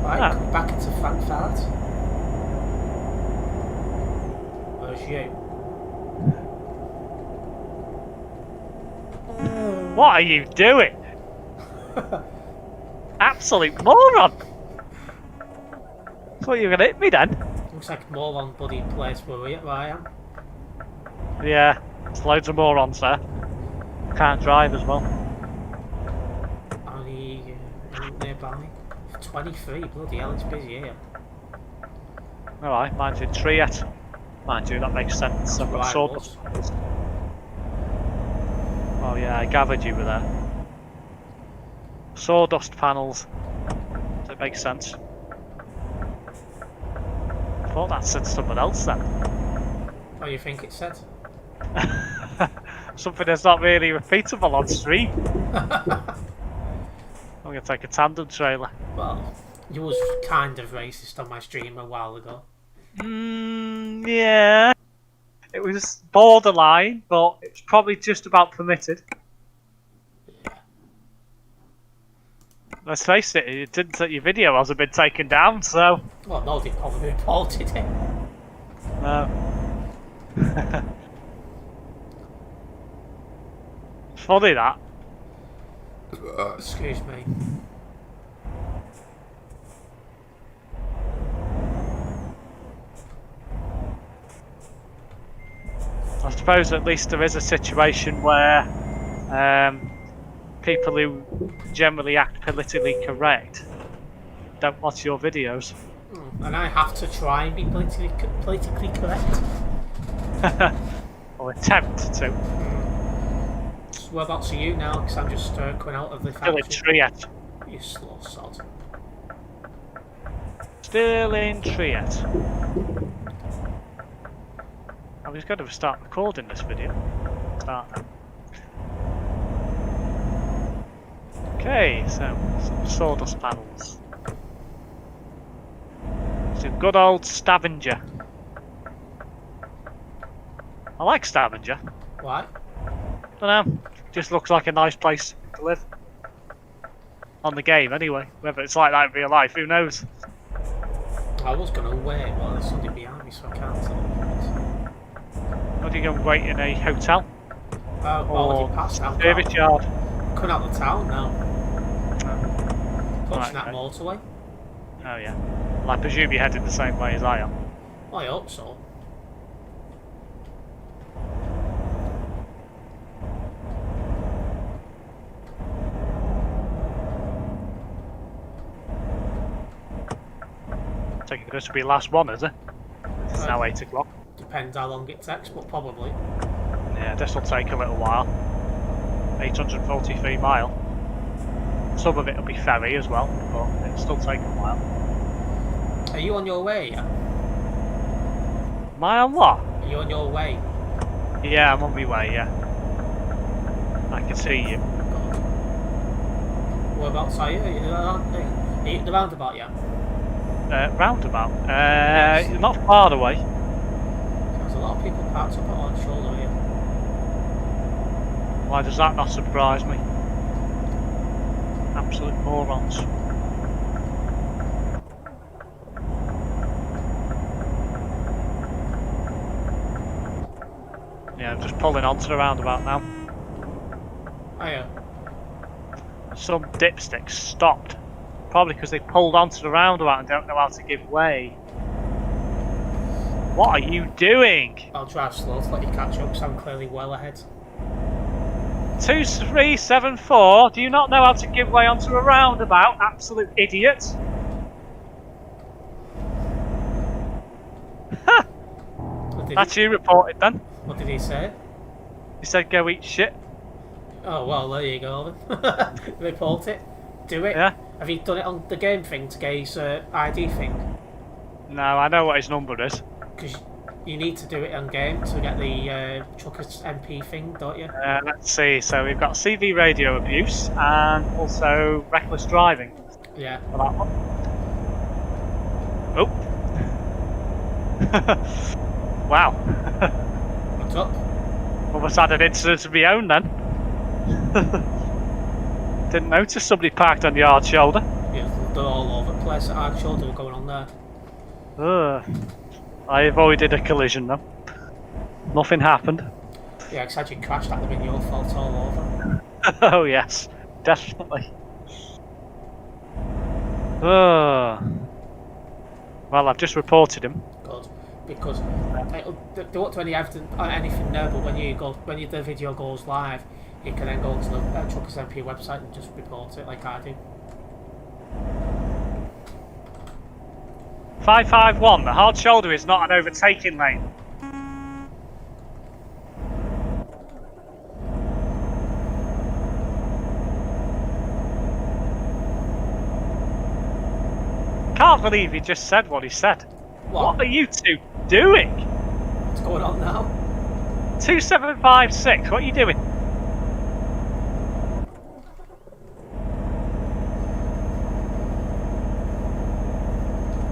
Right, Ah. coming back into Frankfurt. Where's you? What are you doing? Absolute moron! Thought you were gonna hit me then. Looks like more on bloody place where I am. Yeah, there's loads of morons there. Can't drive as well. Only nearby. 23, bloody hell, it's busy here. Alright, mine's in Triet. Mind you, that makes sense. I've got Right, sawdust. Oh yeah, I gathered you were there. Sawdust panels. That makes sense. I thought that said someone else then. What do you think it said? Something that's not really repeatable on stream. I'm gonna take a tandem trailer. Well, you was kind of racist on my stream a while ago. Yeah. It was borderline, but it's probably just about permitted. Let's face it, it didn't that your video hasn't been taken down, so Well, no, they probably reported it. no. It's funny that. Excuse me. I suppose at least there is a situation where people who generally act politically correct don't watch your videos. And I have to try and be politically correct. Or attempt to. So whereabouts are you now? Because I'm just coming out of the Still in factory. Triet. You slow sod. Still in Triet. I was going to start recording this video. Start now. Okay, so some sawdust panels. It's a good old Stavanger. I like Stavanger. Why? Don't know. Just looks like a nice place to live. On the game, anyway. Whether it's like that in real life, who knows? I was gonna wait, well, there's something behind me, so I can't tell. What do you go and wait in a hotel? Already passed out. Service yard? Coming out of the town now. Right, Touching that okay. motorway. Oh yeah. Well, I presume you're heading the same way as I am. I hope so. I think this will be the last one, is it? It's now 8 o'clock. Depends how long it takes, but probably. Yeah, this will take a little while. 843 mile. Some of it will be ferry as well, but it'll still take a while. Are you on your way yet? Am I on what? Are you on your way? Yeah, I'm on my way, yeah. I can see you. God. Whereabouts are you? Are you at the roundabout yet? Roundabout. You're not far away. There's a lot of people parked up on shoulder here. Why does that not surprise me? Absolute morons. Yeah, I'm just pulling onto the roundabout now. Oh yeah. Some dipsticks stopped. Probably because they pulled onto the roundabout and don't know how to give way. What are you doing? I'll drive slow to let you catch up, so I'm clearly well ahead. 2374, do you not know how to give way onto a roundabout? Absolute idiot. That's you reported then. What did he say? He said go eat shit. Oh well, there you go then. Report it. Do it. Yeah. Have you done it on the game thing to get his ID thing? No, I know what his number is. Because you need to do it on game to get the Truckers MP thing, don't you? Let's see, so we've got CV radio abuse and also reckless driving Yeah. for that one. Oh. Wow. What's up? Almost had an incident of my own then. Didn't notice somebody parked on the hard shoulder. Yeah, they're all over the place at Hard Shoulder were going on there. I avoided a collision though. Nothing happened. Yeah, because had you crashed, that'd have been your fault all over. Oh yes, definitely. Well, I've just reported him. Good. Because there won't be any evidence or anything there, but when the video goes live, you can then go to the Truckers MP website and just report it like I do. 551, the hard shoulder is not an overtaking lane. Can't believe he just said what he said. What are you two doing? What's going on now? 2756, what are you doing?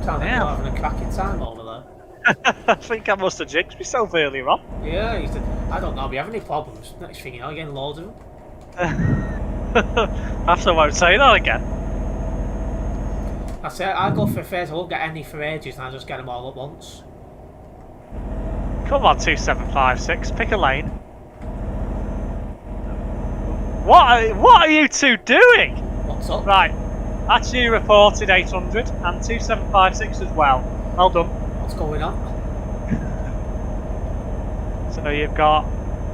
Sounds like you're having a cracking time over there. I think I must have jinxed myself earlier on. Yeah, he said, I don't know, we have any problems. Next thing you know, you're getting loads of them. Perhaps I won't say that again. I say, I go for affairs, I won't get any for ages, and I just get them all at once. Come on, 2756, pick a lane. What are you two doing? What's up? Right, that's you reported 800 and 2756 as well. Well done. What's going on? So you've got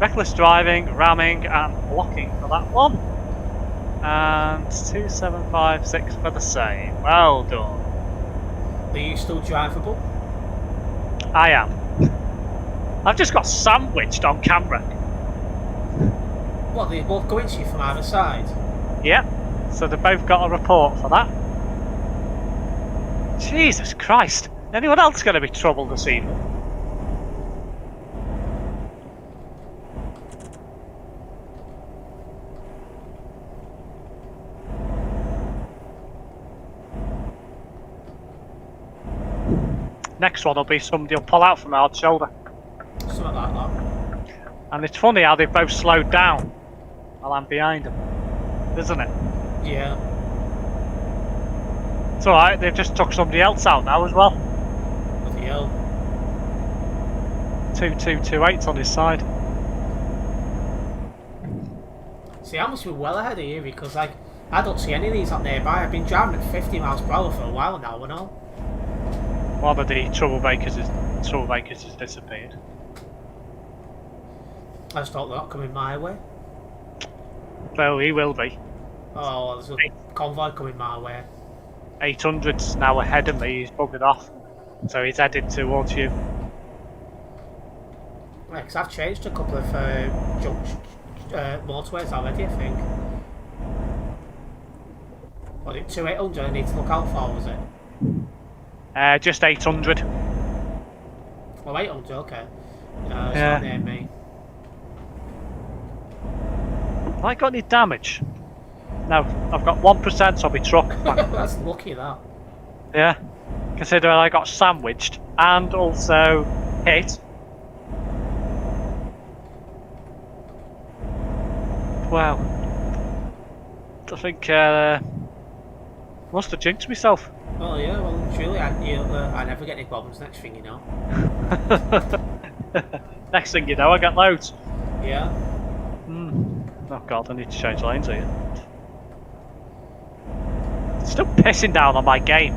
reckless driving, ramming and blocking for that one. And 2756 for the same. Well done. Are you still drivable? I am. I've just got sandwiched on camera. What, they both go into you from either side? Yep. So they've both got a report for that. Jesus Christ. Anyone else going to be trouble this evening? Next one will be somebody will pull out from our shoulder. Something like that. And it's funny how they've both slowed down while I'm behind them, isn't it? Yeah. It's alright, they've just took somebody else out now as well. Bloody hell. 2228's on his side. See, I must be well ahead of you because, like, I don't see any of these up nearby. I've been driving at 50 miles per hour for a while now, and all. One of the troublemakers has disappeared. I just thought they're not coming my way. Well, he will be. Oh, well, there's a convoy coming my way. 800's now ahead of me, he's buggered off. So he's headed towards you. Yeah, because I've changed a couple of motorways already, I think. What, it 2800 I need to look out for, was it? Just 800. Oh, 800, okay. No, it's Yeah. not near me. Have I got any damage? No, I've got 1% on my truck. That's lucky, that. Yeah. Considering I got sandwiched and also hit. Wow. I think must have jinxed myself. Oh, yeah, well, surely I never get any problems, next thing you know. Next thing you know, I got loads. Yeah. Oh god, I need to change lanes here. Still pissing down on my game.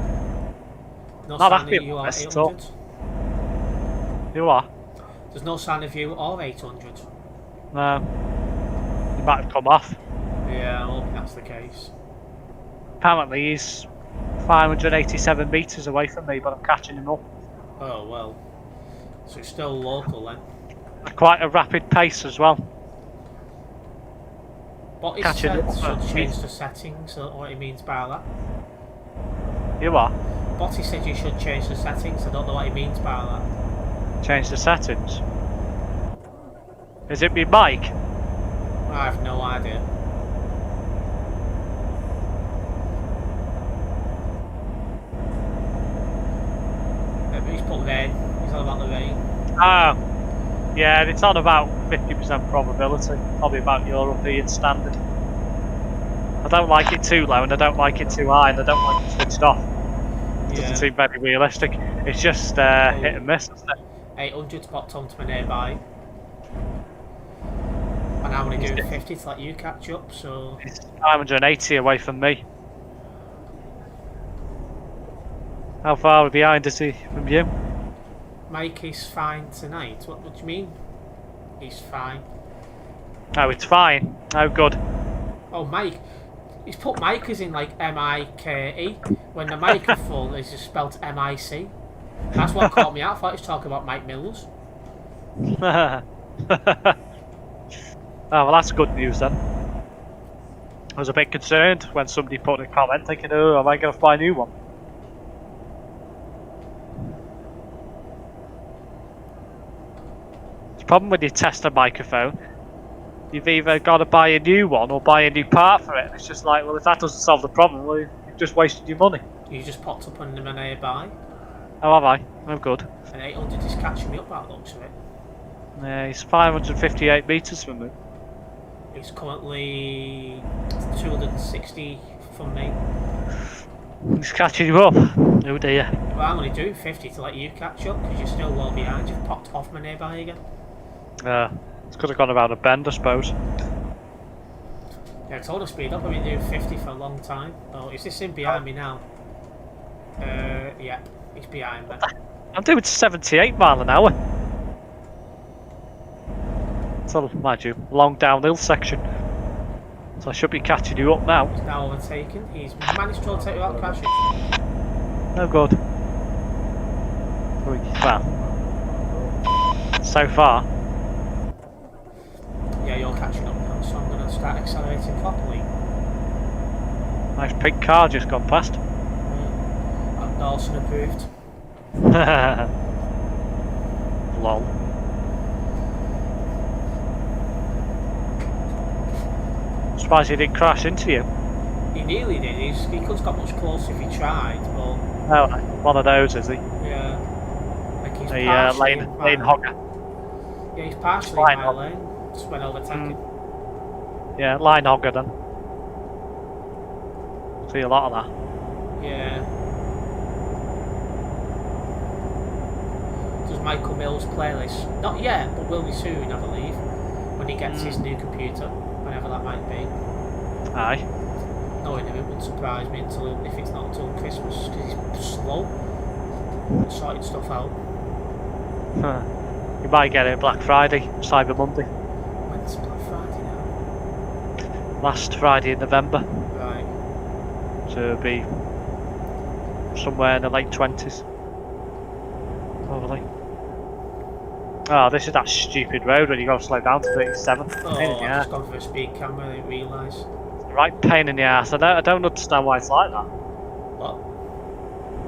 No Not sign happy of you about or this at all. 800. You are? There's no sign of you or 800. No. You might have come off. Yeah, I'm hoping that's the case. Apparently he's 587 metres away from me, but I'm catching him up. Oh, well. So it's still local then. At quite a rapid pace as well. But it Catching said up. should change the settings, so what he means by that. You are? Botty said you should change the settings, I don't know what he means by that. Change the settings. Is it me mic? I have no idea. Maybe he's put rain. He's all about the rain. Oh. Yeah, it's on about 50% probability, probably about European standard. I don't like it too low and I don't like it too high and I don't like it switched off. It doesn't seem very realistic. It's just hit and miss, isn't it? 800's popped onto my nearby. And I'm only doing 50 to let you catch up, so... It's 580 away from me. How far behind is he from you? Mike is fine tonight. What do you mean? He's fine. Oh, it's fine. Oh, good. Oh, Mike. He's put Mike as in like M-I-K-E, when the microphone is just spelled M-I-C. That's what caught me out. I thought he was talking about Mike Mills. Oh, well, that's good news then. I was a bit concerned when somebody put a comment thinking, oh, am I going to buy a new one? The problem when you test a microphone, you've either got to buy a new one or buy a new part for it. It's just like, well, if that doesn't solve the problem, well, you've just wasted your money. You just popped up on the nearby. Oh, have I? I'm good. And 800 is catching me up by the looks of it. Yeah, he's 558 metres from me. It's currently 260 from me. He's catching you up. Oh dear. Well, I'm only doing 50 to let you catch up because you're still well behind. You've popped off my nearby again. It's could have gone around a bend, I suppose. Yeah, I told her speed up. I've been doing 50 for a long time. Oh, is this in behind me now? Yeah, he's behind me. I'm doing 78 mile an hour. So, mind you, long downhill section. So I should be catching you up now. He's now overtaken. He's managed to overtake without crashing. Oh good. Well, so far. Yeah, you're catching up now, so I'm going to start accelerating properly. Nice pink car just gone past. I'm Dawson approved. Lol. Surprised he didn't crash into you. He nearly did. He could have got much closer if he tried, but... Oh, one of those, is he? Yeah. Like he's A partially lane hogger. Yeah, he's partially Line in my hog. lane. Just went overtaking. Yeah, line hogger then. See a lot of that. Yeah. Does Michael Mills playlist? Not yet, but will be soon, I believe. When he gets his new computer, whenever that might be. Aye. Knowing him, it wouldn't surprise me until if it's not until Christmas, because he's slow at sorting stuff out. You might get it Black Friday, Cyber Monday. When's Black Friday now? Last Friday in November. Right. So it'll be somewhere in the late 20s. Probably. Oh, this is that stupid road when you got to slow down to 37. Oh, Pain in the I've ass. just gone for a speed camera, I didn't realise. Right pain in the ass. I don't understand why it's like that. What?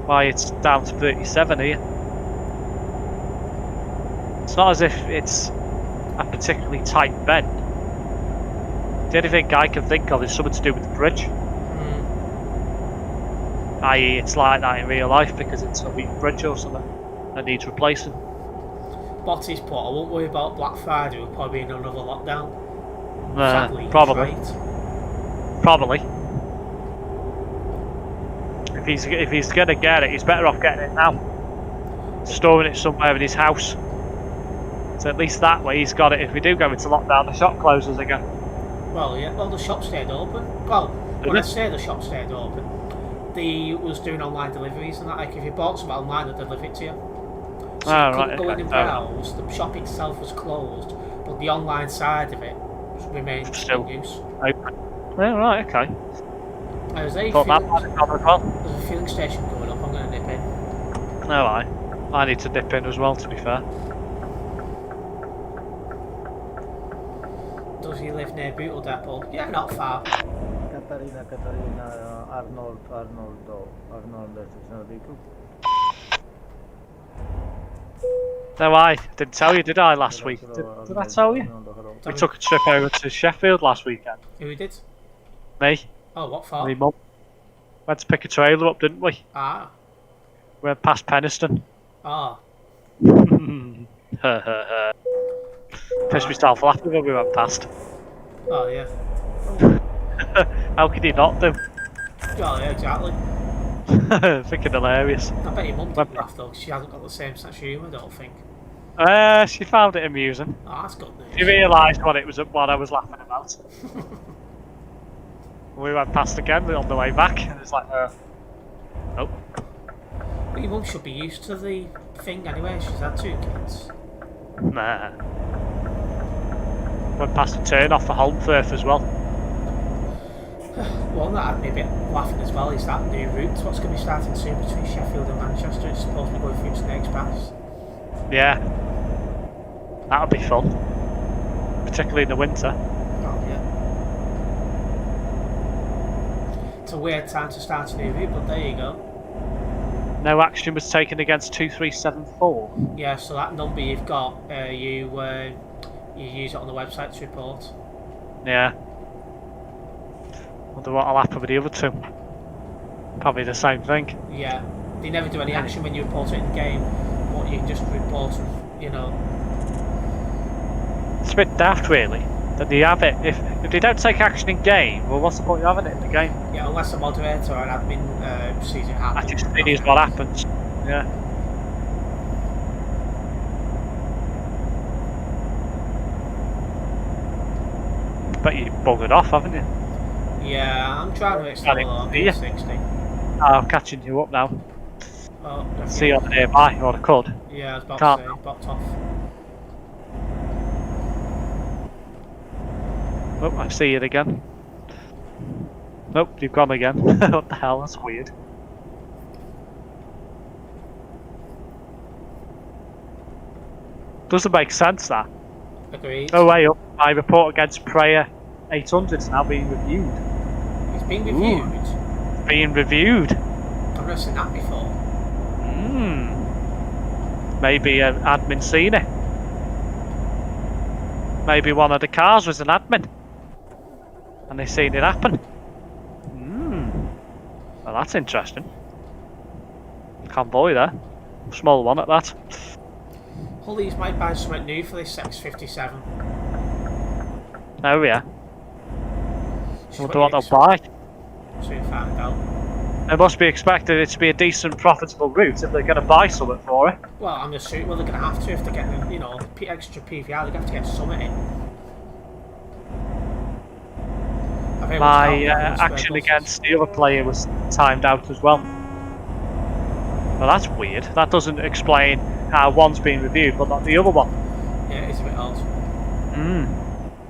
Why it's down to 37 here. It's not as if it's a particularly tight bend. The only thing I can think of is something to do with the bridge. I.e. it's like that in real life because it's a weak bridge or something that needs replacing. Botty's put, I won't worry about Black Friday, we'll probably be in another lockdown. Sadly, he's Probably. right. Probably. If he's gonna get it, he's better off getting it now. Storing it somewhere in his house. So at least that way he's got it. If we do go into lockdown, the shop closes again. Well, yeah, well, the shop stayed open. Well, when I say the shop stayed open, they was doing online deliveries and that. Like, if you bought something online, they'd deliver it to you. So you couldn't go in and browse. The shop itself was closed, but the online side of it remained Still in use. open. Oh, right, okay. There's a Thought that fueling, might have gone as well. there's a fueling station going up, I'm going to nip in. No, I need to dip in as well, to be fair. Does he live near Bootle Depot? Yeah, not far. Katarina, Arnold, No, I didn't tell you, did I, last week? Did I tell you? We took a trip over to Sheffield last weekend. Who did? Me, Oh, what for? my mum. Went to pick a trailer up, didn't we? Ah. Went past Penistone. Ah. Pissed myself laughing when we went past. Oh yeah. How could he not do? Oh yeah, exactly. Thinking hilarious. I bet your mum didn't laugh though, 'cause she hasn't got the same sense of humour, I don't think. She found it amusing. Oh, that's good news. She realised what I was laughing about. We went past again on the way back, and it's like, nope. But your mum should be used to the thing anyway, she's had 2 kids. Nah. Went past the turn off for Holmfirth as well. One that had me a bit laughing as well is that new route what's going to be starting soon between Sheffield and Manchester. It's supposed to be going through Snakes Pass. Yeah. That'll be fun. Particularly in the winter. Oh yeah. It's a weird time to start a new route, but there you go. No action was taken against 2374. Yeah, so that number you've got, you use it on the website to report. Yeah. Wonder what'll happen with the other 2. Probably the same thing. Yeah, they never do any action when you report it in the game, but you can just report them, you know. It's a bit daft, really, that they have it. If they don't take action in game, well, what's the point of having it in the game? Yeah, unless a moderator or an admin sees it happen. That just is what happens. Yeah. But you buggered off, haven't you? Yeah, I'm trying to extend on Yeah. 60. I'm catching you up now. Oh, See you on the nearby, or I could. yeah, I was about Can't. to say, bopped off. Oh, I see it again. Nope, you've gone again. What the hell? That's weird. Doesn't make sense, that. Agreed. Oh, way up. My report against Prayer 800 is now being reviewed. It's been reviewed. Being reviewed. I've never seen that before. Maybe an admin seen it. Maybe one of the cars was an admin. And they seen it happen. Well, that's interesting. Convoy there. Small one at that. Hollies might buy something new for this X57. Oh, yeah. She's Wonder got what the they'll buy. Soon find out. They must be expecting it to be a decent, profitable route if they're going to buy something for it. Well, I'm assuming they're going to have to if they're getting, you know, extra PVR. They're going to have to get something in. My action against the other player was timed out as well. Well, that's weird. That doesn't explain how one's been reviewed, but not the other one. Yeah, it's a bit odd.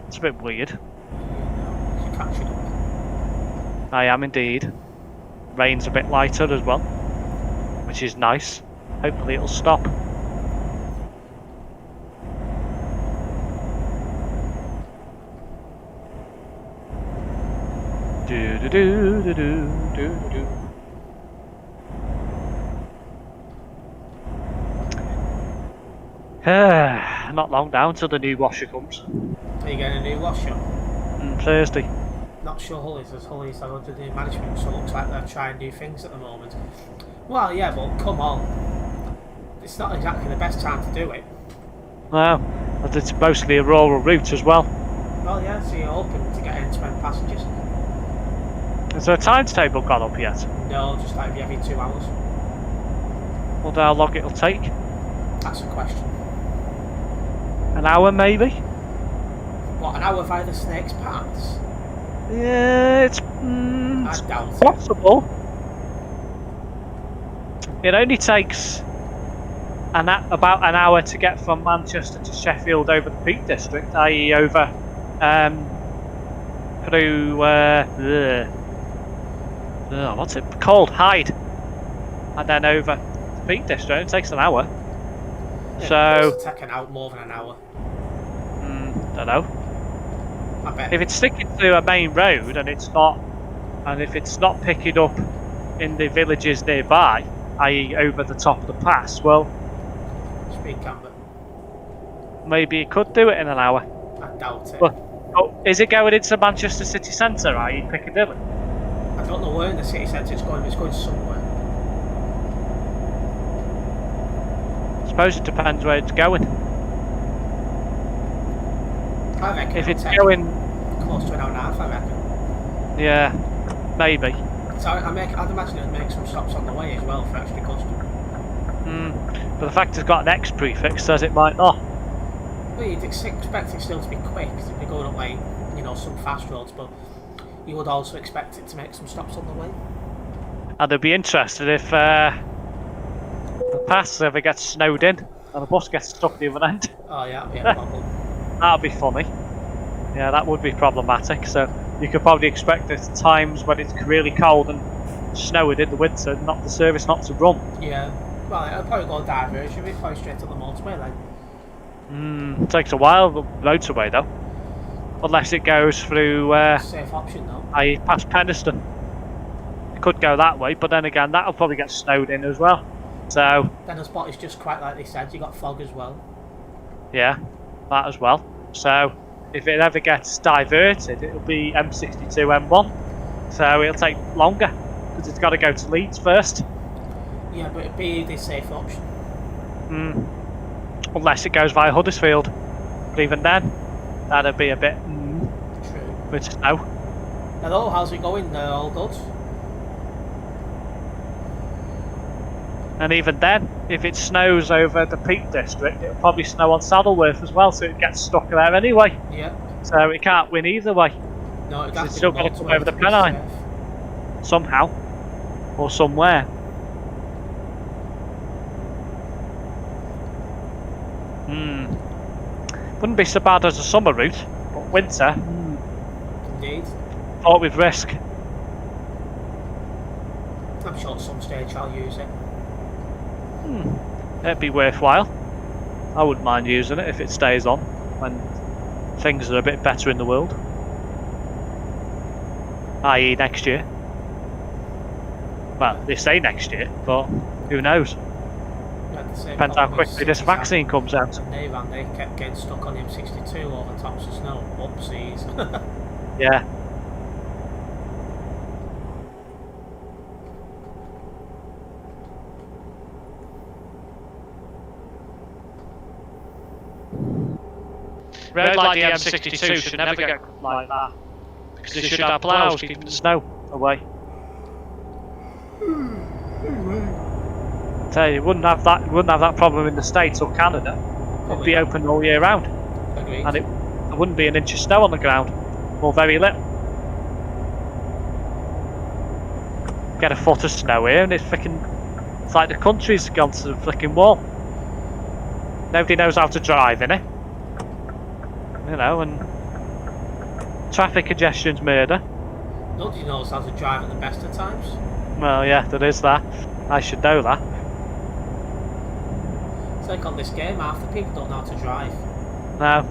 It's a bit weird. You're catching up. I am indeed. Rain's a bit lighter as well, which is nice. Hopefully it'll stop. Do do do do do do do. Not long down till the new washer comes. Are you getting a new washer? Thursday. Not sure Hullies, as Hullies are under new management, so it looks like they're trying new things at the moment. Well, yeah, but come on. It's not exactly the best time to do it. No, but it's mostly a rural route as well. Well, yeah, so you're hoping to get end-to-end passengers. Is there a timetable gone up yet? No, just like every 2 hours. Wonder how long it'll take? That's a question. An hour maybe? What, an hour via the Snakes Pass? Yeah, it's I doubt it. possible. It only takes about an hour to get from Manchester to Sheffield over the Peak District, i.e. over through what's it called? Hyde, and then over the Peak District. It takes an hour. Yeah, So it's taken out more than an hour. don't know. I bet. If it's sticking to a main road and it's not, and if it's not picking up in the villages nearby, i.e. over the top of the pass, well, Speed Camber. maybe it could do it in an hour. I doubt it. But is it going into Manchester city centre, i.e. Piccadilly? I don't know where in the city centre it's going, but it's going somewhere. I suppose it depends where it's going. I reckon If it'll it's take going, close to an hour and a half, I reckon. yeah, maybe. So I'd imagine it'd make some stops on the way as well for extra custom. But the fact it's got an X prefix says it might not. Well, you'd expect it still to be quick, because it'd be going up like, you know, some fast roads, but you would also expect it to make some stops on the way. And I'd be interested if the pass ever gets snowed in and the bus gets stuck at the other end. Oh yeah, yeah, problem. That'd be funny. Yeah, that would be problematic. So you could probably expect at times when it's really cold and snowing in the winter, not the service not to run. Yeah. Well, it'll probably go diversion, it'll probably straight to the motorway then. It takes a while, the motorway though. Unless it goes through, Safe option though. past Penistone. It could go that way, but then again, that'll probably get snowed in as well. So, Then the spot is just quite like they said, you got fog as well. yeah, that as well. So, if it ever gets diverted, it'll be M62 M1. So it'll take longer, because it's got to go to Leeds first. Yeah, but it'd be the safe option. Unless it goes via Huddersfield. But even then, that'd be a bit True. with snow. Hello, how's it going? All good? And even then, if it snows over the Peak District, it'll probably snow on Saddleworth as well, so it gets stuck there anyway. Yeah. So it can't win either way, No, it'd So have it's to still be gotta come motorway over the to be Pennine. safe. somehow. Or somewhere. Wouldn't be so bad as a summer route, but winter, Indeed. thought with risk. I'm sure at some stage I'll use it. It'd be worthwhile. I wouldn't mind using it if it stays on when things are a bit better in the world. I.e. next year. Well, they say next year, but who knows? Depends how quickly this vaccine comes out. They kept getting stuck on the M62 over tops of snow. Whoopsies. Yeah. Road like the M62 should never get like that, because it should have ploughs keeping the snow away. Tell you, wouldn't have that problem in the States or Canada. It'd be open all year round, Agreed. and there wouldn't be an inch of snow on the ground, or very little. Get a foot of snow here, and it's like the country's gone to the flicking wall. Nobody knows how to drive in it. You know, and traffic congestion's murder. Nobody knows how to drive at the best of times. Well, yeah, there is that. I should know that. It's like on this game, half the people don't know how to drive. No.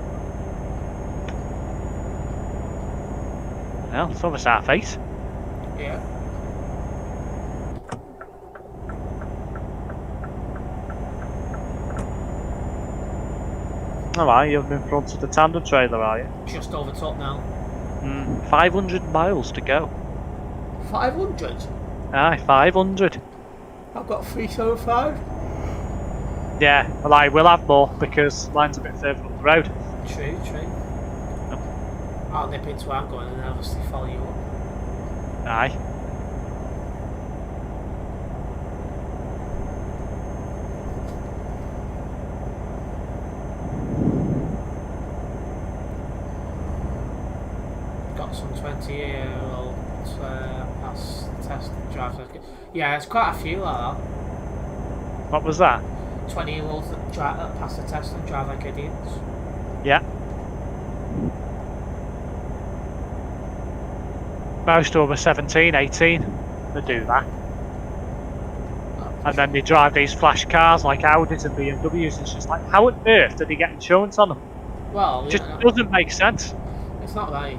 Well, it's almost our face. Yeah. Alright, you're in front of the tandem trailer, are you? Just over top now. 500 miles to go. 500? Aye, 500. I've got 375. Yeah, well, I will have more because mine's a bit further up the road. True. I'll nip into where I'm going and obviously follow you up. Aye. Got some 20-year-old pass test drive. Yeah, there's quite a few like that. What was that? 20-year-olds that pass the test and drive like idiots. Yeah. Most of them are 17, 18 that do that. And then they drive these flash cars like Audis and BMWs. It's just like, how on earth did he get insurance on them? Well, It just yeah, doesn't make sense. it's not right.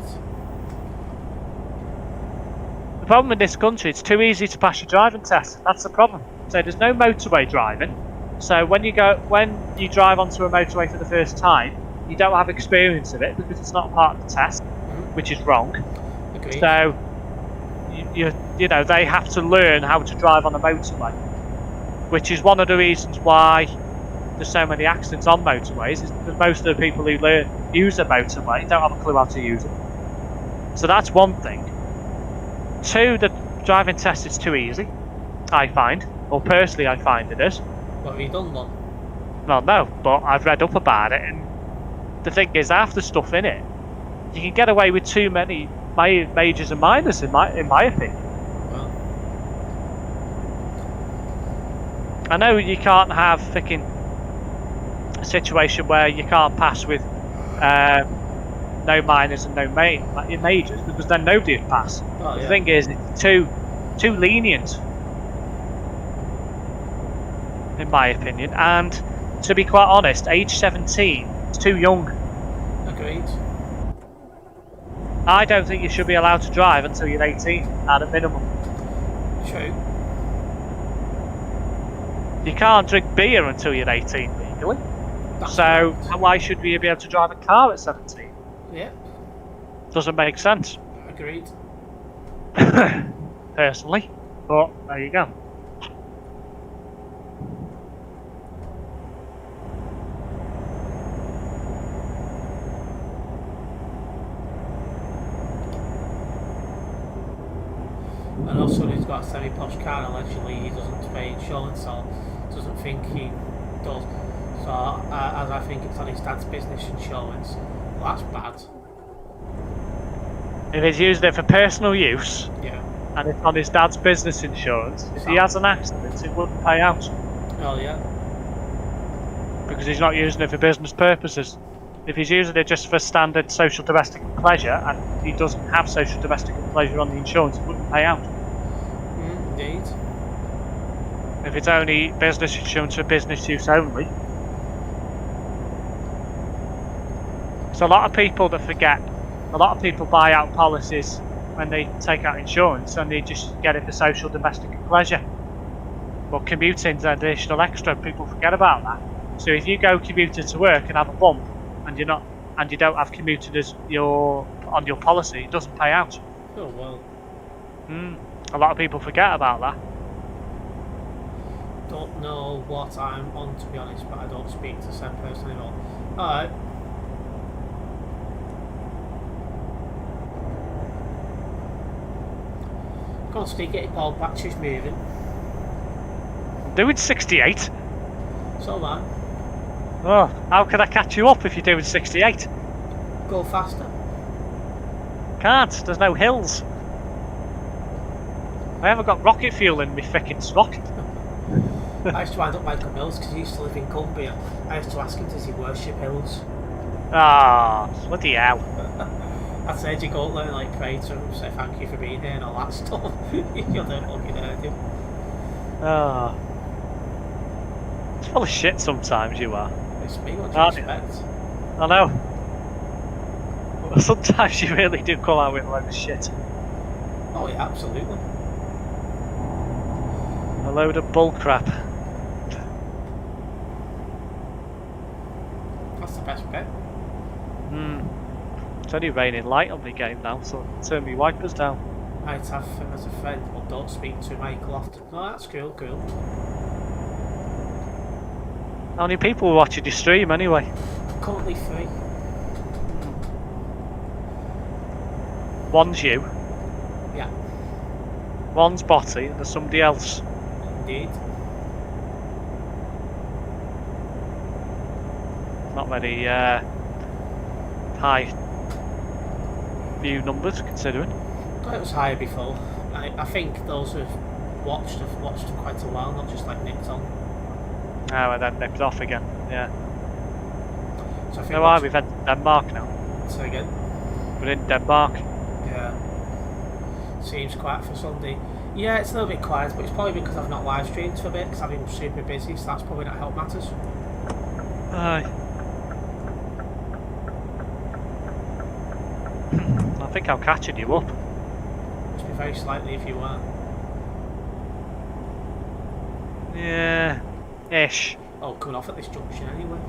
The problem in this country, it's too easy to pass your driving test. That's the problem. So there's no motorway driving. So when you drive onto a motorway for the first time, you don't have experience of it because it's not part of the test, which is wrong. Agreed. So you know they have to learn how to drive on a motorway, which is one of the reasons why there's so many accidents on motorways is because most of the people who use a motorway don't have a clue how to use it. So that's one thing. Two, the driving test is too easy, I find. Or personally, I find it is. What, have you done one? Well, no, but I've read up about it, and the thing is, half the stuff in it, you can get away with too many majors and minors, in my opinion. Well, I know you can't have freaking a situation where you can't pass with no minors and no majors, because then nobody would pass. oh, The yeah. thing is, it's too lenient, in my opinion. And to be quite honest, age 17 is too young. Agreed. I don't think you should be allowed to drive until you're 18 at a minimum. True. You can't drink beer until you're 18 legally. That's So correct. why should we be able to drive a car at 17? Yeah, Doesn't make sense, agreed. personally. But there you go. And also, he's got a semi-posh car. Allegedly, he doesn't pay insurance, or doesn't think he does. So, as I think it's on his dad's business insurance. Well, that's bad. If he's using it for personal use, Yeah. and it's on his dad's business insurance, if he has an accident, it wouldn't pay out. Oh yeah. Because he's not using it for business purposes. If he's using it just for standard social domestic pleasure, and he doesn't have social domestic pleasure on the insurance, it wouldn't pay out. Indeed. If it's only business insurance for business use only. So a lot of people that forget, a lot of people buy out policies when they take out insurance and they just get it for social domestic pleasure. But commuting's an additional extra, people forget about that. So if you go commuting to work and have a bump and you don't have commuted as on your policy, it doesn't pay out. Oh well. A lot of people forget about that. Don't know what I'm on, to be honest, but I don't speak to said person anymore. Alright. Go on, Steve, get your ball back, she's moving. Doing 68? So man, Oh, how can I catch you up if you're doing 68? go faster. Can't, there's no hills. I haven't got rocket fuel in my frickin' stock. I used to wind up Michael Mills because he used to live in Cumbria. I used to ask him, does he worship hills? Ah, bloody hell. I said, you go out there and like pray to him, say thank you for being here and all that stuff. You're the fucking heard him. Ah. It's full of shit sometimes, you are. It's me, what do you Aren't you? expect? I know. Sometimes you really do come out with a load of shit. Oh yeah, absolutely. A load of bull crap. That's the best bit. It's only raining light on the game now, so turn me wipers down. I'd have him as a friend, but don't speak to Michael often. Oh, that's cool, cool. How many people were watching your stream anyway? Currently 3. One's you, Yeah, one's Botty, and there's somebody else. indeed. Not very high view numbers, considering. It was higher before. I think those who've watched have watched for quite a while, not just like nicked on. Oh, and then nipped off again. Yeah. So I think No, we've had Denmark now. Say again. We're in Denmark. Yeah. Seems quiet for Sunday. Yeah, it's a little bit quiet, but it's probably because I've not live streamed for a bit because I've been super busy, so that's probably not helped matters. Aye. I think I'm catching you up. Must be very slightly if you are. Yeah. Ish. Oh, coming off at this junction anyway.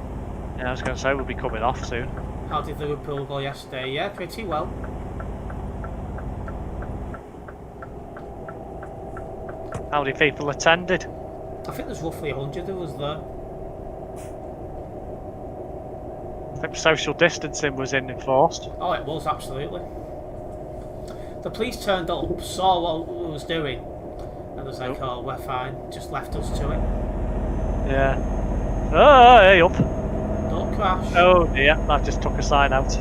Yeah, I was going to say we'll be coming off soon. How did Liverpool go yesterday? Yeah, pretty well. How many people attended? I think there's roughly 100 of us there. think social distancing was enforced. Oh, it was, absolutely. The police turned up, saw what we was doing, and was like, oh, we're fine, just left us to it. Yeah. Oh, hey, up. Don't crash. Oh dear, I just took a sign out.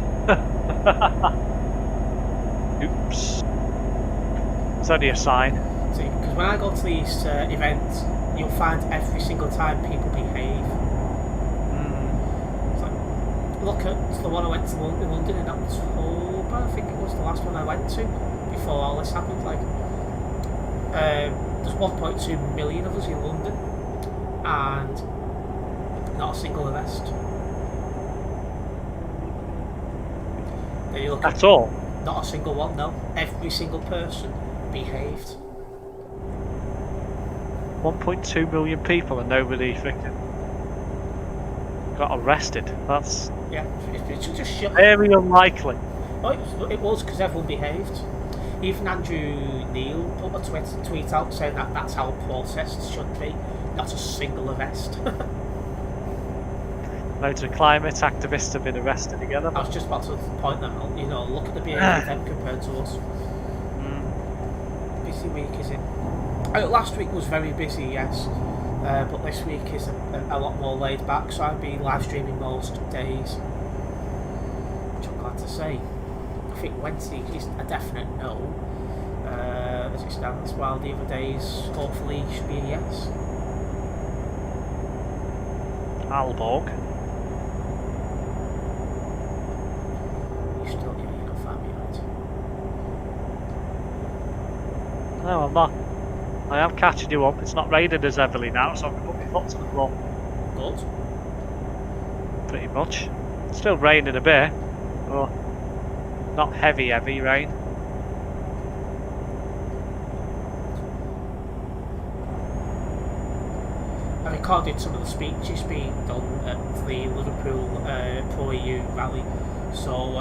Oops. It's only a sign. See, because when I go to these events, you'll find every single time people behave. It's like, look at the one I went to London in October, I think it was the last one I went to, before all this happened. Like, there's 1.2 million of us in London, and not a single arrest. Then you look At all? Not a single one, no. Every single person behaved. 1.2 million people and nobody freaking got arrested. That's Yeah, it's just shit. very unlikely. Oh, it was because everyone behaved. Even Andrew Neil put a tweet out saying that that's how protests should be. Not a single arrest. Loads of climate activists have been arrested together. I was just about to point that out. You know, look at the behaviour of them compared to us. Busy week, is it? Last week was very busy, yes. But this week is a lot more laid back, so I've been live streaming most days. Which I'm glad to say. I think Wednesday is a definite no, as it stands, while the other days hopefully should be a yes. Aalborg. You're still getting enough ambient. No, I'm not. I am catching you up. It's not raining as heavily now, so I can put my foot to the floor. Good. Pretty much. It's still raining a bit. Oh, not heavy rain. I recorded some of the speeches being done at the Liverpool Pro EU rally, so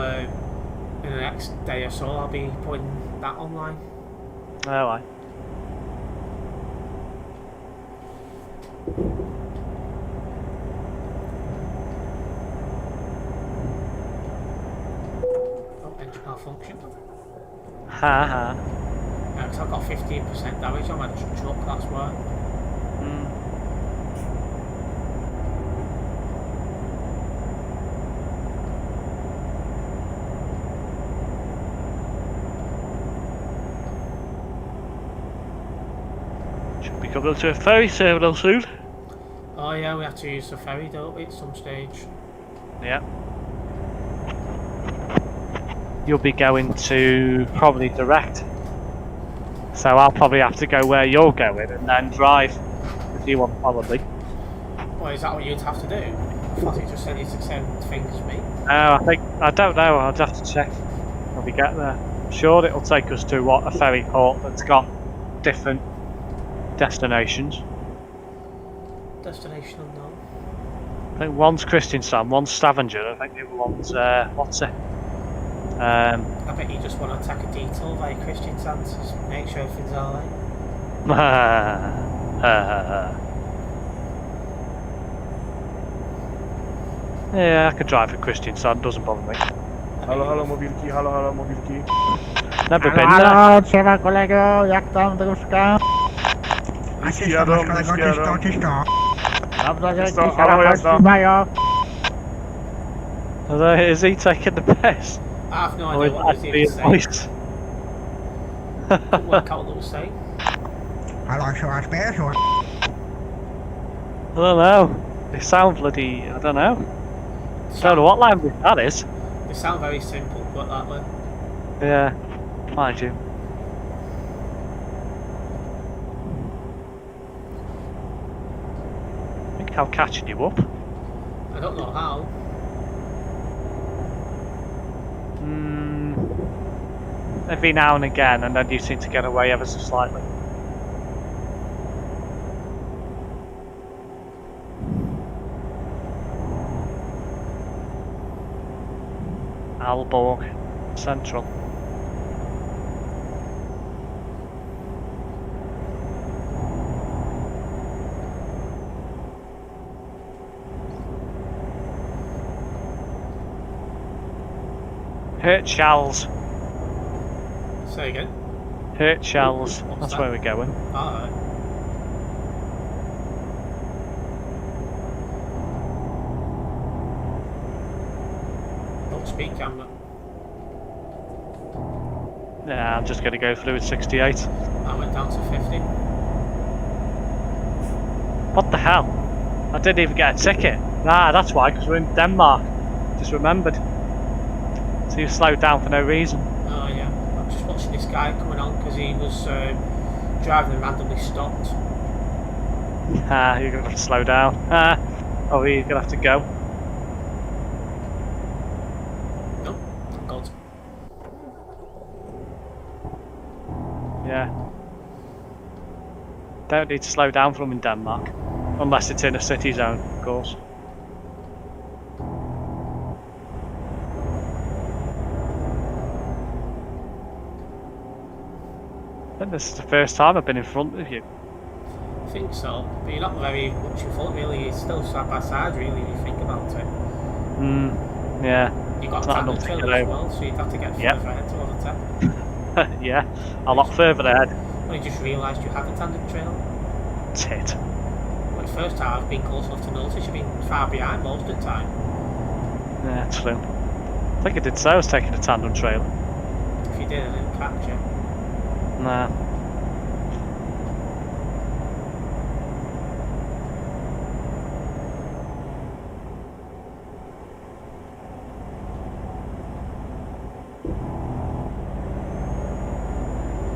in the next day or so I'll be putting that online. Oh, aye. Oh, engine malfunction. Ha ha. Because I've got 15% damage on my truck, that's why. Should be coming up to a ferry terminal soon. Oh yeah, we have to use the ferry, don't we, at some stage? Yeah. You'll be going to probably direct. So I'll probably have to go where you're going and then drive if you want, probably. Well, is that what you'd have to do? I thought you just said it's the same thing as me. I don't know, I'll have to check when we get there. I'm sure it'll take us to a ferry port that's got different destinations. Destination unknown. I think one's Kristiansand, one's Stavanger, I think the other one's, what's it? I bet you just want to attack a detour via Kristiansand to make sure everything's alright. Yeah, I could drive for Kristiansand, doesn't bother me. Halo mobilki, halo mobilki. Never been there. Halo, siema kolego, jak tam dróżka? Niski jadą. Dobrze, że Czysto, ci halo, jazda. szerokości mają. Is he taking the piss? I have no Or idea is what that was even his saying. voice? Couldn't work out what it was saying. Halo, siema, śmieszu. I don't know. They sound bloody, I don't know. Don't know what language that is. They sound very simple, put it that way. Yeah, mind you. I think I'm catching you up. I don't know how. Every now and again, and then you seem to get away ever so slightly. Aalborg Central. Hurt shells. Say again. Hurt shells. What's That's that? where we're going. Alright. Don't speak, camera. Yeah, I'm just going to go through at 68. I went down to 50. What the hell? I didn't even get a ticket. Nah, that's why, because we're in Denmark. Just remembered. So you slowed down for no reason. Oh yeah. I'm just watching this guy coming on because he was driving and randomly stopped. Ah, you're going to have to slow down. Ah, oh, you're going to have to go. Nope, I'm good. Yeah. Don't need to slow down from in Denmark. Unless it's in a city zone, of course. I think this is the first time I've been in front of you. I think so, but you're not very much in front really. You're still side by side really if you think about it. Yeah. You've got It's a not tandem enough to trailer get as over. well, so you'd have to get Yep. further ahead to overtake. Yeah, a lot further ahead. I just realised you had a tandem trailer. Tit. Well, the first time I've been close enough to notice you've been far behind most of the time. Yeah, true. I think I did say I was taking a tandem trailer. If you did, I didn't catch you. Nah.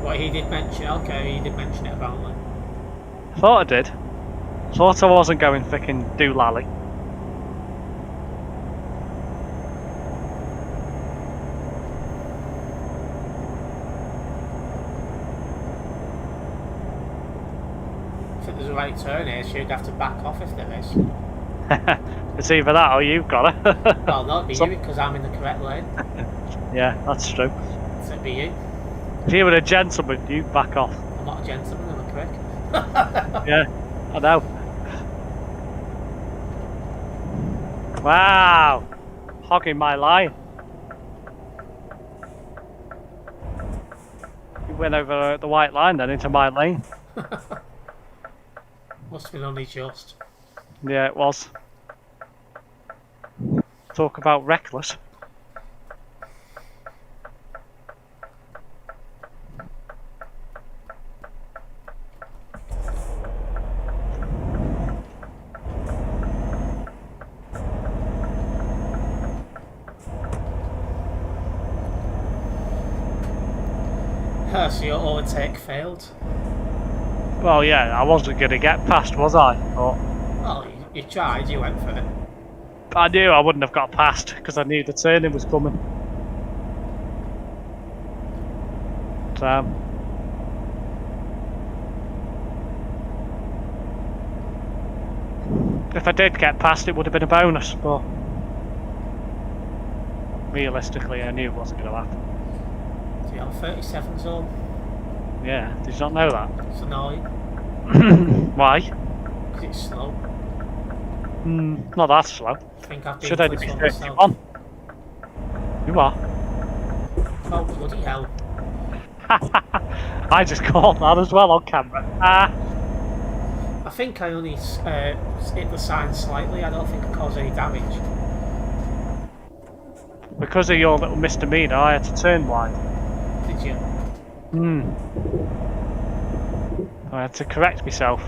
What he did mention, okay, he did mention it apparently. Thought I did. Thought I wasn't going frickin' doolally. If there's a right turn here, so you'd have to back off if there is. It's either that or you've got it. Well, no, it'd be So- you because I'm in the correct lane. Yeah, that's true. So it'd be you. If you were a gentleman, you'd back off. I'm not a gentleman, I'm a prick. Yeah, I know. Wow! Hogging my line. You went over the white line then into my lane. Must have been only just. Yeah, it was. Talk about reckless. So your overtake failed. Well, yeah, I wasn't going to get past, was I? But Well, you tried, you went for it. I knew I wouldn't have got past because I knew the turning was coming. So, if I did get past, it would have been a bonus, but realistically, I knew it wasn't going to happen. So you're on 37 zone. Yeah, did you not know that? It's annoying Why? because it's slow. Not that slow. I think I've been Should for only this be one myself. 31. You are. Oh, bloody hell. I just caught that as well on camera. Ah, I think I only hit the sign slightly. I don't think I caused any damage. because of your little misdemeanor, I had to turn wide. Did you? I had to correct myself.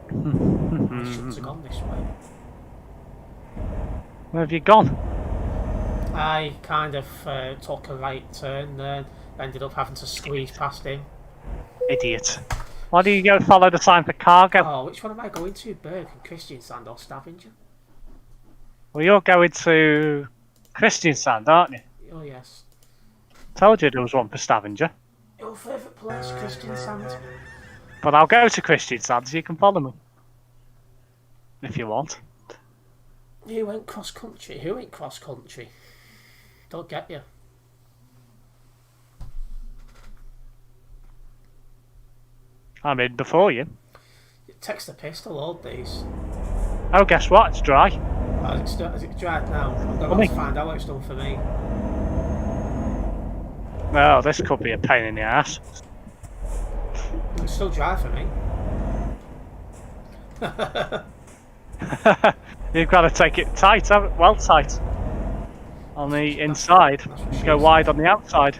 I shouldn't have gone this way. Where have you gone? I kind of took a right turn then, ended up having to squeeze past him. Idiot. Why do you go follow the sign for cargo? Oh, which one am I going to? Bergen, Christian Sand or Stavanger? Well, you're going to Christian Sand, aren't you? Oh yes. Told you there was one for Stavanger. Your favourite place, Christian Sand? But I'll go to Christian Sand so you can follow me. If you want. You went cross country. Who went cross country? Don't get you. I'm in before you. It takes the piss to load these. Oh, guess what? It's dry. As it's dried now, I'm For going me. to find out what it's done for me. Well, this could be a pain in the ass. It's still dry for me. You've got to take it tight, well tight. On the inside. That's what she Go said. wide on the outside.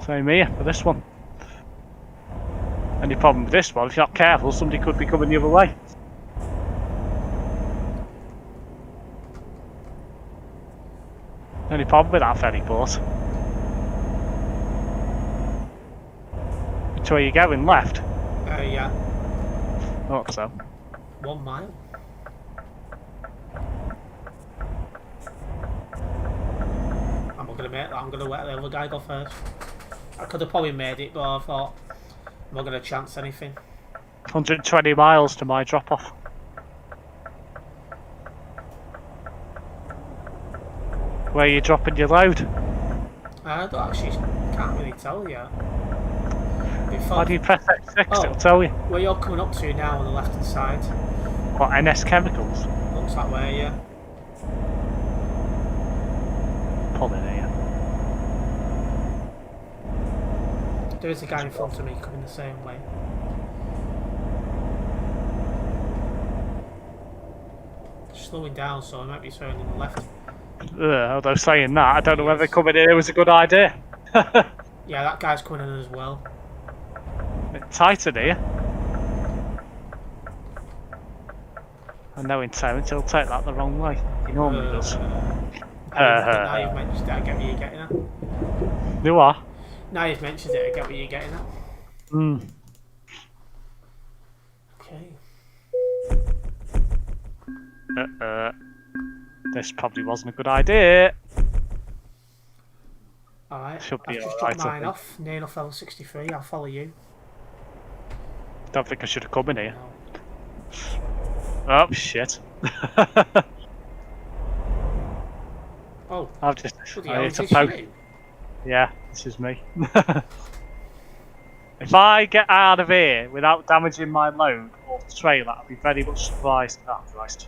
Same here for this one. Only problem with this one, if you're not careful, somebody could be coming the other way. Only problem with that ferry boat. Which way you going? Left? Yeah, Thought so. 1 mile. I'm not gonna make that. I'm gonna let the other guy go first. I could have probably made it, but I thought I'm not gonna chance anything. 120 miles to my drop off. Where are you dropping your load? I don't actually can't really tell yet. Why do you press X6? Oh. It'll tell you. Where you're coming up to now on the left hand side. What, NS Chemicals? Looks that way, yeah. Pull in here. There is a guy in front of me coming the same way. Slowing down, so I might be turning the left. Although saying that, I don't know whether coming in here was a good idea. Yeah, that guy's coming in as well. Bit tighter here. I know in Terence he'll take that the wrong way. He normally does. Now you've mentioned it, I get what you're getting at. You are? Now you've mentioned it, I get what you're getting at. Hmm. Okay. This probably wasn't a good idea. Alright, Should be I've just alright, dropped I mine think. off. Near enough L63, I'll follow you. Don't think I should have come in here. No. Oh shit. Oh, I've just bloody I hell, need is to this poke. you? Yeah, this is me. If I get out of here without damaging my load or the trailer, I'll be very much surprised. Oh Christ.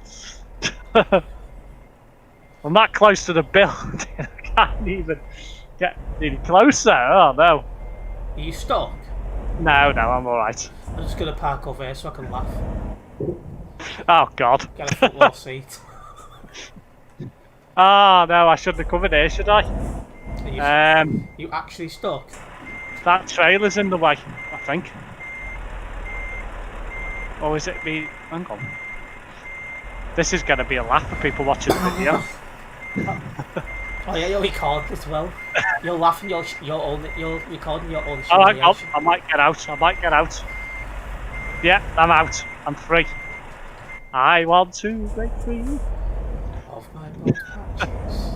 I'm that close to the building, I can't even get any closer. Oh no. Are you stuck? No, I'm alright. I'm just going to park over here so I can laugh. Oh god. Get a foot row seat. Ah, no, I shouldn't have come in here, should I? Are you actually stuck? That trailer's in the way, I think. Or is it me? Hang on. This is going to be a laugh for people watching the video. Oh yeah, you're recording as well. You're laughing, you're recording your own Oh, hang on. humiliation. I might get out. Yeah, I'm out. I'm free. I want to break free. Of my blood patches.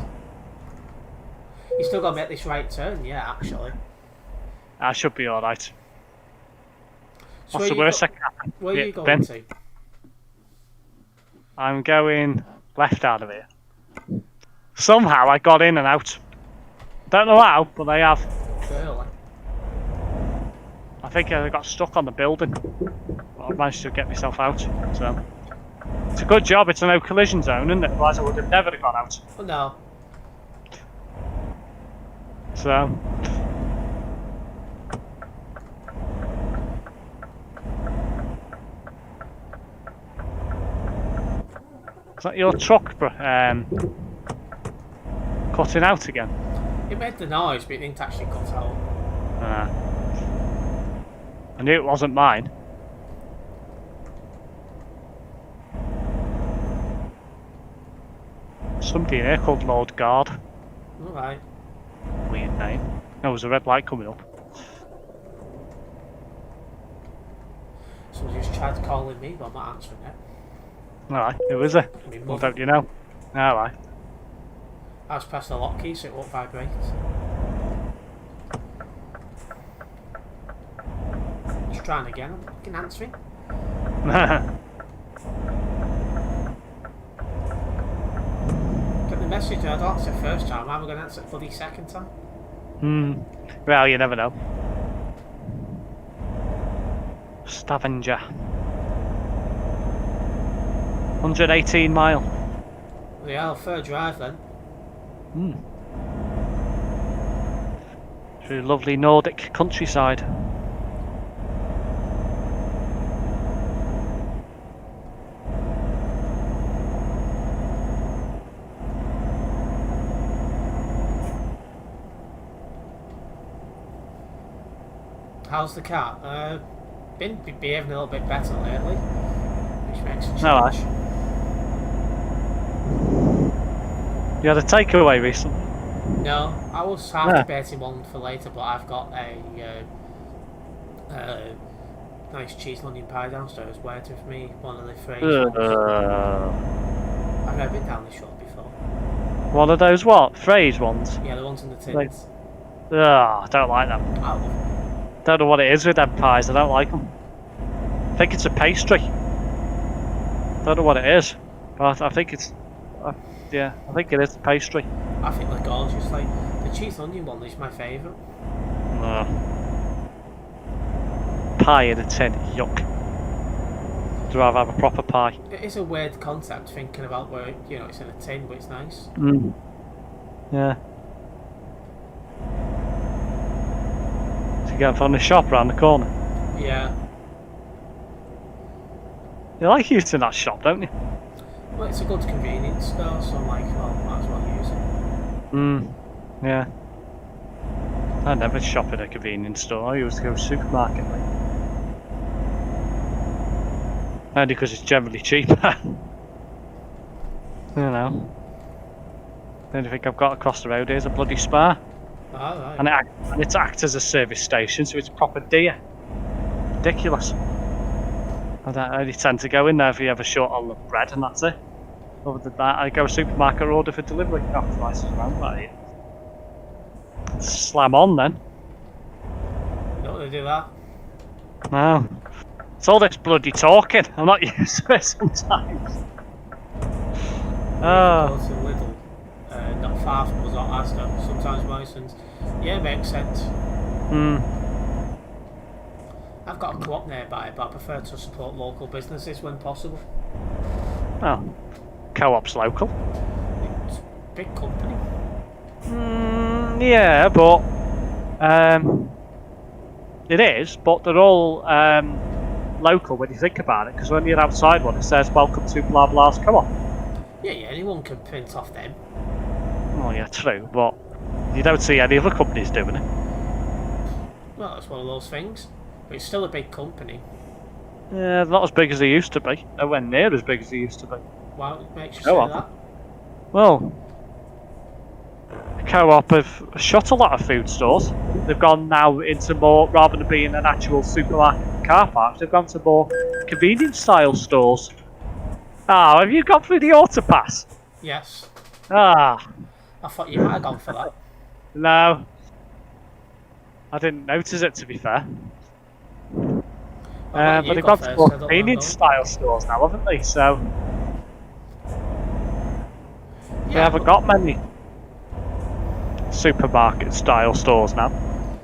You still got to make this right turn, yeah, actually. I should be alright. So What's the worst that can happen? Where are Yeah, you going Ben? to? I'm going left out of here. Somehow I got in and out. Don't know how, but I have. Really? I think I got stuck on the building. But I managed to get myself out. So it's a good job it's a no collision zone, isn't it? Otherwise I would have never got out. Oh no. So is that your truck cutting out again? It made the noise, but it didn't actually cut out. I knew it wasn't mine. Somebody in here called Lord Guard. Alright. Weird name. There was a red light coming up. Someone just tried calling me, but I'm not answering it. Alright, who is it? I mean, What don't you know? Alright. I just pressed the lock key so it won't vibrate. Just trying again, I'm fucking answering. Get the message, I don't answer the first time, I'm going to answer it for the second time. Well, you never know. Stavanger. 118 mile. Yeah, fair drive then. Through lovely Nordic countryside. How's the car? Been behaving a little bit better lately, which makes a change. No, You had a takeaway recently? No, I was half debating one for later, but I've got a nice cheese and onion pie downstairs waiting for me. One of the Frey's ones. I've never been down this shop before. One of those what? Frey's ones? Yeah, the ones in the tins. I don't like them. I love them. Don't know what it is with them pies, I don't like them. I think it's a pastry. Don't know what it is, but I think it's... yeah, I think it is a pastry. I think they're gorgeous. Like, the cheese and onion one is my favourite. No. Pie in a tin, yuck. I'd rather have a proper pie. It is a weird concept thinking about where, you know, it's in a tin, but it's nice. Yeah. To get from the shop round the corner. Yeah. You like using that shop, don't you? Well, it's a good convenience store, so I'm like, well, might as well use it. Yeah. I never shop in a convenience store, I used to go to a supermarket. Like. Only because it's generally cheaper. You know. The only thing I've got across the road here is a bloody Spar. Alright. And it acts as a service station, so it's proper dear. Ridiculous. I only tend to go in there if you have a short on the bread, and that's it. Other than that, I go to a supermarket or order for delivery. Not twice as around about it. Slam on then. You don't want to do that. No. It's all this bloody talking. I'm not used to it sometimes. Go to Lidl, not far from us or Asda, sometimes Morrison's. Yeah, makes sense. I've got a co-op nearby, but I prefer to support local businesses when possible. Oh. Co-op's local. It's a big company. Yeah, but it is, but they're all local when you think about it, because when you're outside one it says welcome to blah blah's co-op. Yeah, anyone can print off them. Oh yeah, true, but you don't see any other companies doing it. Well, that's one of those things. But it's still a big company. Yeah, not as big as they used to be. Nowhere near as big as they used to be. Why makes you Co-op. say that? Well, Co-op have shut a lot of food stores. They've gone now into more, rather than being an actual supermarket and car parks, they've gone to more convenience style stores. Ah, have you gone through the Autopass? Yes. Ah, I thought you might have gone for that. no. I didn't notice it, to be fair. But they've gone to more convenience style stores now, haven't they? So they haven't got many supermarket style stores now.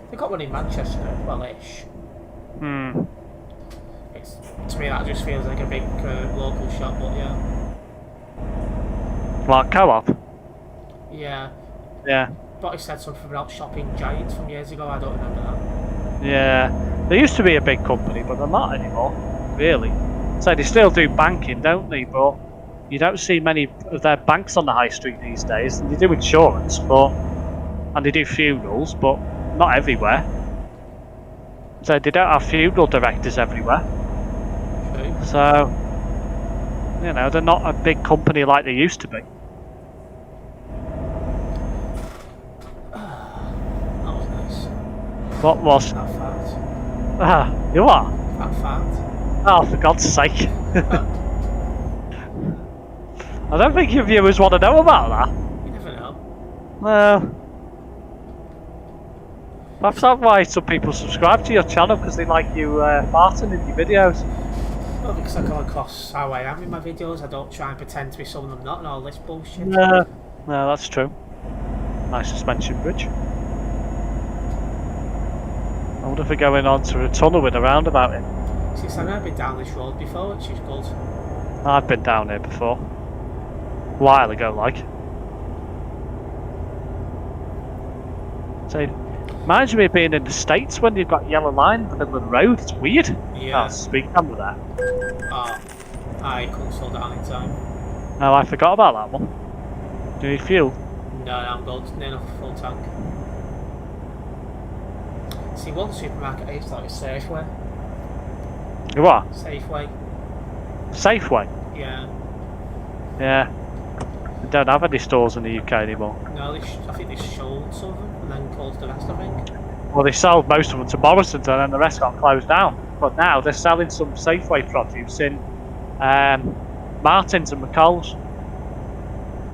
They've got one in Manchester, well-ish. It's, to me, that just feels like a big local shop, but yeah. Like Co-op? Yeah. Yeah. But he said something about shopping giants from years ago, I don't remember that. Yeah. They used to be a big company, but they're not anymore, really. So they still do banking, don't they? But you don't see many of their banks on the high street these days. They do insurance, and they do funerals, but not everywhere. So they don't have funeral directors everywhere. True. So, you know, they're not a big company like they used to be. That was nice. What was? That fat. Ah, you are? That fat. Oh, for God's sake. I don't think your viewers want to know about that. You never know. No. Perhaps that's why some people subscribe to your channel, because they like you farting in your videos. Well, because I come across how I am in my videos, I don't try and pretend to be someone I'm not and all this bullshit. No, that's true. Nice suspension bridge. I wonder if we're going on to a tunnel with a roundabout in. Since I've never been down this road before, which is good. I've been down here before. while ago, like. So, reminds me of being in the States when you've got yellow line in the middle of the road. It's weird. Yeah. Oh, speed camera there. Oh, I couldn't slow down in time. Oh, I forgot about that one. Do you need fuel? No, I'm going to near enough full tank. See, one supermarket I used to like is Safeway. You what? Safeway. Safeway? Yeah. Yeah. They don't have any stores in the UK anymore. No, I think they sold some of them and then closed the rest, I think. Well, they sold most of them to Morrison's and then the rest got closed down. But now they're selling some Safeway produce in Martins and McColl's.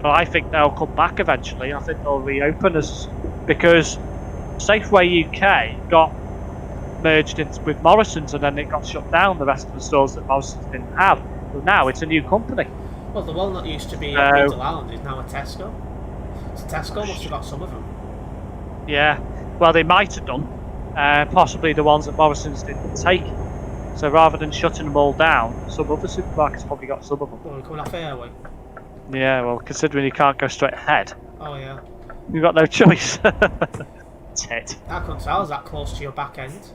But I think they'll come back eventually. I think they'll reopen us because Safeway UK got merged in with Morrison's and then it got shut down. The rest of the stores that Morrison's didn't have. But now it's a new company. Well, the one that used to be at Middle Island is now a Tesco. So Tesco must have got some of them. Yeah. Well, they might have done. Possibly the ones that Morrison's didn't take. So rather than shutting them all down, some other supermarkets probably got some of them. Well, we're coming off Airway. Yeah, well, considering you can't go straight ahead, Oh yeah. you've got no choice. Tit. I couldn't tell. Is that close to your back end?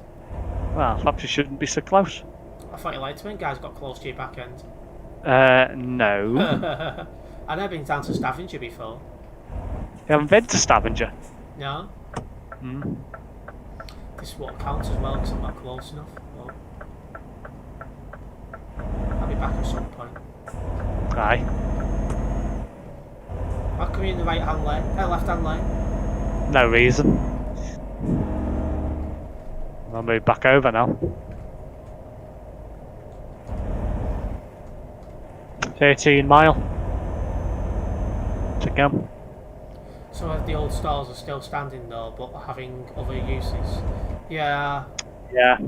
Well, perhaps you shouldn't be so close. I thought you liked it when guys got close to your back end. No. I've never been down to Stavanger before. You haven't been to Stavanger? No. Hmm. This is what counts as well because I'm not close enough. But I'll be back at some point. Aye. How come you're in the right hand lane? Left hand lane? No reason. I'll move back over now. 13 mile. To go. Some of the old stores are still standing though, but having other uses. Yeah. Yeah.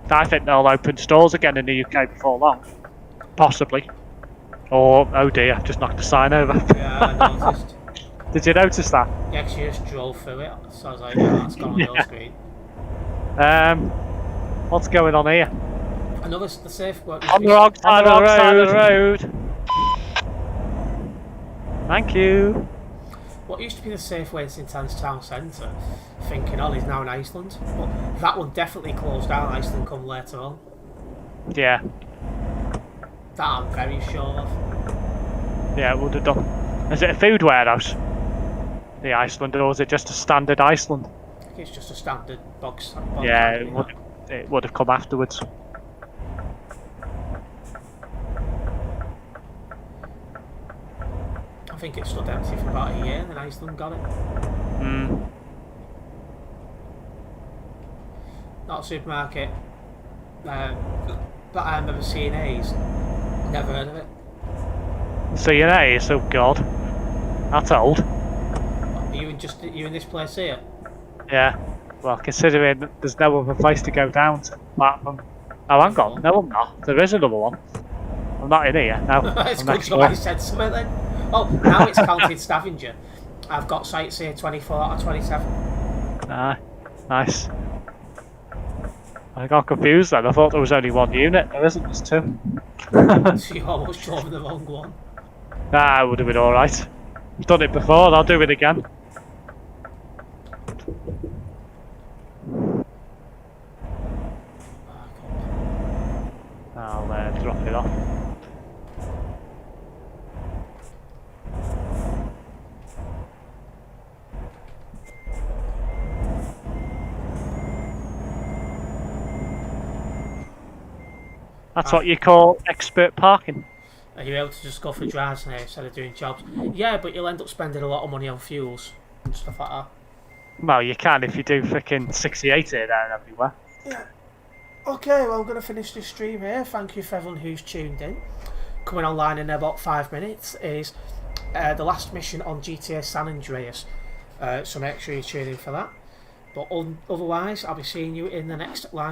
I think they'll open stores again in the UK before long. Possibly. Or, oh dear, I've just knocked the sign over. Yeah, I noticed. Did you notice that? Yeah, 'cause you just drove through it, so I was like, yeah, that's gone on your screen. What's going on here? Another the safe work. On the wrong side of the road. Thank you. What used to be the Safeway in St Anne's Town Centre, thinking on, is now in Iceland. But that one definitely closed down. Iceland come later on. Yeah. That I'm very sure of. Yeah, it would have done. Is it a food warehouse? The Iceland, or is it just a standard Iceland? I think it's just a standard box. Yeah, company, it would have come afterwards. I think it stood empty for about a year, and then Iceland got it. Hmm. Not a supermarket. But I remember seeing A's. Never heard of it. CNA, oh god. That's old. Are you in this place here? Yeah. Well, considering there's no other place to go down to, apart from... Oh, hang on. No, I'm not. There is another one. I'm not in here. No. It's I'm good next somebody door. said something then. Oh, now it's counted Stavanger. I've got sites here 24 out of 27. Ah, nice. I got confused then. I thought there was only one unit. There isn't, there's two. So you almost drove the wrong one. Nah, it would have been alright. I've done it before, I'll do it again. I'll drop it off. That's what you call expert parking. Are you able to just go for drives now instead of doing jobs? Yeah, but you'll end up spending a lot of money on fuels and stuff like that. Well, you can if you do freaking 68 here, there and everywhere. Yeah. Okay, well, I'm going to finish this stream here. Thank you for everyone who's tuned in. Coming online in about 5 minutes is the last mission on GTA San Andreas. So make sure you tune in for that. But otherwise, I'll be seeing you in the next live